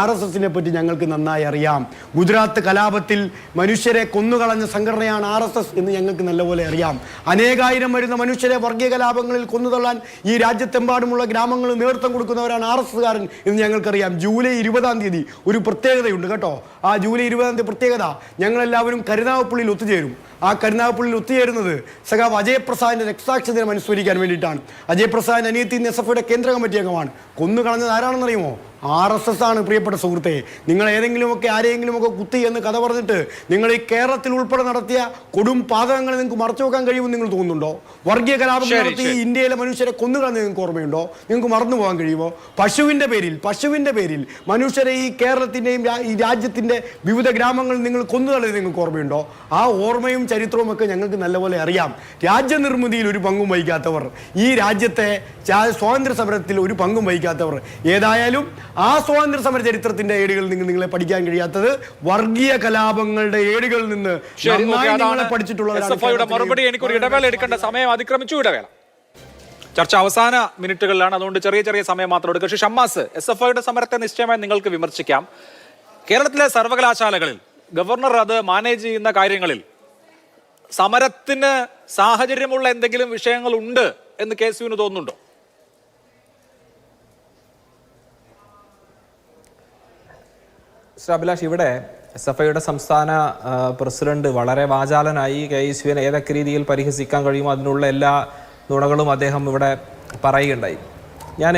RSSനെ പറ്റി ഞങ്ങൾക്ക് നന്നായി അറിയാം. ഗുജറാത്ത് കലാപത്തിൽ മനുഷ്യരെ കൊന്നുകളഞ്ഞ സംഘടനയാണ് RSS എന്ന് ഞങ്ങൾക്ക് നല്ലപോലെ അറിയാം. അനേകായിരം വരുന്ന മനുഷ്യരെ വർഗീയ കലാപങ്ങളിൽ കൊന്നുതള്ളാൻ ഈ രാജ്യത്തെമ്പാടുമുള്ള ഗ്രാമങ്ങളിൽ നേതൃത്വം കൊടുക്കുന്നവരാണ് RSSകാരൻ എന്ന് ഞങ്ങൾക്കറിയാം. ജൂലൈ 20-ാം തീയതി ഒരു പ്രത്യേകതയുണ്ട് കേട്ടോ. ആ ജൂലൈ 20-ാം തീയതി പ്രത്യേകത, ഞങ്ങളെല്ലാവരും കരുനാഗപ്പള്ളിയിൽ ഒത്തുചേരും. ആ കരുനാഗപ്പള്ളിയിൽ ഒത്തുചേരുന്നത് സഖാവ് അജയപ്രസാദിന്റെ രക്തസാക്ഷി ദിനം അനുസ്മരിക്കാൻ വേണ്ടിയിട്ടാണ്. അജയപ്രസാദ് അനിയത്തി SFIയുടെ കേന്ദ്ര കമ്മിറ്റി അംഗമാണ്. കൊന്നുകളഞ്ഞത് ആരാണെന്നറിയുമോ? RSS ആണ് പ്രിയപ്പെട്ട സുഹൃത്തെ. നിങ്ങൾ ആരെയെങ്കിലുമൊക്കെ കുത്തി എന്ന് കഥ പറഞ്ഞിട്ട് നിങ്ങൾ ഈ കേരളത്തിൽ ഉൾപ്പെടെ നടത്തിയ കൊടും പാതകങ്ങൾ നിങ്ങൾക്ക് മറച്ചു വെക്കാൻ കഴിയുമെന്ന് നിങ്ങൾ തോന്നുന്നുണ്ടോ? വർഗീയ കലാപങ്ങൾ നടത്തി ഇന്ത്യയിലെ മനുഷ്യരെ കൊന്നുകളഞ്ഞ് നിങ്ങൾക്ക് ഓർമ്മയുണ്ടോ? നിങ്ങൾക്ക് മറന്നു പോകാൻ കഴിയുമോ? പശുവിൻ്റെ പേരിൽ മനുഷ്യരെ ഈ കേരളത്തിൻ്റെയും ഈ രാജ്യത്തിൻ്റെ വിവിധ ഗ്രാമങ്ങളിൽ നിങ്ങൾ കൊന്നുകളഞ്ഞത് നിങ്ങൾക്ക് ഓർമ്മയുണ്ടോ? ആ ഓർമ്മയും ചരിത്രവും ഒക്കെ ഞങ്ങൾക്ക് നല്ലപോലെ അറിയാം. രാജ്യനിർമ്മിതിയിൽ ഒരു പങ്കും വഹിക്കാത്തവർ, ഈ രാജ്യത്തെ സ്വാതന്ത്ര്യ സമരത്തിൽ ഒരു പങ്കും വഹിക്കാത്തവർ, ഏതായാലും ആ സ്വാതന്ത്ര്യ സമര ചരിത്രത്തിന്റെ ഏടുകളിൽ നിങ്ങളെ പഠിക്കാൻ കഴിയാത്തത് വർഗീയ കലാപങ്ങളുടെ ഏടുകളിൽ നിന്ന് പഠിച്ചിട്ടുള്ള മറുപടി. എനിക്കൊരു ഇടവേള എടുക്കേണ്ട സമയം അതിക്രമിച്ചു. ഇടവേള ചർച്ച അവസാന മിനിറ്റുകളിലാണ്, അതുകൊണ്ട് ചെറിയ സമയം മാത്രം എടുക്കുക. പക്ഷേ ഷമ്മാസ്, SFIയുടെ സമരത്തെ നിശ്ചയമായി നിങ്ങൾക്ക് വിമർശിക്കാം. കേരളത്തിലെ സർവകലാശാലകളിൽ ഗവർണർ അത് മാനേജ് ചെയ്യുന്ന കാര്യങ്ങളിൽ സമരത്തിന് സാഹചര്യമുള്ള എന്തെങ്കിലും വിഷയങ്ങൾ ഉണ്ട് എന്ന് KSUവിന് തോന്നുന്നുണ്ടോ? ശ്രീ അഭിലാഷ്, ഇവിടെ SFIയുടെ സംസ്ഥാന പ്രസിഡന്റ് വളരെ വാചാലനായി KSUവിനെ ഏതൊക്കെ രീതിയിൽ പരിഹസിക്കാൻ കഴിയുമോ അതിനുള്ള എല്ലാ നുണകളും അദ്ദേഹം ഇവിടെ പറയുകയുണ്ടായി. ഞാൻ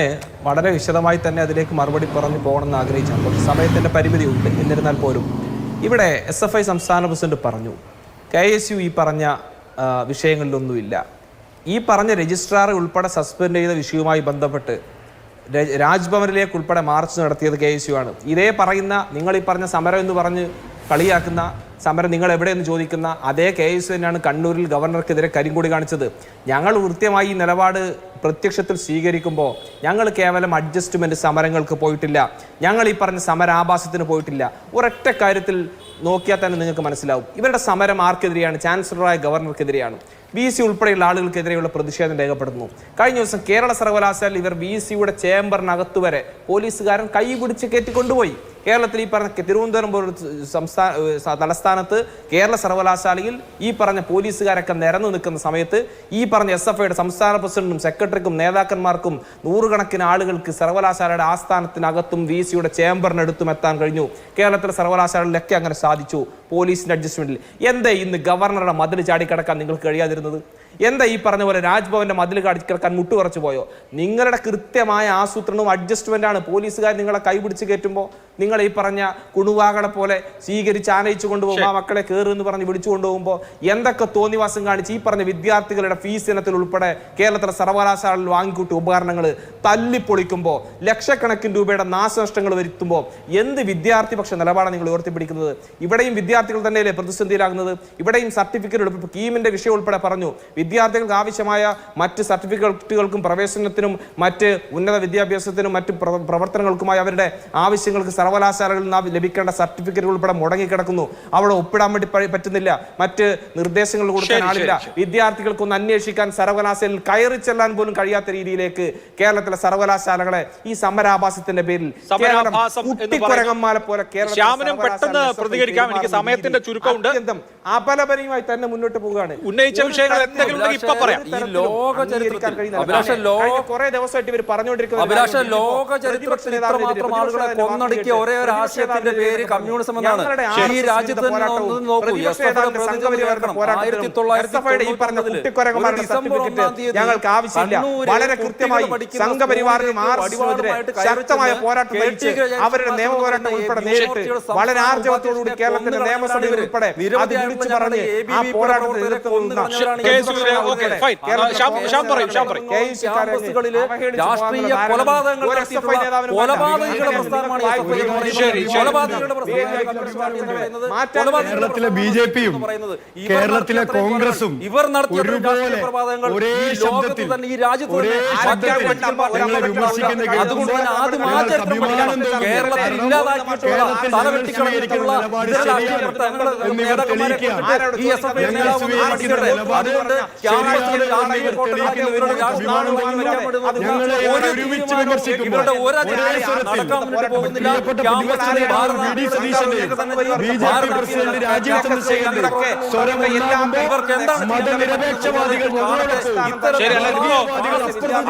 വളരെ വിശദമായി തന്നെ അതിലേക്ക് മറുപടി പറഞ്ഞു പോകണമെന്ന് ആഗ്രഹിച്ചാണ്. പക്ഷേ സമയത്തിൻ്റെ പരിമിതി ഉണ്ട്. എന്നിരുന്നാൽ പോലും ഇവിടെ SFI സംസ്ഥാന പ്രസിഡന്റ് പറഞ്ഞു KSU ഈ പറഞ്ഞ വിഷയങ്ങളിലൊന്നുമില്ല. ഈ പറഞ്ഞ രജിസ്ട്രാർ ഉൾപ്പെടെ സസ്പെൻഡ് ചെയ്ത വിഷയവുമായി ബന്ധപ്പെട്ട് രാജ്ഭവനിലേക്ക് ഉൾപ്പെടെ മാർച്ച് നടത്തിയത് KSU ആണ്. ഇതേ പറയുന്ന നിങ്ങൾ ഈ പറഞ്ഞ സമരം എന്ന് പറഞ്ഞ് കളിയാക്കുന്ന സമരം നിങ്ങൾ എവിടെയെന്ന് ചോദിക്കുന്ന അതേ KSU തന്നെയാണ് കണ്ണൂരിൽ ഗവർണർക്കെതിരെ കരിങ്കൊടി കാണിച്ചത്. ഞങ്ങൾ കൃത്യമായി ഈ നിലപാട് പ്രത്യക്ഷത്തിൽ സ്വീകരിക്കുമ്പോൾ ഞങ്ങൾ കേവലം അഡ്ജസ്റ്റ്മെൻറ്റ് സമരങ്ങൾക്ക് പോയിട്ടില്ല, ഞങ്ങൾ ഈ പറഞ്ഞ സമരാഭാസത്തിന് പോയിട്ടില്ല. ഒരൊറ്റ കാര്യത്തിൽ നോക്കിയാൽ തന്നെ നിങ്ങൾക്ക് മനസ്സിലാവും. ഇവരുടെ സമരം ആർക്കെതിരെയാണ്? ചാൻസലറായ ഗവർണർക്കെതിരെയാണ്. VC ഉൾപ്പെടെയുള്ള ആളുകൾക്കെതിരെയുള്ള പ്രതിഷേധം രേഖപ്പെടുത്തുന്നു. കഴിഞ്ഞ ദിവസം കേരള സർവകലാശാലയിൽ ഇവർ VCയുടെ ചേംബറിനകത്ത് വരെ പോലീസുകാരൻ കൈ പിടിച്ച് കയറ്റിക്കൊണ്ടുപോയി. കേരളത്തിൽ ഈ പറഞ്ഞ തിരുവനന്തപുരം പോലൊരു തലസ്ഥാനത്ത് കേരള സർവകലാശാലയിൽ ഈ പറഞ്ഞ പോലീസുകാരൊക്കെ നിരന്നു നിൽക്കുന്ന സമയത്ത് ഈ പറഞ്ഞ SFIയുടെ സംസ്ഥാന പ്രസിഡന്റും സെക്രട്ടറിക്കും നേതാക്കന്മാർക്കും നൂറുകണക്കിന് ആളുകൾക്ക് സർവകലാശാലയുടെ ആസ്ഥാനത്തിനകത്തും VC-യുടെ ചേംബറിനടുത്തും എത്താൻ കഴിഞ്ഞു. കേരളത്തിലെ സർവകലാശാലകളിലൊക്കെ അങ്ങനെ സാധിച്ചു പോലീസിന്റെ അഡ്ജസ്റ്റ്മെന്റിൽ. എന്താ ഇന്ന് ഗവർണറുടെ മതിൽ ചാടിക്കിടക്കാൻ നിങ്ങൾക്ക് കഴിയാതിരുന്നത്? എന്താ ഈ പറഞ്ഞ പോലെ രാജ്ഭവന്റെ മതിൽ കാടിക്കിടക്കാൻ മുട്ടുകുറച്ചു പോയോ? നിങ്ങളുടെ കൃത്യമായ ആസൂത്രണവും അഡ്ജസ്റ്റ്മെന്റാണ്. പോലീസുകാർ നിങ്ങളെ കൈപിടിച്ച് കയറ്റുമ്പോൾ നിങ്ങൾ ഈ പറഞ്ഞ കുണുവാകളെ പോലെ സ്വീകരിച്ച് ആനയിച്ചു കൊണ്ടുപോകുമ്പോൾ ആ മക്കളെ കയറി എന്ന് പറഞ്ഞ് വിളിച്ചു കൊണ്ടുപോകുമ്പോൾ എന്തൊക്കെ തോന്നിവാസം കാണിച്ച് ഈ പറഞ്ഞ വിദ്യാർത്ഥികളുടെ ഫീസ് ഇനത്തിൽ ഉൾപ്പെടെ കേരളത്തിലെ സർവകലാശാലയിൽ വാങ്ങിക്കൂട്ടിയ ഉപകരണങ്ങൾ തല്ലിപ്പൊളിക്കുമ്പോൾ ലക്ഷക്കണക്കിന് രൂപയുടെ നാശനഷ്ടങ്ങൾ വരുത്തുമ്പോൾ എന്ത് വിദ്യാർത്ഥി പക്ഷ നിലപാടാണ് നിങ്ങൾ ഉയർത്തിപ്പിടിക്കുന്നത്? ഇവിടെയും വിദ്യാർത്ഥികൾ തന്നെയല്ലേ പ്രതിസന്ധിയിലാകുന്നത്? ഇവിടെയും സർട്ടിഫിക്കറ്റ് കീമിന്റെ വിഷയം ഉൾപ്പെടെ പറഞ്ഞു. വിദ്യാർത്ഥികൾക്ക് ആവശ്യമായ മറ്റ് സർട്ടിഫിക്കറ്റുകൾക്കും പ്രവേശനത്തിനും മറ്റ് ഉന്നത വിദ്യാഭ്യാസത്തിനും മറ്റ് പ്രവർത്തനങ്ങൾക്കുമായി അവരുടെ ആവശ്യങ്ങൾക്ക് സർവകലാശാലകളിൽ നിന്ന് ലഭിക്കേണ്ട സർട്ടിഫിക്കറ്റുകൾ ഉൾപ്പെടെ മുടങ്ങിക്കിടക്കുന്നു. അവിടെ ഒപ്പിടാൻ വേണ്ടി പറ്റുന്നില്ല. മറ്റ് നിർദ്ദേശങ്ങൾ കൊടുക്കാൻ ആളില്ല. വിദ്യാർത്ഥികൾക്കൊന്ന് അന്വേഷിക്കാൻ സർവകലാശാലയിൽ കയറി ചെല്ലാൻ പോലും കഴിയാത്ത രീതിയിലേക്ക് കേരളത്തിലെ സർവകലാശാലകളെ ഈ സമരാഭാസത്തിന്റെ പേരിൽ കുട്ടിക്കുരങ്ങന്മാരെ പോലെ ശ്യാമിനും പെട്ടെന്ന് പ്രതികരിക്കാം. എനിക്ക് സമയത്തിന്റെ ചുരുക്കമുണ്ട്. അപലപനയുമായി തന്നെ മുന്നോട്ട് പോവുകയാണ്. ഉന്നയിച്ച വിഷയങ്ങൾ എന്തെങ്കിലും ഉണ്ടെങ്കിൽ ഇപ്പൊ പറയാം. ഈ ലോക ചരിത്രത്തിൽ കുറെ ദിവസമായിട്ട് ഇവർ അഭിലാഷ ലോക ചരിത്രത്തിൽ ഇത്രമാത്രം ആളുകളെ കൊന്നൊടുക്കിയ ഒരേ ഒരു ആശയത്തിന്റെ പേര് കമ്മ്യൂണിസം എന്നാണ്. ഈ രാജ്യത്ത് നോക്കൂ, ഡിസംബർ 1-ാം തീയതി ഞങ്ങൾക്ക് ആവശ്യമില്ല. വളരെ കൃത്യമായി സംഘപരിവാറിനും ശക്തമായ പോരാട്ടം നയിച്ച് അവരുടെ നിയമപോരാട്ടം ഉൾപ്പെടെ നേരിട്ട് വളരെ ആർജവത്തോടുകൂടി കേരളത്തിന്റെ നിയമസഭയിൽ ഉൾപ്പെടെ അത് വിളിച്ചു പറഞ്ഞ് ആ പോരാട്ടത്തിൽ രാഷ്ട്രീയ കൊലപാതകങ്ങൾ കൊലപാതകങ്ങളുടെ പ്രസ്ഥാനമാണ് കേരളത്തിലെ BJP-യും കേരളത്തിലെ കോൺഗ്രസും ഇവർ നടത്തിയ രാഷ്ട്രീയ കൊലപാതകങ്ങൾ ഈ ലോകത്തിൽ തന്നെ ഈ രാജ്യത്ത് അതുകൊണ്ട് തന്നെ ആദ്യം ആ ചരിത്രം പഠിക്കണം. കേരളത്തിൽ ഇല്ലാതാക്കിയിട്ടുള്ള തലവെട്ടിക്കളഞ്ഞിട്ടുള്ള ഇതര രാഷ്ട്രീയ നേതാക്കന്മാരെ ഈ SFI നേതാവ് പഠിക്കട്ടെ. അതുകൊണ്ട് ക്യാമ്പസുകളിൽ രാഷ്ട്രീയ കോട്ടയാക്കി ഇവരുടെ ഇവരുടെ ഒരധികാരം നടക്കാൻ മുന്നോട്ട് പോകുന്നില്ല. ക്യാമ്പസിൽ ഇവർക്ക് എന്താണ്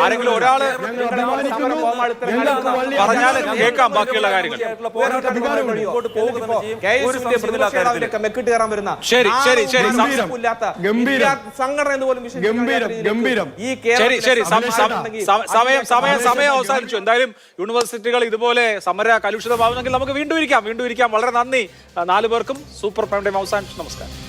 ആരെങ്കിലും ഒരാള് പറഞ്ഞാൽ കേൾക്കാം ബാക്കിയുള്ള കാര്യങ്ങൾ. മെക്കിട്ട് കയറാൻ വരുന്ന ശരി ശരി ശരി സംഘടന പോലും ശരി ശരി സമയം അവസാനിച്ചു. എന്തായാലും യൂണിവേഴ്സിറ്റികൾ ഇതുപോലെ സമര കലുഷിതമാവുന്നെങ്കിൽ നമുക്ക് വീണ്ടും ഇരിക്കാം. വളരെ നന്ദി 4 പേർക്കും. സൂപ്പർ പ്രൈം ടൈം അവസാനിച്ചു. നമസ്കാരം.